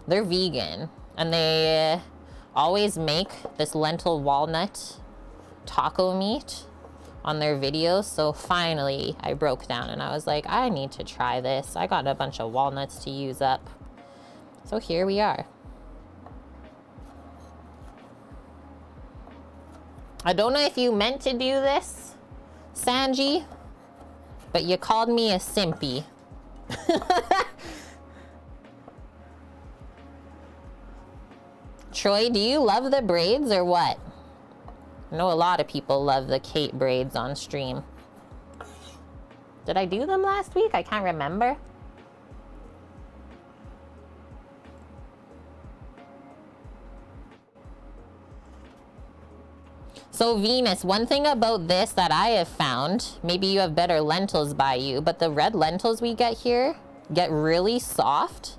They're vegan, and they always make this lentil walnut taco meat on their videos. So finally I broke down and I was like, I need to try this. I got a bunch of walnuts to use up. So here we are. I don't know if you meant to do this, Sanji, but you called me a simpy. Troy, do you love the braids or what? I know a lot of people love the Kate braids on stream. Did I do them last week? I can't remember. So Venus, one thing about this that I have found, maybe you have better lentils by you, but the red lentils we get here get really soft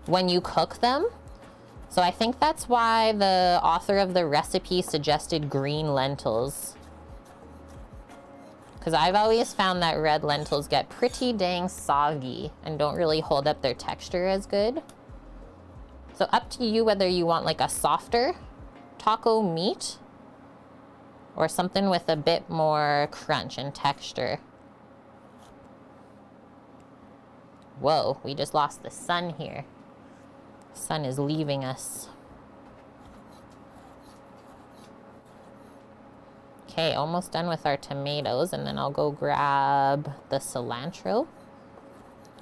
when you cook them. So I think that's why the author of the recipe suggested green lentils. Because I've always found that red lentils get pretty dang soggy and don't really hold up their texture as good. So up to you whether you want like a softer taco meat or something with a bit more crunch and texture. Whoa, we just lost the sun here. Sun is leaving us. Okay, almost done with our tomatoes, and then I'll go grab the cilantro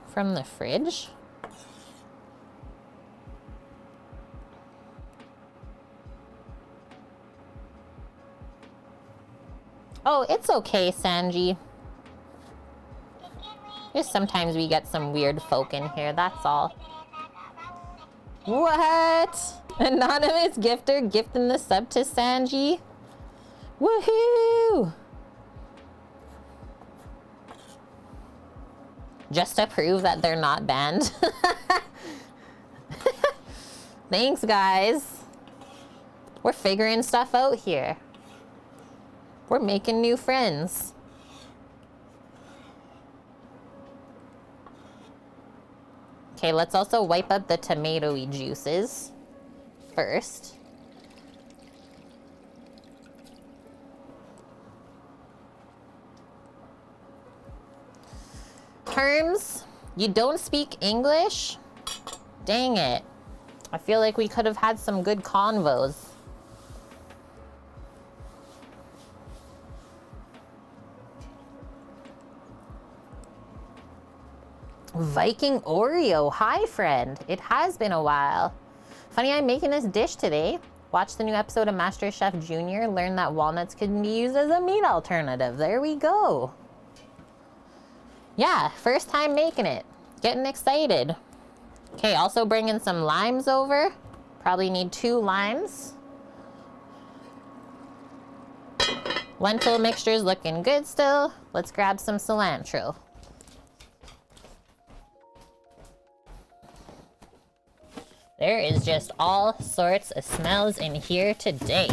from the fridge. Oh, it's okay, Sanji. Just sometimes we get some weird folk in here, that's all. What? Anonymous gifter gifting the sub to Sanji? Woohoo! Just to prove that they're not banned. Thanks, guys. We're figuring stuff out here. We're making new friends. Okay, let's also wipe up the tomatoey juices first. Terms, you don't speak English? Dang it. I feel like we could have had some good convos. Viking Oreo, hi friend. It has been a while. Funny, I'm making this dish today. Watch the new episode of MasterChef Junior. Learn that walnuts can be used as a meat alternative. There we go. Yeah, first time making it. Getting excited. Okay, also bringing some limes over. Probably need 2 limes. Lentil mixture's looking good still. Let's grab some cilantro. There is just all sorts of smells in here today.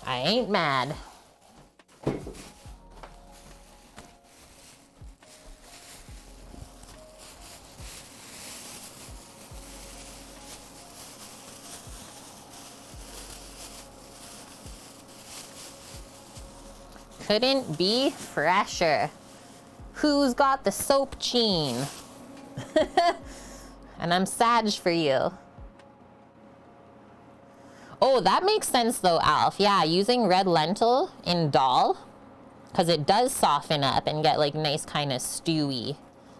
I ain't mad. Couldn't be fresher. Who's got the soap cheen? And I'm Sag for you. Oh, that makes sense though, Alf. Yeah, using red lentil in dal, because it does soften up and get like nice kind of stewy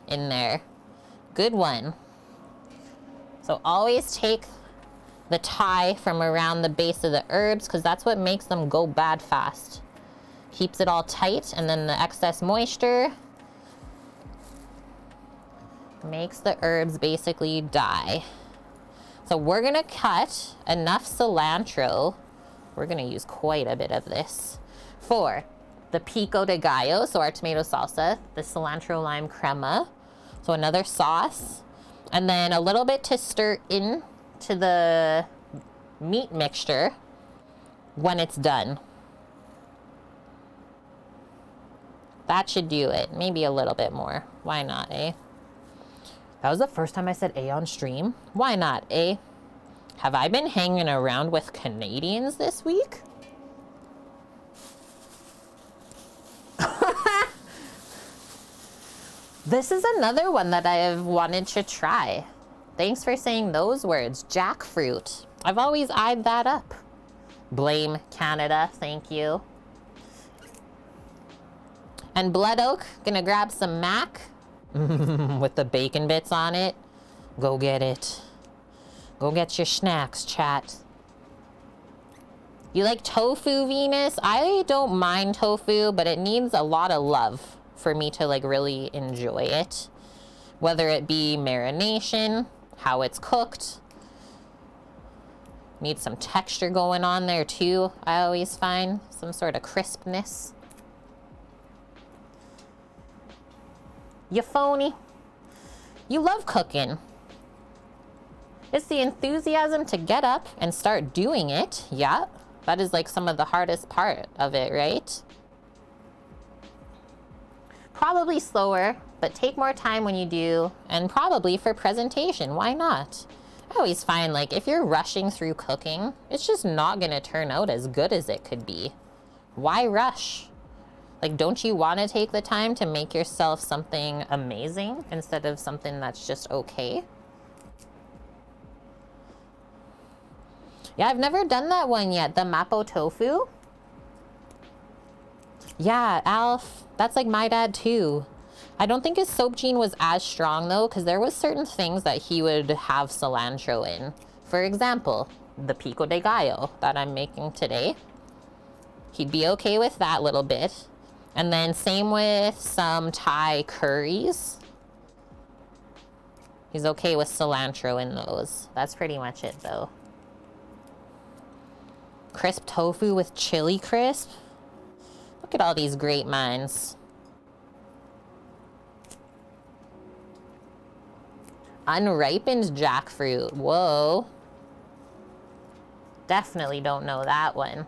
in there. Good one. So always take the tie from around the base of the herbs, because that's what makes them go bad fast. Keeps it all tight, and then the excess moisture makes the herbs basically die. So we're gonna cut enough cilantro We're gonna use quite a bit of this. 4, the pico de gallo, so our tomato salsa, the cilantro lime crema, so another sauce, and then a little bit to stir in to the meat mixture when it's done. That should do it. Maybe a little bit more. Why not, eh? That was the first time I said eh on stream. Why not, eh? Have I been hanging around with Canadians this week? This is another one that I've wanted to try. Thanks for saying those words. Jackfruit. I've always eyed that up. Blame Canada. Thank you. And blood oak. Gonna grab some mac with the bacon bits on it. Go get it. Go get your snacks, chat. You like tofu, Venus? I don't mind tofu, but it needs a lot of love for me to like really enjoy it. Whether it be marination, how it's cooked. Needs some texture going on there too, I always find. Some sort of crispness. You phony. You love cooking. It's the enthusiasm to get up and start doing it. Yeah, that is like some of the hardest part of it, right? Probably slower, but take more time when you do, and probably for presentation. Why not? I always find like if you're rushing through cooking, it's just not gonna turn out as good as it could be. Why rush? Like, don't you want to take the time to make yourself something amazing instead of something that's just okay? Yeah, I've never done that one yet, the mapo tofu. Yeah, Alf, that's like my dad too. I don't think his soap gene was as strong though, because there was certain things that he would have cilantro in. For example, the pico de gallo that I'm making today. He'd be okay with that little bit. And then same with some Thai curries. He's okay with cilantro in those. That's pretty much it though. Crisp tofu with chili crisp. Look at all these great minds. Unripened jackfruit. Whoa. Definitely don't know that one.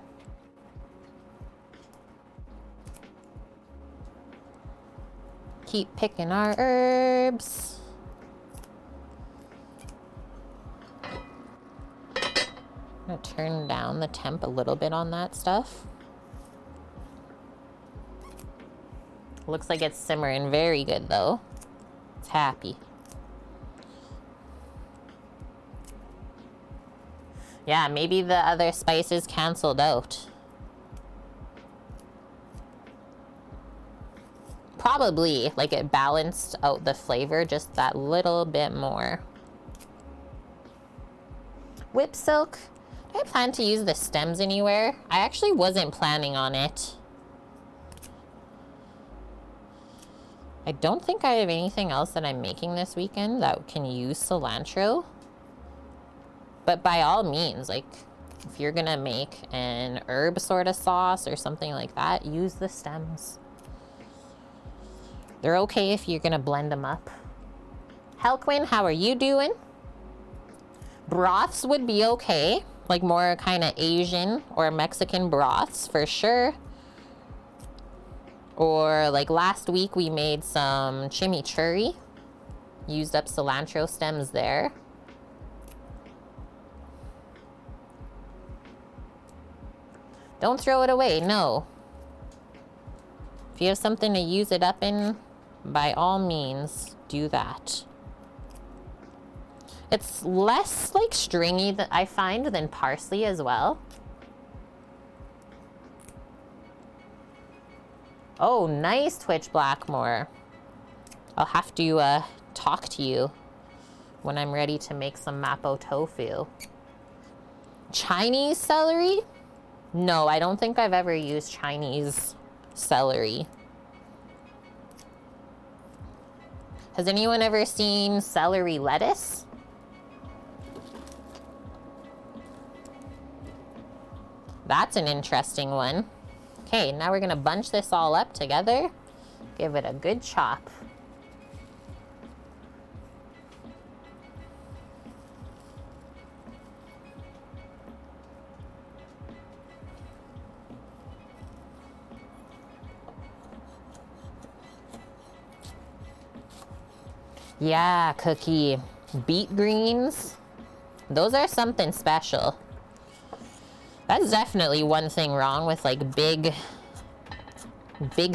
Keep picking our herbs. I'm gonna turn down the temp a little bit on that stuff. Looks like it's simmering very good though. It's happy. Yeah, maybe the other spices canceled out. Probably, like it balanced out the flavor just that little bit more. Whip silk. Do I plan to use the stems anywhere? I actually wasn't planning on it. I don't think I have anything else that I'm making this weekend that can use cilantro. But by all means, like if you're gonna make an herb sort of sauce or something like that, use the stems. They're okay if you're gonna blend them up. Helquin, how are you doing? Broths would be okay. Like more kind of Asian or Mexican broths for sure. Or like last week we made some chimichurri. Used up cilantro stems there. Don't throw it away, no. If you have something to use it up in, by all means, do that. It's less like stringy that I find than parsley as well. Oh, nice, Twitch Blackmore. I'll have to talk to you when I'm ready to make some mapo tofu. Chinese celery? No, I don't think I've ever used Chinese celery. Has anyone ever seen celery lettuce? That's an interesting one. Okay, now we're gonna bunch this all up together. Give it a good chop. Yeah, Cookie. Beet greens. Those are something special. That's definitely one thing wrong with like big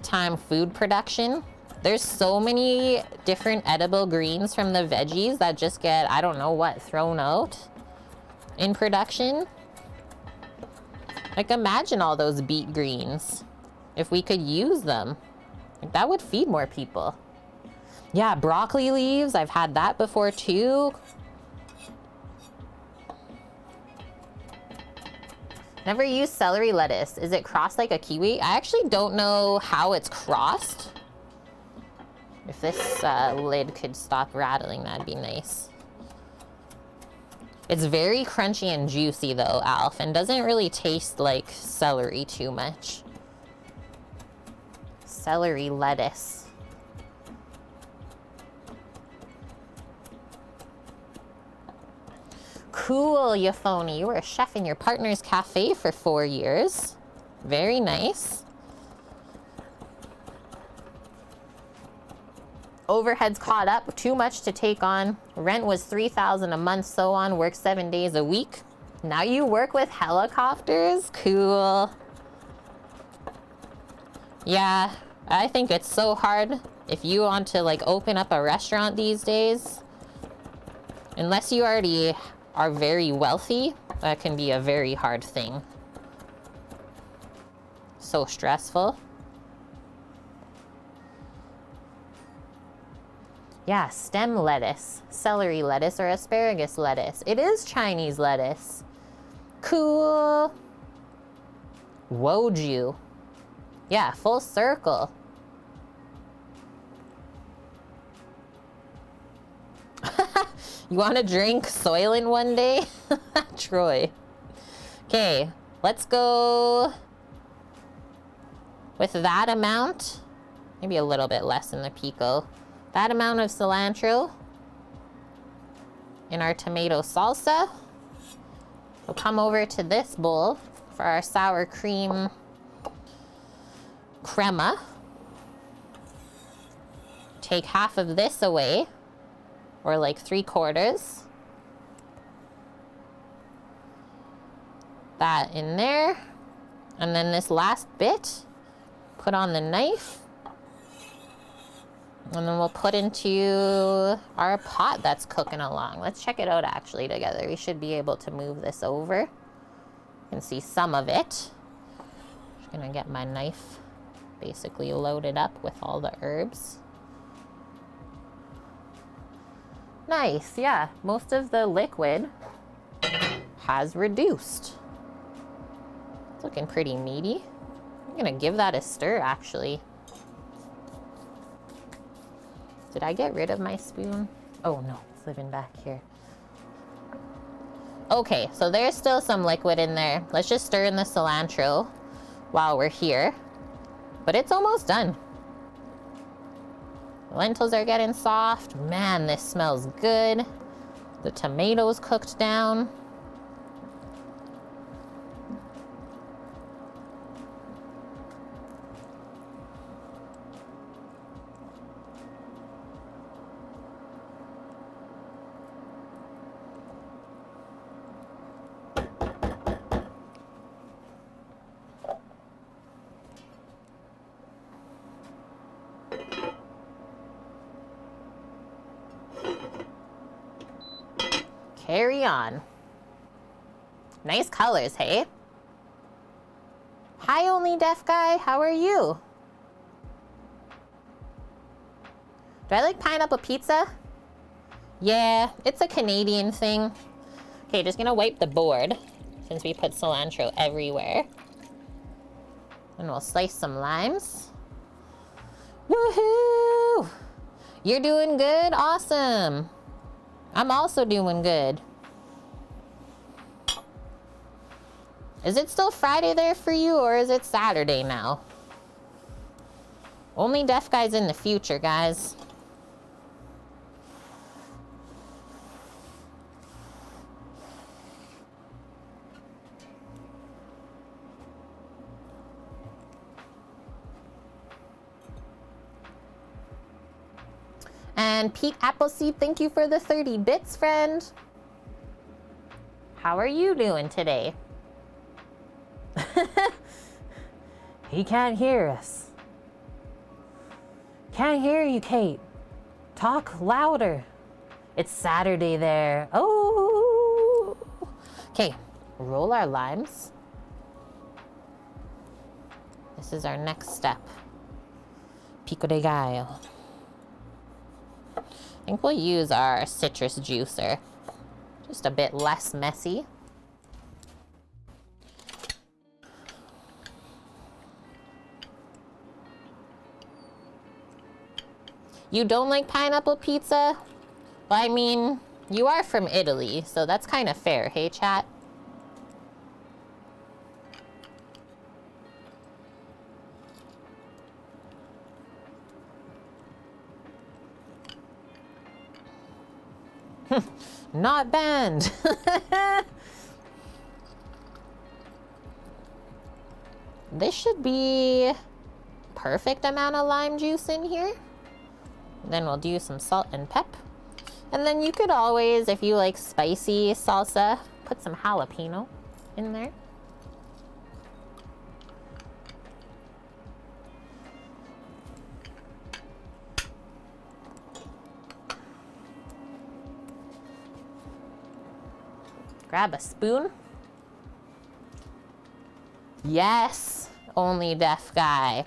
time food production. There's so many different edible greens from the veggies that just get, I don't know what, thrown out in production. Like imagine all those beet greens. If we could use them, like, that would feed more people. Yeah, broccoli leaves, I've had that before too. Never used celery lettuce. Is it crossed like a kiwi? I actually don't know how it's crossed. If this lid could stop rattling, that'd be nice. It's very crunchy and juicy though, Alf, and doesn't really taste like celery too much. Celery lettuce. Cool, Euphony. You were a chef in your partner's cafe for 4 years. Very nice. Overheads caught up. Too much to take on. Rent was $3,000 a month, so on. Work 7 days a week. Now you work with helicopters? Cool. Yeah, I think it's so hard if you want to like open up a restaurant these days. Unless you already are very wealthy, that can be a very hard thing. So stressful. Yeah, stem lettuce, celery lettuce, or asparagus lettuce. It is Chinese lettuce. Cool. Woju. Yeah, full circle. You want to drink Soylent one day? Troy. Okay, let's go with that amount. Maybe a little bit less in the pico. That amount of cilantro in our tomato salsa. We'll come over to this bowl for our sour cream crema. Take half of this away, or like 3/4. That in there. And then this last bit, put on the knife. And then we'll put into our pot that's cooking along. Let's check it out actually together. We should be able to move this over. You can see some of it. Just gonna get my knife basically loaded up with all the herbs. Nice, yeah. Most of the liquid has reduced. It's looking pretty meaty. I'm gonna give that a stir actually. Did I get rid of my spoon? Oh no, it's living back here. Okay, so there's still some liquid in there. Let's just stir in the cilantro while we're here. But it's almost done. Lentils are getting soft. Man, this smells good. The tomatoes cooked down. Carry on. Nice colors, hey? Hi, only deaf guy. How are you? Do I like pineapple pizza? Yeah, it's a Canadian thing. Okay, just gonna wipe the board since we put cilantro everywhere. And we'll slice some limes. Woohoo! You're doing good? Awesome. I'm also doing good. Is it still Friday there for you, or is it Saturday now? Only deaf guys in the future, guys. And Pete Appleseed, thank you for the 30 bits, friend. How are you doing today? He can't hear us. Can't hear you, Kate. Talk louder. It's Saturday there. Oh. Okay, roll our limes. This is our next step. Pico de gallo. I think we'll use our citrus juicer. Just a bit less messy. You don't like pineapple pizza? Well, I mean, you are from Italy, so that's kind of fair, hey chat? Not banned. This should be perfect amount of lime juice in here. Then we'll do some salt and pep. And then you could always, if you like spicy salsa, put some jalapeno in there. Grab a spoon. Yes, only deaf guy.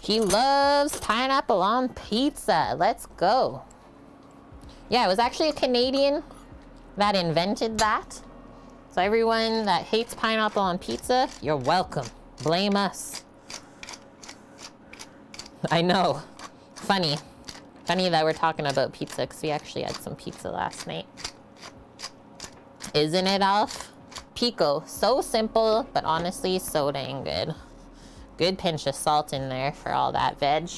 He loves pineapple on pizza. Let's go. Yeah, it was actually a Canadian that invented that. So everyone that hates pineapple on pizza, you're welcome. Blame us. I know. Funny. Funny that we're talking about pizza because we actually had some pizza last night. Isn't it, Alf? Pico. So simple, but honestly, so dang good. Good pinch of salt in there for all that veg.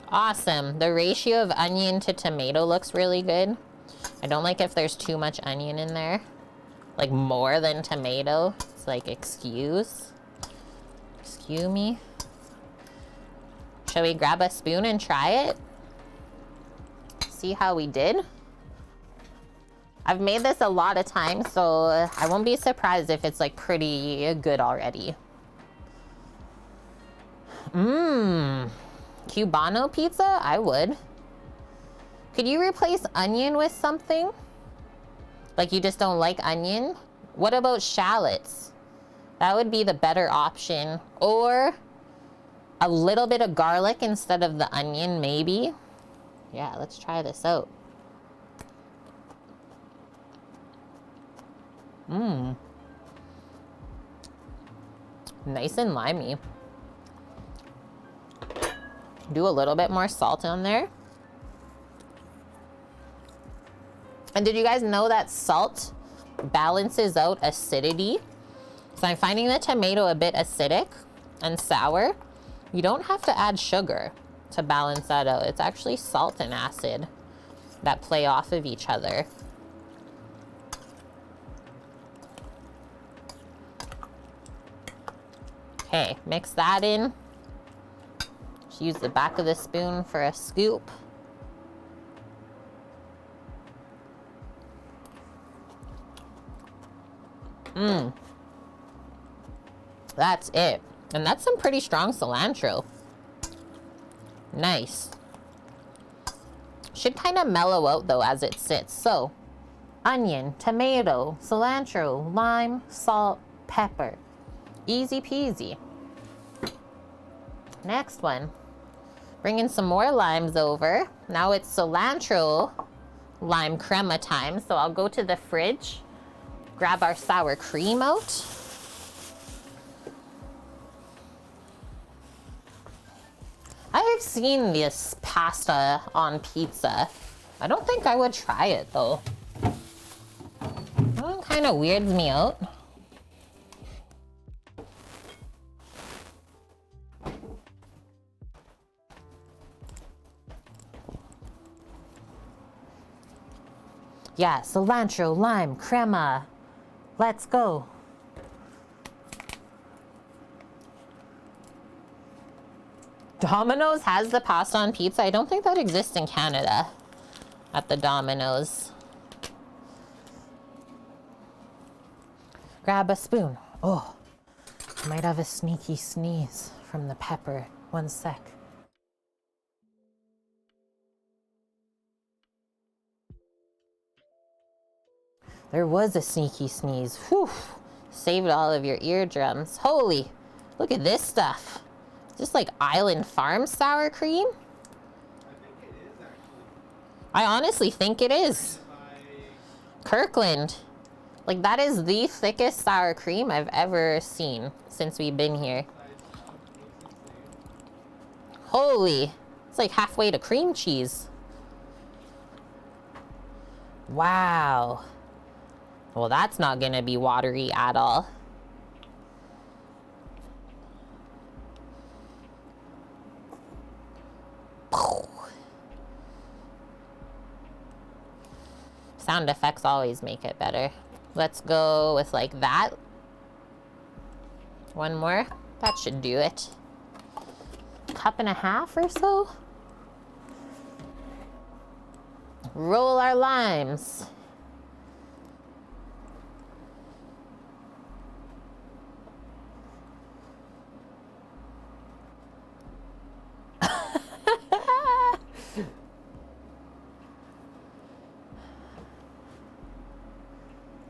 Awesome. The ratio of onion to tomato looks really good. I don't like if there's too much onion in there. Like more than tomato. It's like, excuse me. Shall we grab a spoon and try it? See how we did? I've made this a lot of times, so I won't be surprised if it's like pretty good already. Cubano pizza? I would. Could you replace onion with something? Like you just don't like onion? What about shallots? That would be the better option. Or a little bit of garlic instead of the onion, maybe. Yeah, let's try this out. Nice and limey. Do a little bit more salt on there. And did you guys know that salt balances out acidity? So I'm finding the tomato a bit acidic and sour. You don't have to add sugar to balance that out. It's actually salt and acid that play off of each other. Okay, mix that in. Just use the back of the spoon for a scoop. That's it. And that's some pretty strong cilantro. Nice. Should kind of mellow out though as it sits. So, onion, tomato, cilantro, lime, salt, pepper. Easy peasy. Next one. Bringing some more limes over. Now it's cilantro lime crema time. So I'll go to the fridge, grab our sour cream out. I have seen this pasta on pizza. I don't think I would try it though. That one kind of weirds me out. Yeah, cilantro, lime, crema. Let's go. Domino's has the pasta on pizza. I don't think that exists in Canada at the Domino's. Grab a spoon. Oh, I might have a sneaky sneeze from the pepper. One sec. There was a sneaky sneeze. Whew. Saved all of your eardrums. Holy, look at this stuff. Is this like Island Farm sour cream? I think it is actually. I honestly think it is. Kirkland. Like that is the thickest sour cream I've ever seen since we've been here. Holy, it's like halfway to cream cheese. Wow. Well, that's not gonna be watery at all. Sound effects always make it better. Let's go with like that. One more. That should do it. Cup and a half or so. Roll our limes.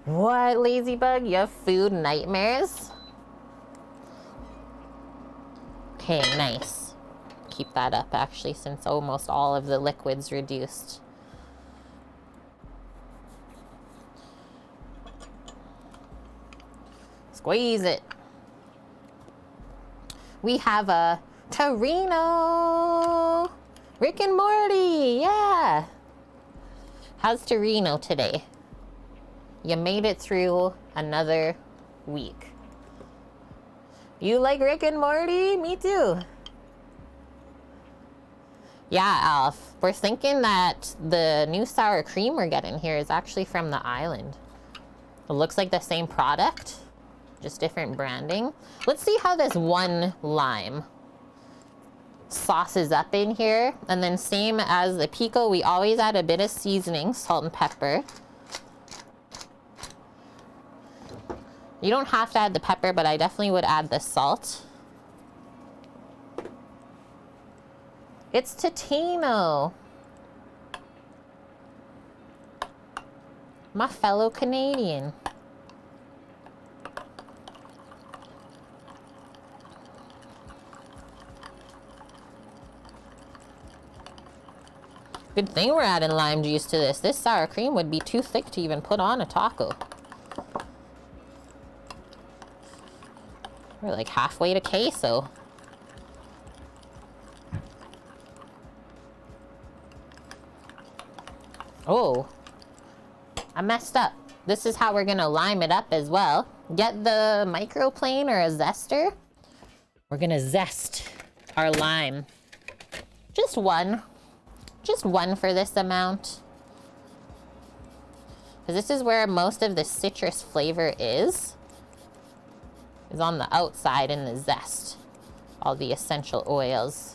What, Ladybug? You have food nightmares? Okay, nice. Keep that up, actually, since almost all of the liquid's reduced. Squeeze it. We have a Torino! Rick and Morty, yeah! How's Torino today? You made it through another week. You like Rick and Morty? Me too. Yeah, Alf. We're thinking that the new sour cream we're getting here is actually from the island. It looks like the same product, just different branding. Let's see how this one lime sauces up in here. And then same as the pico, we always add a bit of seasoning, salt and pepper. You don't have to add the pepper, but I definitely would add the salt. It's Totino. My fellow Canadian. Good thing we're adding lime juice to this. This sour cream would be too thick to even put on a taco. We're like halfway to queso. Oh, I messed up. This is how we're gonna lime it up as well. Get the microplane or a zester. We're gonna zest our lime. Just one for this amount. Because this is where most of the citrus flavor is on the outside in the zest. All the essential oils.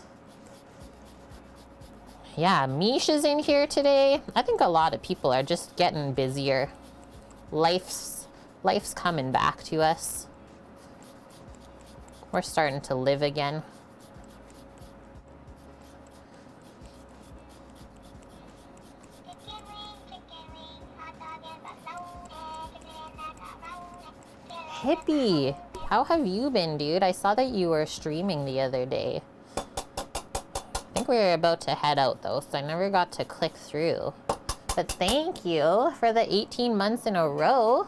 Yeah, Mish is in here today. I think a lot of people are just getting busier. Life's coming back to us. We're starting to live again. Hippie, how have you been, dude? I saw that you were streaming the other day. I think we're about to head out though, so I never got to click through. But thank you for the 18 months in a row.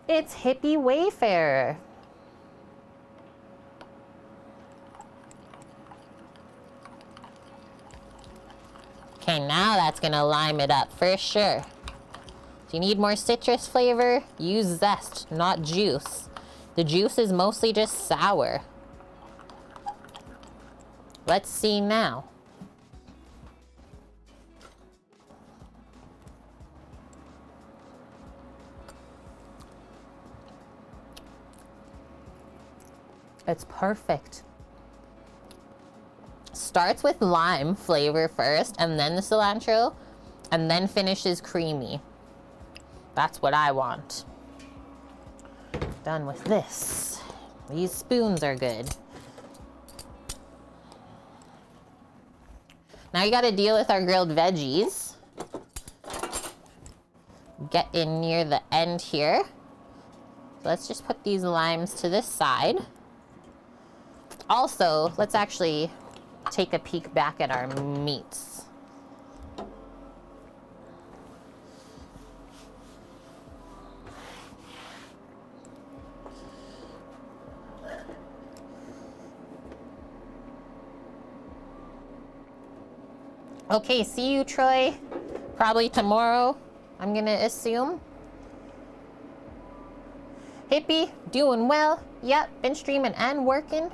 It's Hippie Wayfarer. Okay, now that's gonna lime it up for sure. Do you need more citrus flavor? Use zest, not juice. The juice is mostly just sour. Let's see now. It's perfect. Starts with lime flavor first, and then the cilantro, and then finishes creamy. That's what I want. Done with this. These spoons are good. Now you gotta deal with our grilled veggies. Get in near the end here. So let's just put these limes to this side. Also, let's actually take a peek back at our meats. Okay, see you, Troy. Probably tomorrow, I'm gonna assume. Hippie, doing well. Yep, been streaming and working.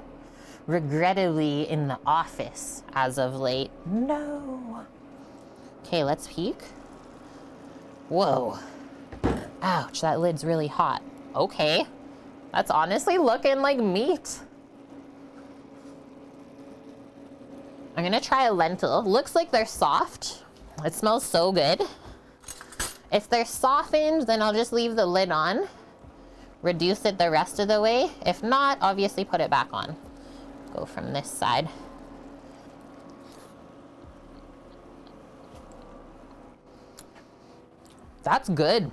Regrettably in the office as of late. No. Okay, let's peek. Whoa. Ouch, that lid's really hot. Okay. That's honestly looking like meat. I'm gonna try a lentil. Looks like they're soft. It smells so good. If they're softened, then I'll just leave the lid on. Reduce it the rest of the way. If not, obviously put it back on. Go from this side. That's good.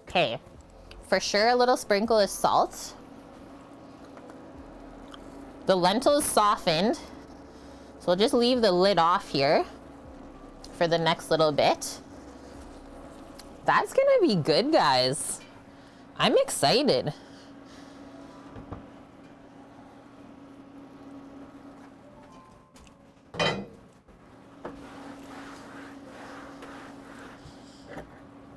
Okay, for sure a little sprinkle of salt. The lentil is softened, so we'll just leave the lid off here for the next little bit. That's gonna be good, guys. I'm excited.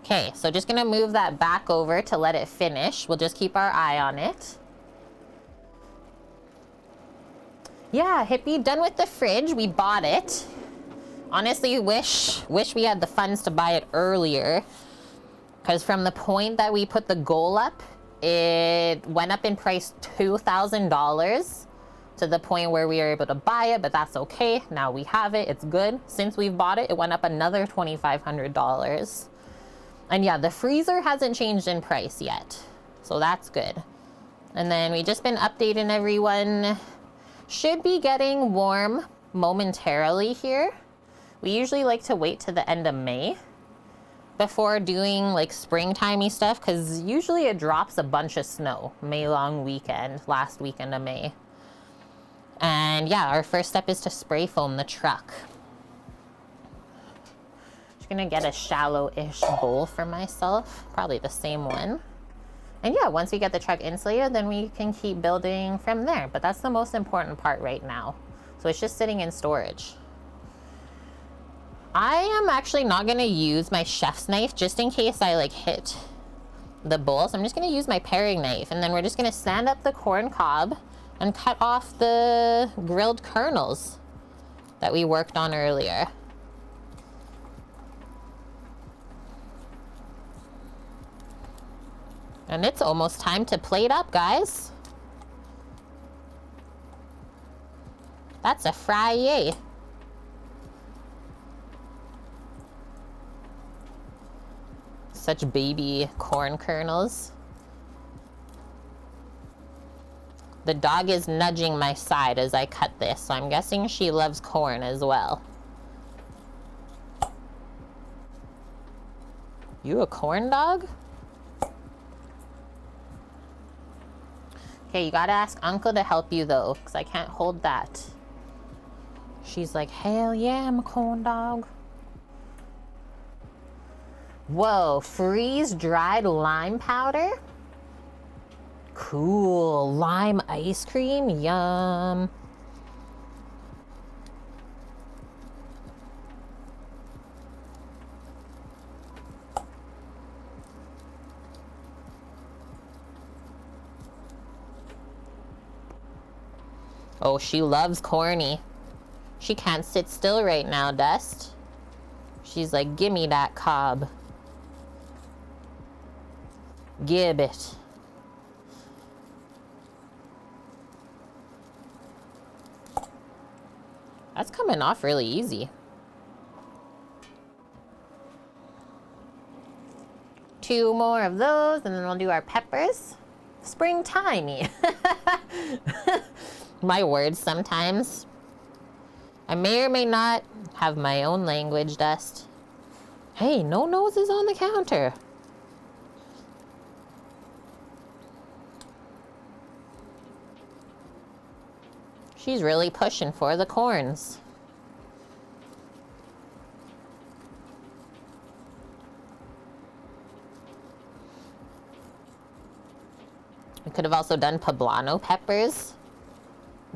Okay, so just gonna move that back over to let it finish. We'll just keep our eye on it. Yeah, Hippie, done with the fridge. We bought it. Honestly, wish we had the funds to buy it earlier. Because from the point that we put the goal up, it went up in price $2,000 to the point where we were able to buy it, but that's okay. Now we have it, it's good. Since we've bought it, it went up another $2,500. And yeah, the freezer hasn't changed in price yet, so that's good. And then we just been updating everyone. Should be getting warm momentarily here. We usually like to wait to the end of May before doing like springtimey stuff, because usually it drops a bunch of snow May long weekend, last weekend of May. And yeah, our first step is to spray foam the truck. Just gonna get a shallow-ish bowl for myself, probably the same one. And yeah, once we get the truck insulated, then we can keep building from there. But that's the most important part right now. So it's just sitting in storage. I am actually not gonna use my chef's knife just in case I like hit the bowl. So I'm just gonna use my paring knife, and then we're just gonna stand up the corn cob and cut off the grilled kernels that we worked on earlier. And it's almost time to plate up, guys. That's a fry, yay. Such baby corn kernels. The dog is nudging my side as I cut this, so I'm guessing she loves corn as well. You a corn dog? Okay, you gotta ask Uncle to help you though, because I can't hold that. She's like, hell yeah, I'm a corn dog. Whoa, freeze-dried lime powder? Cool, lime ice cream, yum. Oh, she loves corny. She can't sit still right now, Dust. She's like, gimme that cob. Give it. That's coming off really easy. Two more of those, and then we'll do our peppers. Springtimey. My words sometimes. I may or may not have my own language, Dust. Hey, no noses on the counter. She's really pushing for the corns. We could have also done poblano peppers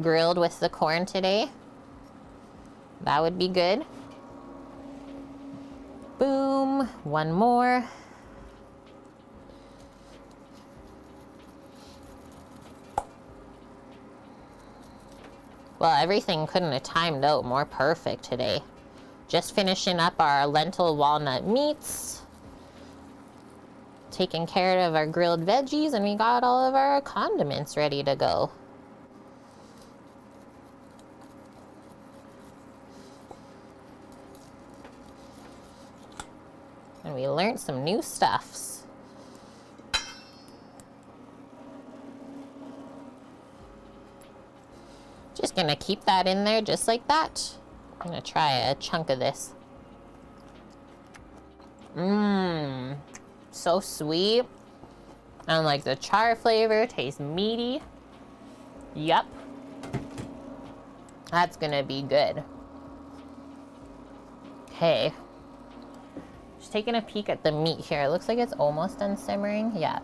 grilled with the corn today. That would be good. Boom, one more. Well, everything couldn't have timed out more perfect today. Just finishing up our lentil walnut meats. Taking care of our grilled veggies, and we got all of our condiments ready to go. And we learned some new stuffs. Just gonna keep that in there just like that. I'm gonna try a chunk of this. Mmm, so sweet. And like the char flavor, tastes meaty. Yup. That's gonna be good. Okay. Just taking a peek at the meat here. It looks like it's almost done simmering. Yeah,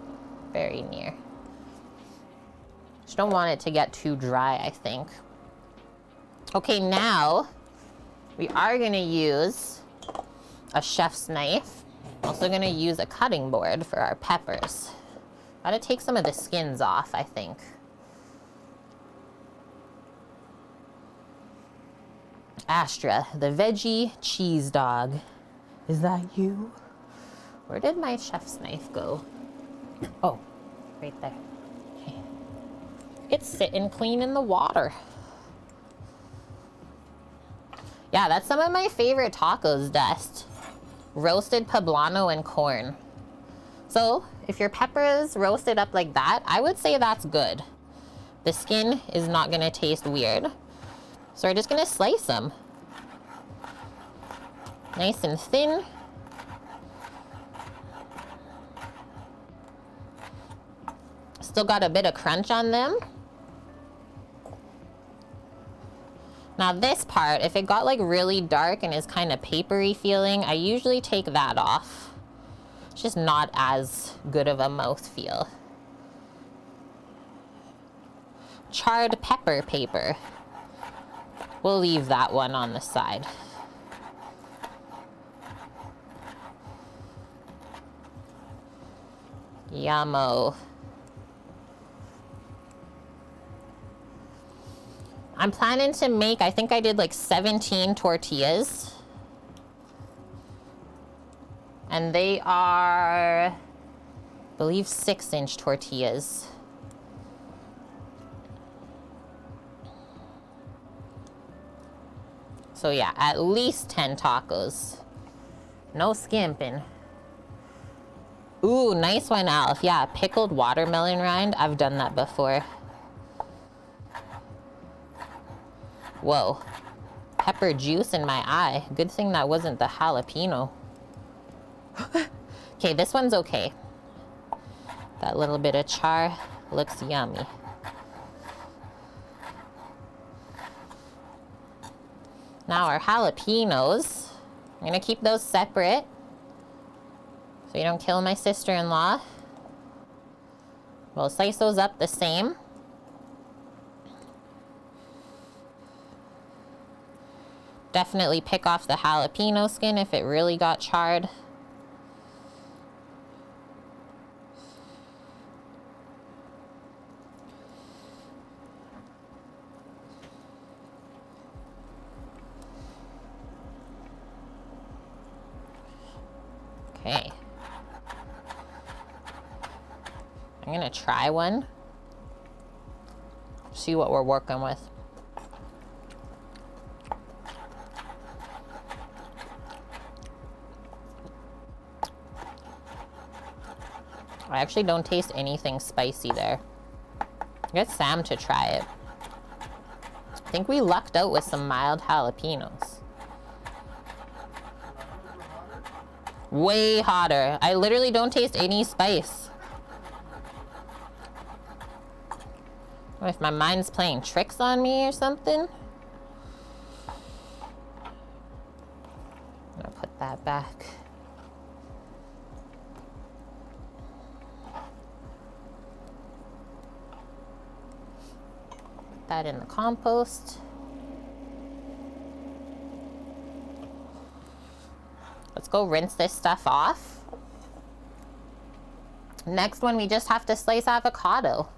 very near. Just don't want it to get too dry, I think. Okay, now we are gonna use a chef's knife. Also gonna use a cutting board for our peppers. Gotta take some of the skins off, I think. Astra, the veggie cheese dog. Is that you? Where did my chef's knife go? Oh, right there. Okay. It's sitting clean in the water. Yeah, that's some of my favorite tacos, Dust. Roasted poblano and corn. So, if your peppers roasted up like that, I would say that's good. The skin is not gonna taste weird. So we're just gonna slice them. Nice and thin. Still got a bit of crunch on them. Now this part, if it got like really dark and is kind of papery feeling, I usually take that off. It's just not as good of a mouthfeel. Charred pepper paper. We'll leave that one on the side. Yummo. I'm planning to make, I think I did like 17 tortillas. And they are, I believe, 6-inch tortillas. So yeah, at least 10 tacos. No skimping. Ooh, nice one, Alf. Yeah, pickled watermelon rind. I've done that before. Whoa. Pepper juice in my eye. Good thing that wasn't the jalapeno. Okay, this one's okay. That little bit of char looks yummy. Now our jalapenos, I'm gonna keep those separate so you don't kill my sister-in-law. We'll slice those up the same. Definitely pick off the jalapeno skin if it really got charred. Okay. I'm gonna try one. See what we're working with. I actually don't taste anything spicy there. Get Sam to try it. I think we lucked out with some mild jalapenos. Way hotter. I literally don't taste any spice. What if my mind's playing tricks on me or something? I'm gonna put that back. Put that in the compost. Let's go rinse this stuff off. Next one, we just have to slice avocado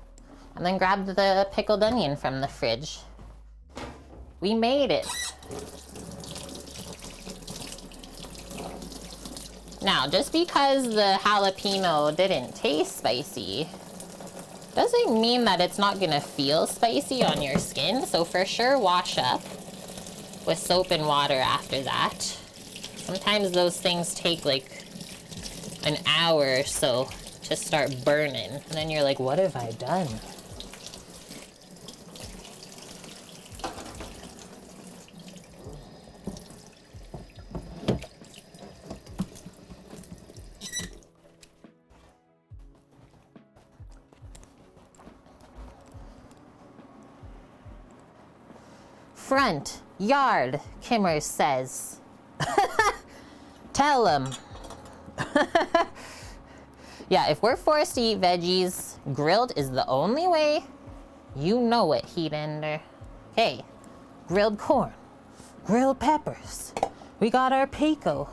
and then grab the pickled onion from the fridge. We made it. Now, just because the jalapeno didn't taste spicy, doesn't mean that it's not gonna feel spicy on your skin. So for sure, wash up with soap and water after that. Sometimes those things take like an hour or so to start burning. And then you're like, what have I done? Front yard, Kimmer says. Tell him. Yeah, if we're forced to eat veggies, grilled is the only way. You know it, heat ender. Hey, grilled corn, grilled peppers. We got our pico.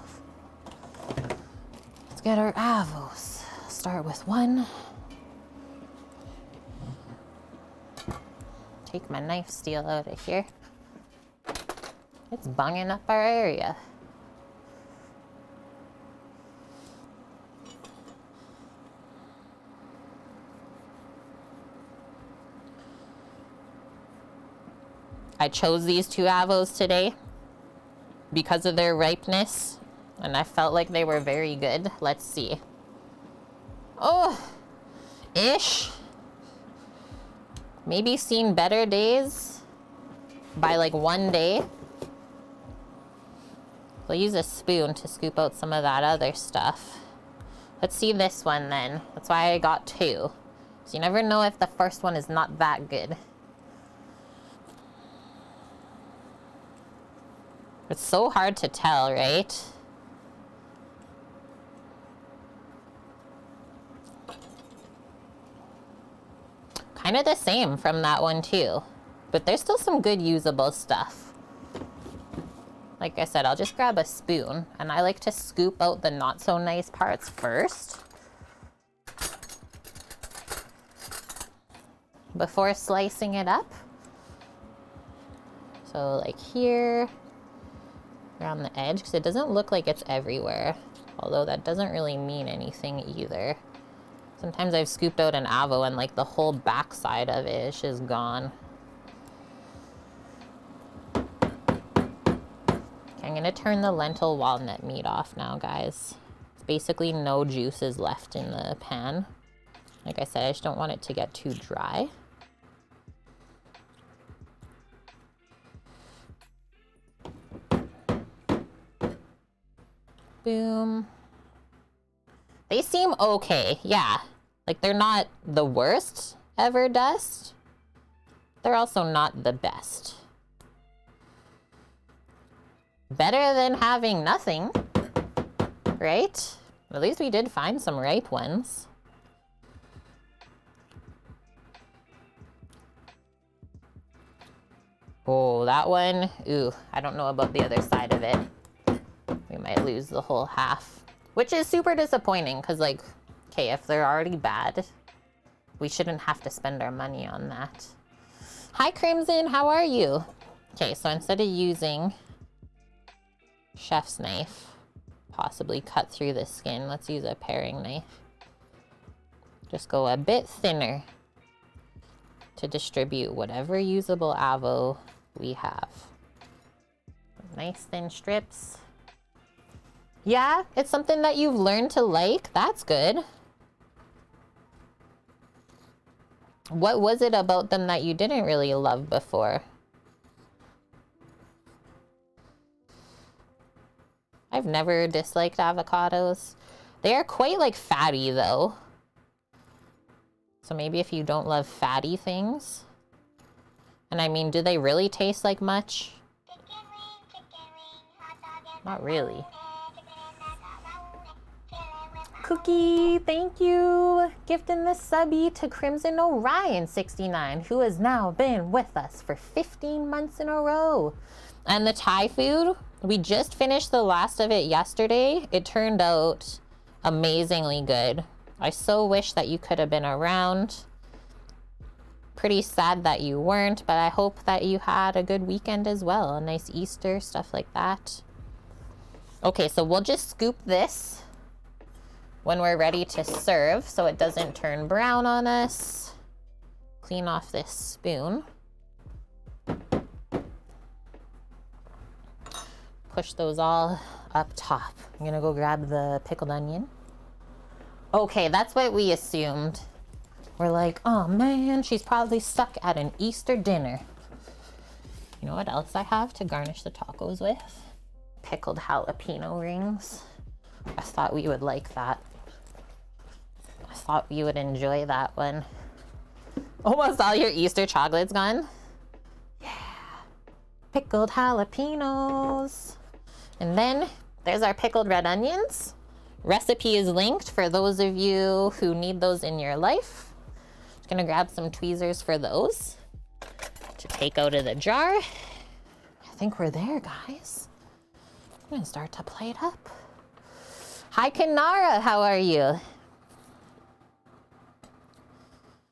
Let's get our avos. Start with one. Take my knife steel out of here. It's bunging up our area. I chose these two avos today because of their ripeness, and I felt like they were very good. Let's see. Oh, ish. Maybe seen better days by like one day. We'll use a spoon to scoop out some of that other stuff. Let's see this one then. That's why I got two. So you never know if the first one is not that good. It's so hard to tell, right? Kind of the same from that one too, but there's still some good usable stuff. Like I said, I'll just grab a spoon, and I like to scoop out the not so nice parts first before slicing it up. So like here, around the edge, because it doesn't look like it's everywhere, although that doesn't really mean anything either. Sometimes I've scooped out an avo and like the whole backside of it is just gone. Okay, I'm gonna turn the lentil walnut meat off now, guys. It's basically no juices left in the pan. Like I said, I just don't want it to get too dry. Boom. They seem okay, yeah. Like they're not the worst ever dust. They're also not the best. Better than having nothing, right? At least we did find some ripe ones. Oh, that one, ooh, I don't know about the other side of it. We might lose the whole half, which is super disappointing because, like, okay, if they're already bad, we shouldn't have to spend our money on that. Hi, Crimson, how are you? Okay, so instead of using chef's knife, possibly cut through the skin, let's use a paring knife. Just go a bit thinner to distribute whatever usable avo we have. Nice thin strips. Yeah, it's something that you've learned to like. That's good. What was it about them that you didn't really love before? I've never disliked avocados. They are quite like fatty though. So maybe if you don't love fatty things. And I mean, do they really taste like much? Not really. Cookie, thank you. Gifting the subby to Crimson Orion 69, who has now been with us for 15 months in a row. And the Thai food, we just finished the last of it yesterday. It turned out amazingly good. I so wish that you could have been around. Pretty sad that you weren't, but I hope that you had a good weekend as well. A nice Easter, stuff like that. Okay, so we'll just scoop this when we're ready to serve so it doesn't turn brown on us. Clean off this spoon. Push those all up top. I'm gonna go grab the pickled onion. Okay, that's what we assumed. We're like, oh man, she's probably stuck at an Easter dinner. You know what else I have to garnish the tacos with? Pickled jalapeno rings. I thought we would like that. I thought you would enjoy that one. Almost all your Easter chocolate's gone? Yeah. Pickled jalapenos. And then there's our pickled red onions. Recipe is linked for those of you who need those in your life. Just gonna grab some tweezers for those to take out of the jar. I think we're there, guys. I'm gonna start to plate up. Hi, Kanara, how are you?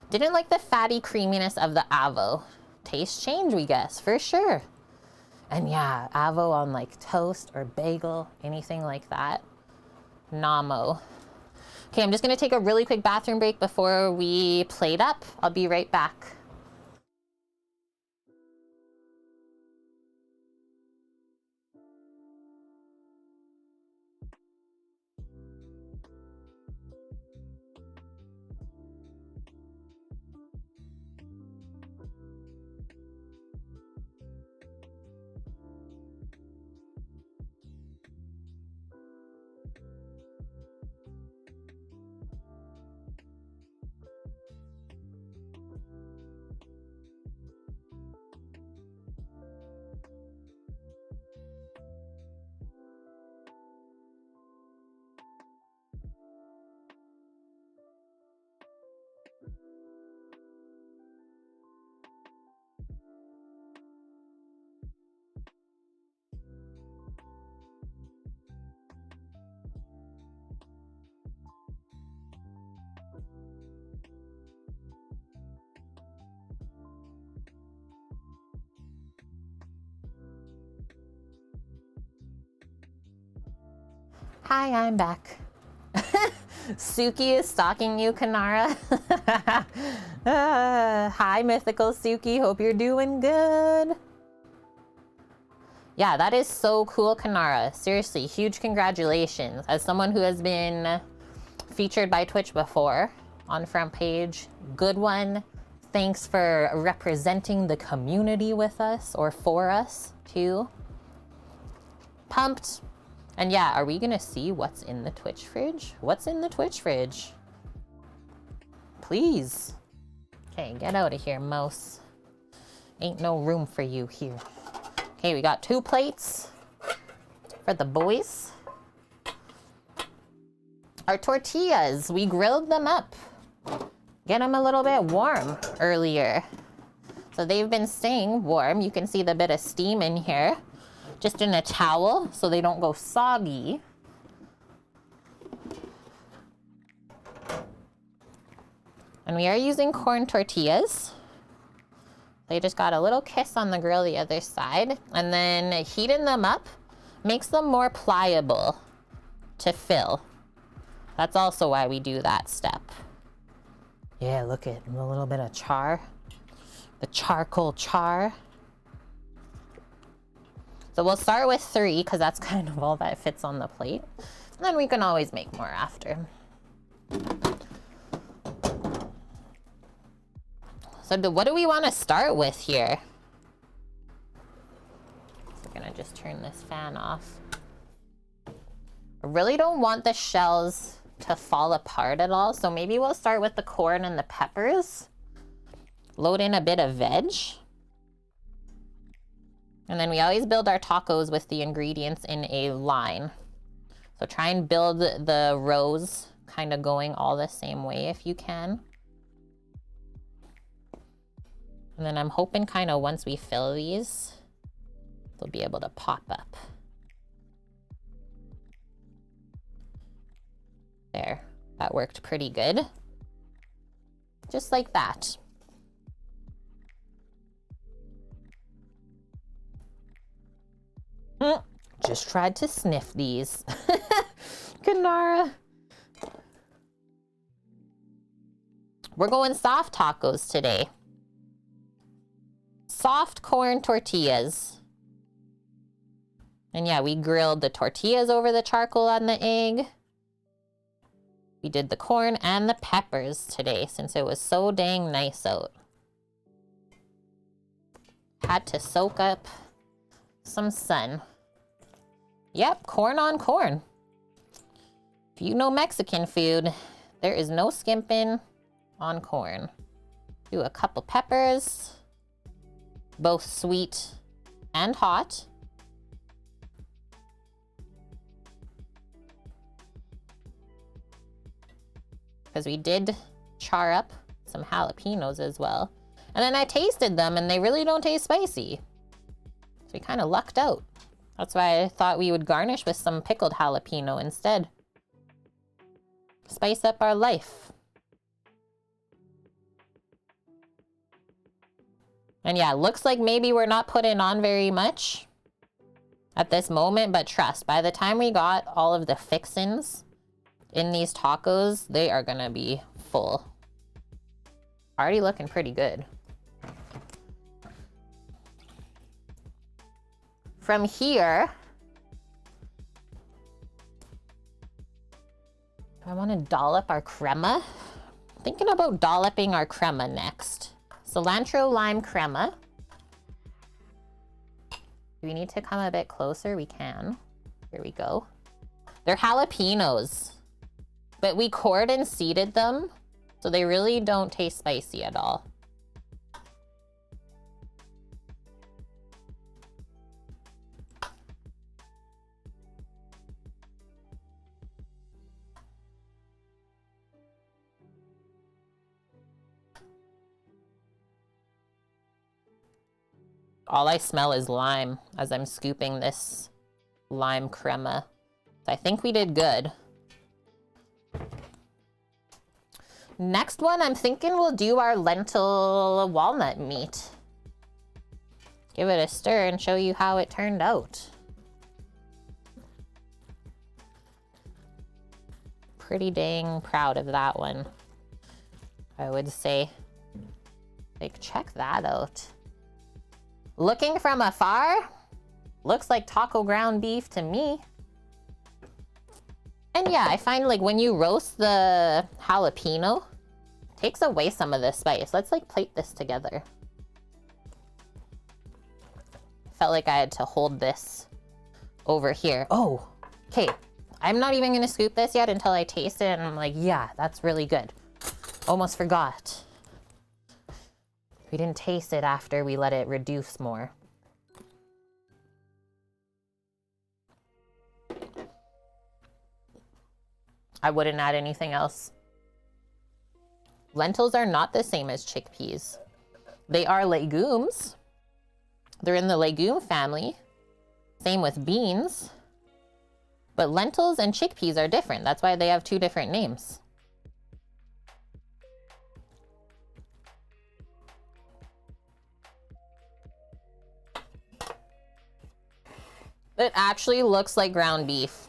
Didn't like the fatty creaminess of the avo. Taste change, we guess, for sure. And yeah, avo on like toast or bagel, anything like that. Namo. Okay, I'm just gonna take a really quick bathroom break before we plate up. I'll be right back. Hi, I'm back. Suki is stalking you, Kanara. Hi, Mythical Suki. Hope you're doing good. Yeah, that is so cool, Kanara. Seriously, huge congratulations. As someone who has been featured by Twitch before on front page, good one. Thanks for representing the community with us, or for us, too. Pumped. And yeah, are we gonna see what's in the Twitch fridge? What's in the Twitch fridge? Please. Okay, get out of here, mouse. Ain't no room for you here. Okay, we got 2 plates. for the boys. Our tortillas, we grilled them up. Get them a little bit warm earlier. So they've been staying warm. You can see the bit of steam in here. Just in a towel so they don't go soggy. And we are using corn tortillas. They just got a little kiss on the grill the other side. And then heating them up makes them more pliable to fill. That's also why we do that step. Yeah, look at a little bit of char. The charcoal char. So we'll start with 3 because that's kind of all that fits on the plate. And then we can always make more after. So what do we want to start with here? We're gonna just turn this fan off. I really don't want the shells to fall apart at all. So maybe we'll start with the corn and the peppers. Load in a bit of veg. And then we always build our tacos with the ingredients in a line. So try and build the rows kind of going all the same way if you can. And then I'm hoping kind of once we fill these, they'll be able to pop up. There, that worked pretty good. Just like that. Just tried to sniff these. Kanara. We're going soft tacos today. Soft corn tortillas. And yeah, we grilled the tortillas over the charcoal on the egg. We did the corn and the peppers today since it was so dang nice out. Had to soak up some sun. Yep, corn on corn. If you know Mexican food, there is no skimping on corn. Do a couple peppers, both sweet and hot. Because we did char up some jalapenos as well. And then I tasted them and they really don't taste spicy. So we kind of lucked out. That's why I thought we would garnish with some pickled jalapeno instead. Spice up our life. And yeah, looks like maybe we're not putting on very much at this moment, but trust, by the time we got all of the fixins in these tacos, they are gonna be full. Already looking pretty good. From here, I want to dollop our crema. Thinking about dolloping our crema next. Cilantro lime crema. Do we need to come a bit closer? We can. Here we go. They're jalapenos, but we cored and seeded them, so they really don't taste spicy at all. All I smell is lime as I'm scooping this lime crema. So I think we did good. Next one, I'm thinking we'll do our lentil walnut meat. Give it a stir and show you how it turned out. Pretty dang proud of that one, I would say. Like, check that out. Looking from afar, looks like taco ground beef to me. And yeah, I find like when you roast the jalapeno, it takes away some of the spice. Let's like plate this together. Felt like I had to hold this over here. Oh, okay. I'm not even gonna scoop this yet until I taste it and I'm like, yeah, that's really good. Almost forgot. We didn't taste it after we let it reduce more. I wouldn't add anything else. Lentils are not the same as chickpeas. They are legumes. They're in the legume family. Same with beans. But lentils and chickpeas are different. That's why they have two different names. It actually looks like ground beef.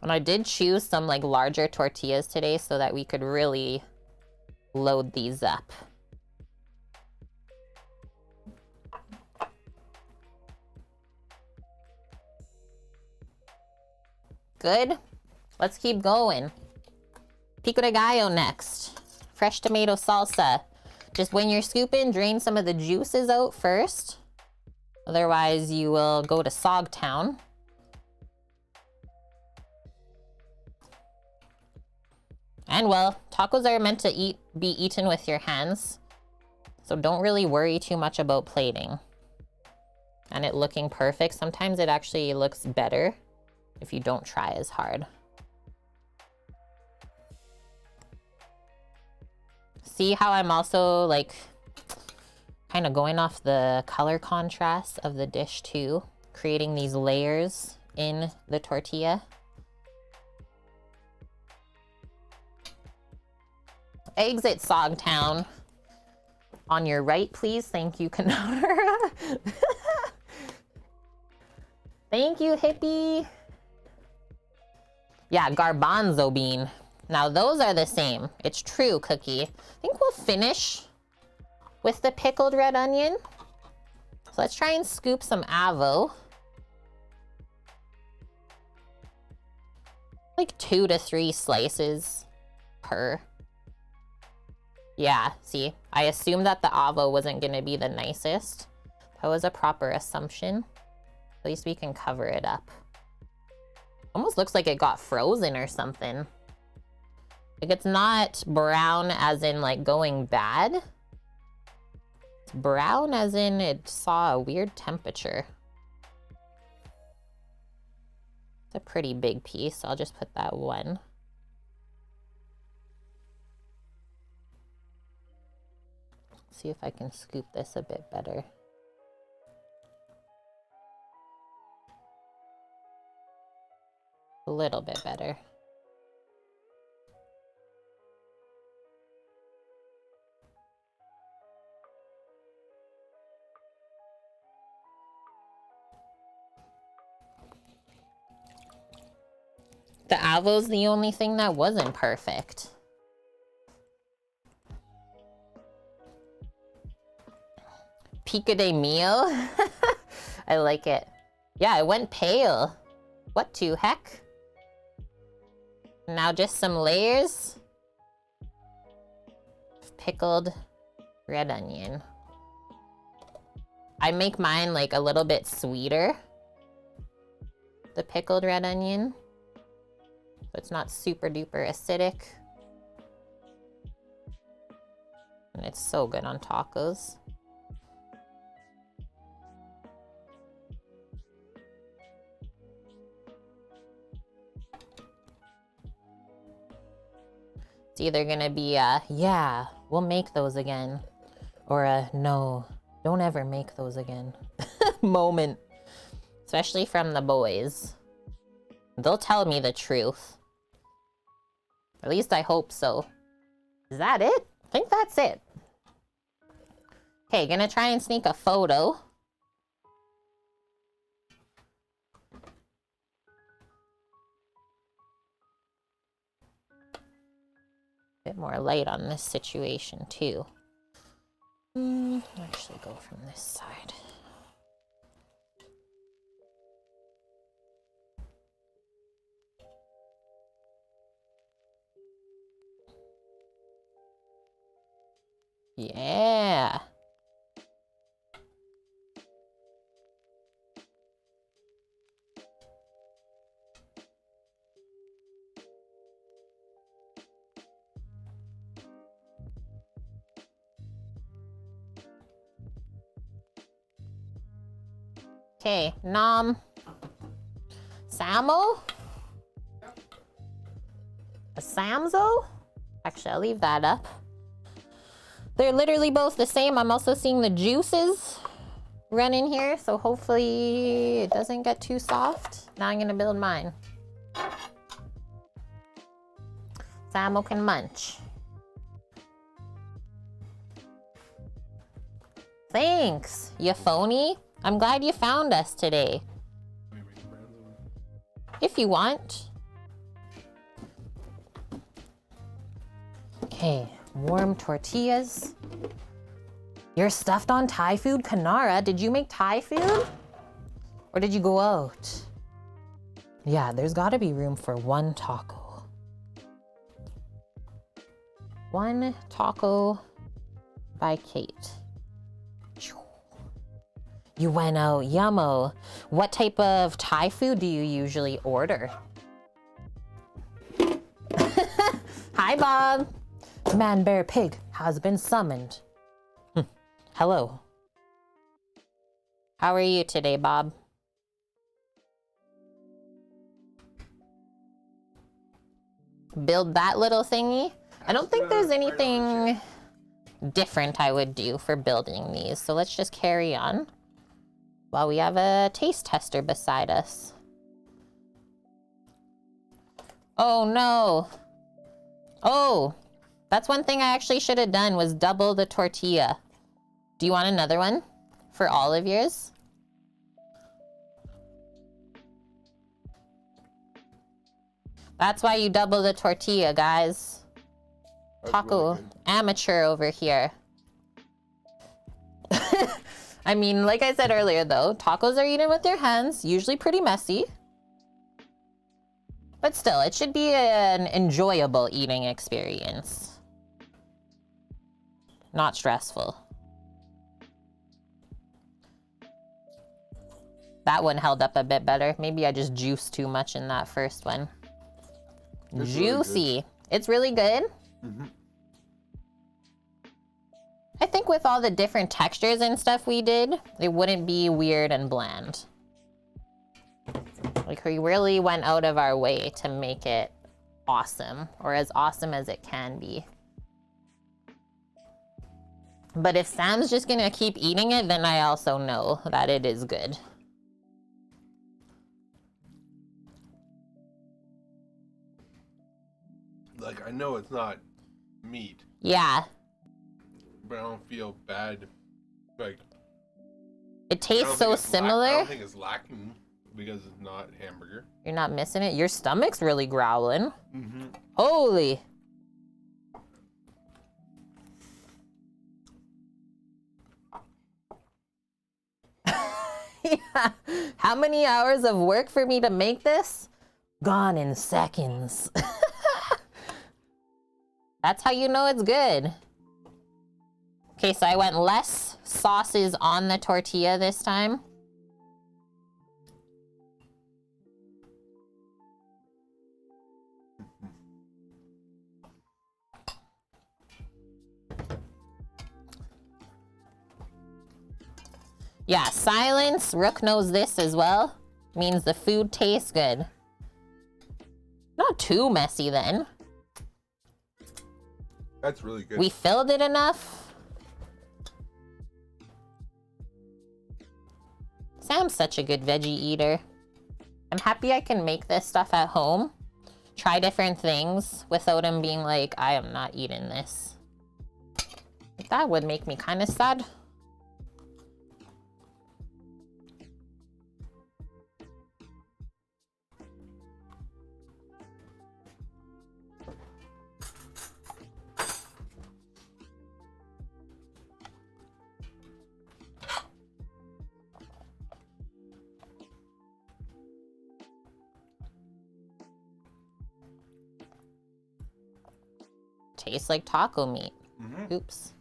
And I did choose some like larger tortillas today so that we could really load these up. Good. Let's keep going. Pico de gallo next. Fresh tomato salsa. Just when you're scooping, drain some of the juices out first. Otherwise, you will go to Sog Town. And well, tacos are meant to be eaten with your hands. So don't really worry too much about plating and it looking perfect. Sometimes it actually looks better if you don't try as hard. See how I'm also like kind of going off the color contrast of the dish too, creating these layers in the tortilla. Exit Sogtown. On your right, please. Thank you, Kanara. Thank you, hippie. Yeah, garbanzo bean. Now those are the same. It's true, Cookie. I think we'll finish with the pickled red onion. So let's try and scoop some avo. Like 2 to 3 slices per. Yeah, see, I assumed that the avo wasn't gonna be the nicest. That was a proper assumption. At least we can cover it up. Almost looks like it got frozen or something. Like it's not brown as in like going bad. It's brown as in it saw a weird temperature. It's a pretty big piece, so I'll just put that one. See if I can scoop this a bit better. A little bit better. The avo's the only thing that wasn't perfect. Pico de meal. I like it. Yeah, it went pale. What to heck? Now just some layers of pickled red onion. I make mine like a little bit sweeter. The pickled red onion. So it's not super duper acidic. And it's so good on tacos. It's either gonna be a, yeah, we'll make those again, or a, no, don't ever make those again moment. Especially from the boys. They'll tell me the truth. At least I hope so. Is that it? I think that's it. Okay, gonna try and sneak a photo. Bit more light on this situation too. Actually go from this side. Yeah. Okay, nom. Samo? A Samzo? Actually, I'll leave that up. They're literally both the same. I'm also seeing the juices run in here, so hopefully it doesn't get too soft. Now I'm gonna build mine. Samo can munch. Thanks, you phony. I'm glad you found us today. If you want. Okay, warm tortillas. You're stuffed on Thai food? Kanara, did you make Thai food? Or did you go out? Yeah, there's gotta be room for one taco. One taco by Kate. You went out, yummo. What type of Thai food do you usually order? Hi, Bob. Man, bear, pig has been summoned. Hello. How are you today, Bob? Build that little thingy. I don't think there's anything different I would do for building these, so let's just carry on while we have a taste tester beside us. Oh no. Oh, that's one thing I actually should have done was double the tortilla. Do you want another one for all of yours? That's why you double the tortilla, guys. Taco really amateur over here. I mean, like I said earlier though, tacos are eaten with your hands, usually pretty messy. But still, it should be an enjoyable eating experience. Not stressful. That one held up a bit better. Maybe I just juiced too much in that first one. It's juicy. Really it's really good. Mm-hmm. I think with all the different textures and stuff we did, it wouldn't be weird and bland. Like, we really went out of our way to make it awesome, or as awesome as it can be. But if Sam's just gonna keep eating it, then I also know that it is good. Like, I know it's not meat. Yeah. But I don't feel bad. Like, it tastes so similar. I don't think it's lacking because it's not hamburger. You're not missing it? Your stomach's really growling. Mm-hmm. Holy. Yeah. How many hours of work for me to make this? Gone in seconds. That's how you know it's good. Okay, so I went less sauces on the tortilla this time. Yeah, silence. Rook knows this as well. Means the food tastes good. Not too messy then. That's really good. We filled it enough. Sam's such a good veggie eater. I'm happy I can make this stuff at home. Try different things without him being like, I am not eating this. That would make me kind of sad. Tastes like taco meat. Mm-hmm. Oops.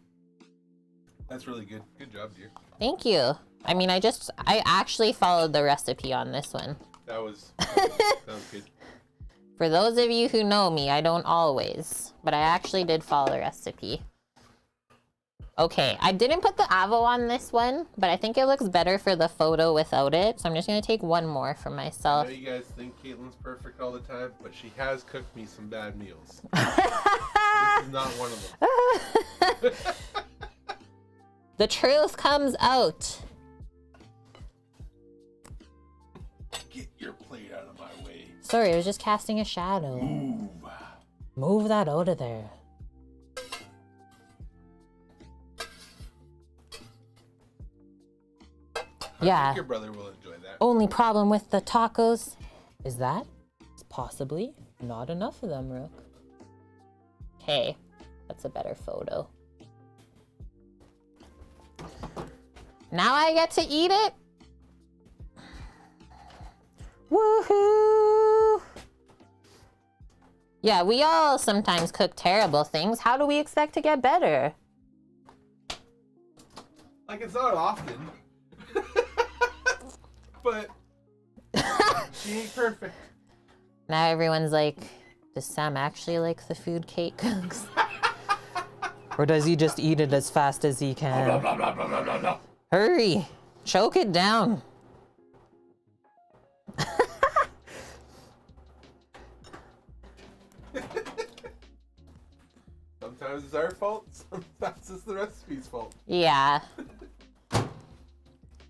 That's really good. Good job, dear. Thank you. I mean, I actually followed the recipe on this one. That was good. For those of you who know me, I don't always, but I actually did follow the recipe. Okay, I didn't put the avo on this one, but I think it looks better for the photo without it. So I'm just gonna take one more for myself. I know you guys think Caitlin's perfect all the time, but she has cooked me some bad meals. This is not one of them. The truth comes out. Get your plate out of my way. Sorry, I was just casting a shadow. Move. Move that out of there. I think your brother will enjoy that. Only problem with the tacos is that it's possibly not enough of them, Rook. Okay, that's a better photo. Now I get to eat it. Woohoo! Yeah, we all sometimes cook terrible things. How do we expect to get better? Like, it's not often. But she ain't perfect. Now everyone's like, does Sam actually like the food Kate cooks? Or does he just eat it as fast as he can? Hurry! Choke it down. Sometimes it's our fault, sometimes it's the recipe's fault. Yeah.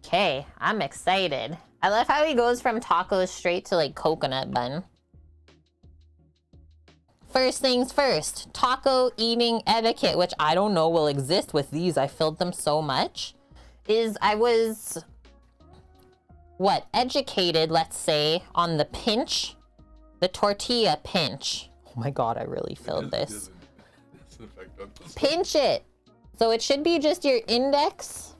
Okay, I'm excited. I love how he goes from tacos straight to like coconut bun. First things first, taco eating etiquette, which I don't know will exist with these. I filled them so much. Is I was, educated, let's say, on the pinch, the tortilla pinch. Oh my God, I really filled this. Pinch it. So it should be just your index.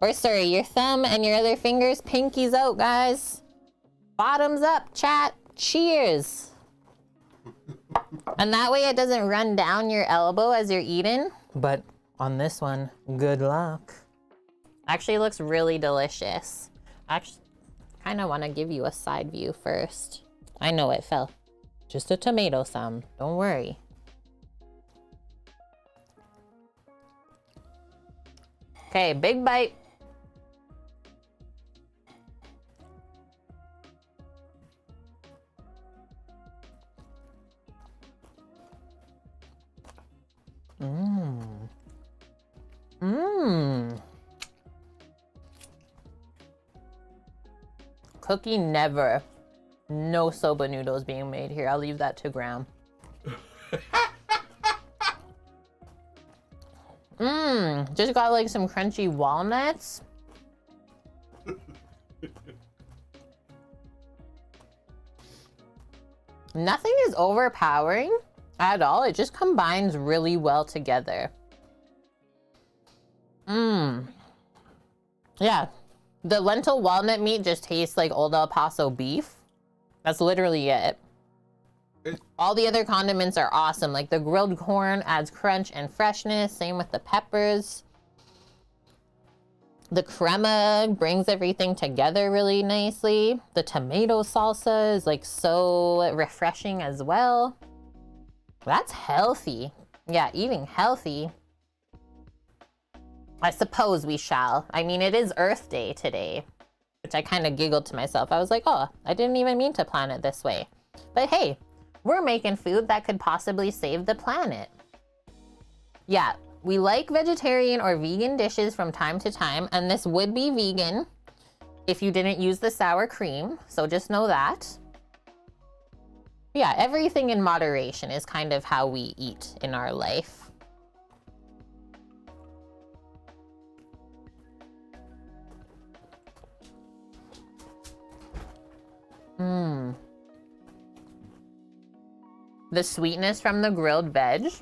Or sorry, your thumb and your other fingers. Pinkies out, guys. Bottoms up, chat. Cheers. And that way it doesn't run down your elbow as you're eating. But on this one, good luck. Actually looks really delicious. Actually, kind of want to give you a side view first. I know it fell. Just a tomato some. Don't worry. Okay, big bite. Mmm. Mmm. Cookie never. No soba noodles being made here. I'll leave that to Graham. Mmm. Just got like some crunchy walnuts. Nothing is overpowering at all. It just combines really well together. Mmm. Yeah. The lentil walnut meat just tastes like Old El Paso beef. That's literally it. All the other condiments are awesome. Like the grilled corn adds crunch and freshness. Same with the peppers. The crema brings everything together really nicely. The tomato salsa is like so refreshing as well. That's healthy. Yeah, eating healthy. I suppose we shall. I mean, it is Earth Day today, which I kind of giggled to myself. I was like, oh, I didn't even mean to plan it this way. But hey, we're making food that could possibly save the planet. Yeah, we like vegetarian or vegan dishes from time to time, and this would be vegan if you didn't use the sour cream, so just know that. Yeah, everything in moderation is kind of how we eat in our life. Mmm. The sweetness from the grilled veg.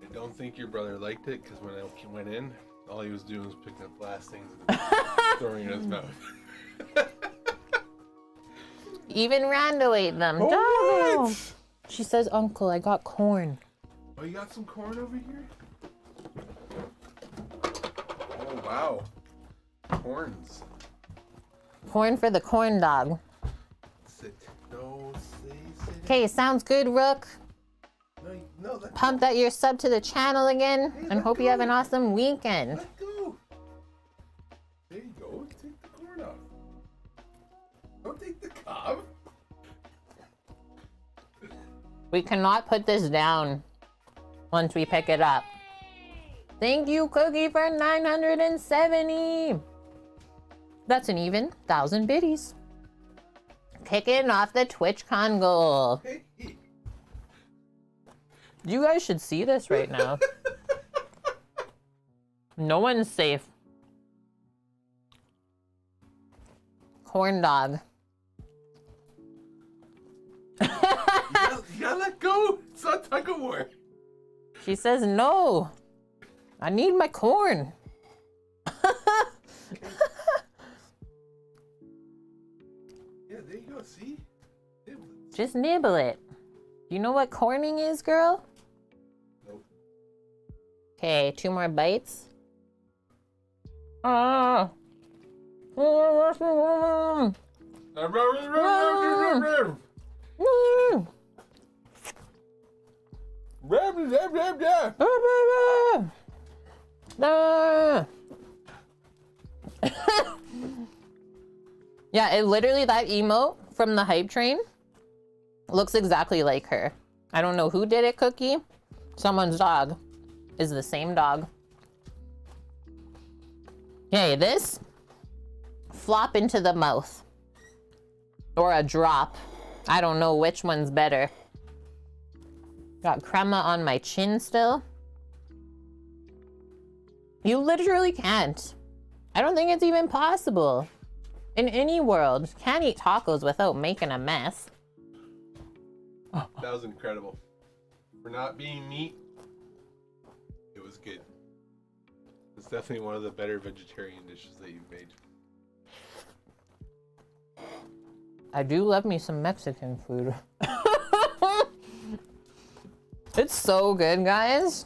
I don't think your brother liked it because when I went in, all he was doing was picking up glass things and throwing it in his mouth. Even Rando ate them. Oh, what? She says, Uncle, I got corn. Oh, you got some corn over here? Oh, wow. Corns. Corn for the corn dog. Sit. No, say, sit. Okay, sounds good, Rook. No, let Pumped that you're subbed to the channel again, Hey, and let hope you go. have an awesome weekend. Let go. There you go. Take the corn off. Don't take the cob. We cannot put this down once we pick it up. Thank you, Cookie, for 970. That's an even 1,000 biddies. Kicking off the TwitchCon goal. Hey. You guys should see this right now. No one's safe. Corn dog. You gotta let go. It's not tug of war. She says no. I need my corn. Yeah, there you go. See? Just nibble it. You know what corning is, girl? Nope. Okay, 2 more bites. Ah. Mm. Yeah, it literally, that emote from the hype train looks exactly like her. I don't know who did it, Cookie. Someone's dog is the same dog. Okay, this flop into the mouth or a drop. I don't know which one's better. Got crema on my chin still. You literally can't. I don't think it's even possible. In any world, can't eat tacos without making a mess. That was incredible. For not being meat, it was good. It's definitely one of the better vegetarian dishes that you've made. I do love me some Mexican food. It's so good, guys.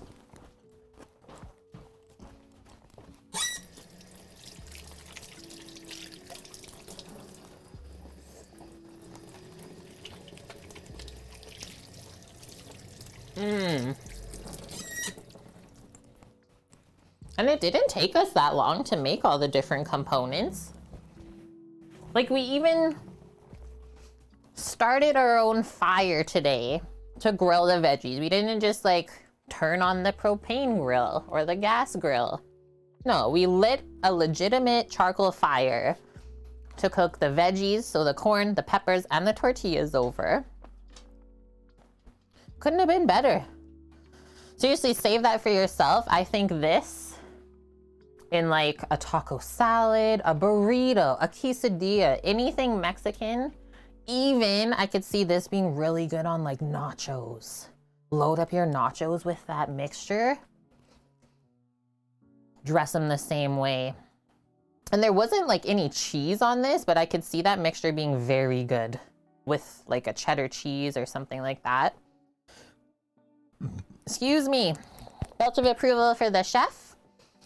And it didn't take us that long to make all the different components. Like, we even started our own fire today to grill the veggies. We didn't just like turn on the propane grill or the gas grill. No, we lit a legitimate charcoal fire to cook the veggies, so the corn, the peppers, and the tortillas over. Couldn't have been better. Seriously, save that for yourself. I think this in like a taco salad, a burrito, a quesadilla, anything Mexican. Even I could see this being really good on like nachos. Load up your nachos with that mixture. Dress them the same way. And there wasn't like any cheese on this, but I could see that mixture being very good with like a cheddar cheese or something like that. Excuse me. Belt of approval for the chef.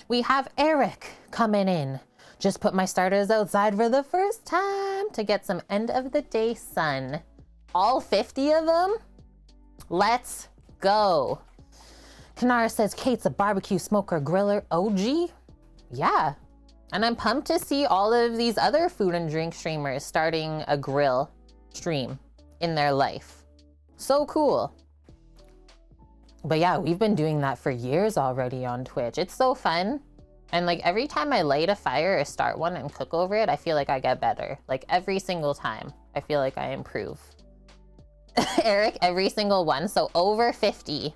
We have Eric coming in. Just put my starters outside for the first time to get some end of the day sun. All 50 of them? Let's go. Kanara says Kate's a barbecue smoker griller OG. Yeah. And I'm pumped to see all of these other food and drink streamers starting a grill stream in their life. So cool. But yeah, we've been doing that for years already on Twitch. It's so fun. And like every time I light a fire or start one and cook over it, I feel like I get better. Like every single time, I feel like I improve. Eric, every single one. So over 50.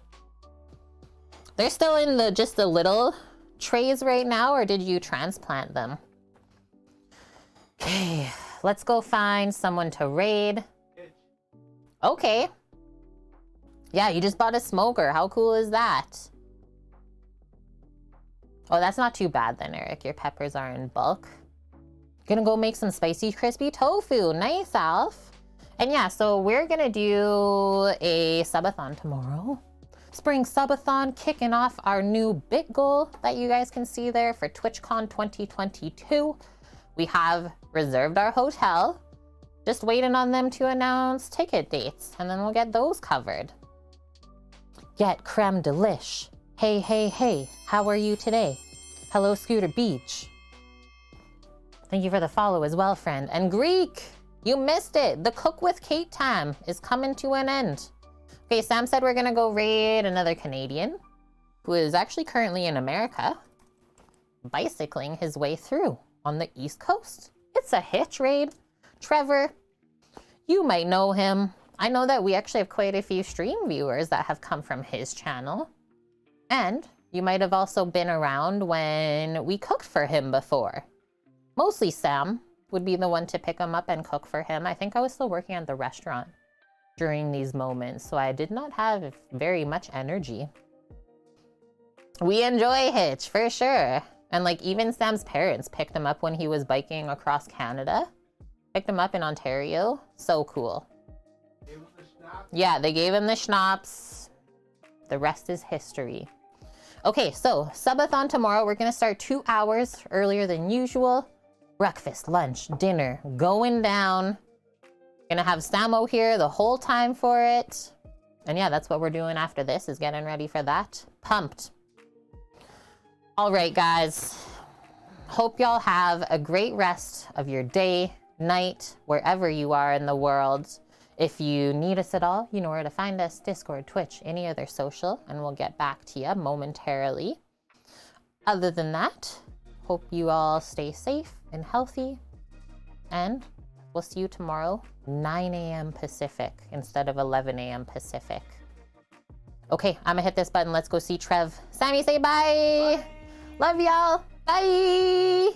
They're still in the just the little trays right now, or did you transplant them? Okay, let's go find someone to raid. Okay. Yeah, you just bought a smoker. How cool is that? Oh, that's not too bad then, Eric. Your peppers are in bulk. Gonna go make some spicy crispy tofu. Nice, Alf. And yeah, so we're gonna do a subathon tomorrow. Spring subathon, kicking off our new big goal that you guys can see there for TwitchCon 2022. We have reserved our hotel. Just waiting on them to announce ticket dates, and then we'll get those covered. Get creme delish. Hey, hey, hey, how are you today? Hello, Scooter Beach. Thank you for the follow as well, friend. And Greek, you missed it. The Cook with Kate time is coming to an end. Okay, Sam said we're gonna go raid another Canadian who is actually currently in America, bicycling his way through on the East Coast. It's a hitch raid. Trevor, you might know him. I know that we actually have quite a few stream viewers that have come from his channel. And you might have also been around when we cooked for him before. Mostly Sam would be the one to pick him up and cook for him. I think I was still working at the restaurant during these moments, so I did not have very much energy. We enjoy Hitch, for sure. And like even Sam's parents picked him up when he was biking across Canada. Picked him up in Ontario. So cool. Yeah, they gave him the schnapps. The rest is history. Okay, so subathon tomorrow. We're gonna start 2 hours earlier than usual. Breakfast, lunch, dinner, going down. Gonna have Samo here the whole time for it. And yeah, that's what we're doing after this, is getting ready for that. Pumped. All right, guys. Hope y'all have a great rest of your day, night, wherever you are in the world. If you need us at all, you know where to find us. Discord, Twitch, any other social, and we'll get back to you momentarily. Other than that, hope you all stay safe and healthy, and we'll see you tomorrow, 9 a.m. Pacific instead of 11 a.m. Pacific. Okay, I'm gonna hit this button. Let's go see Trev. Sammy, say bye. Love y'all. Bye.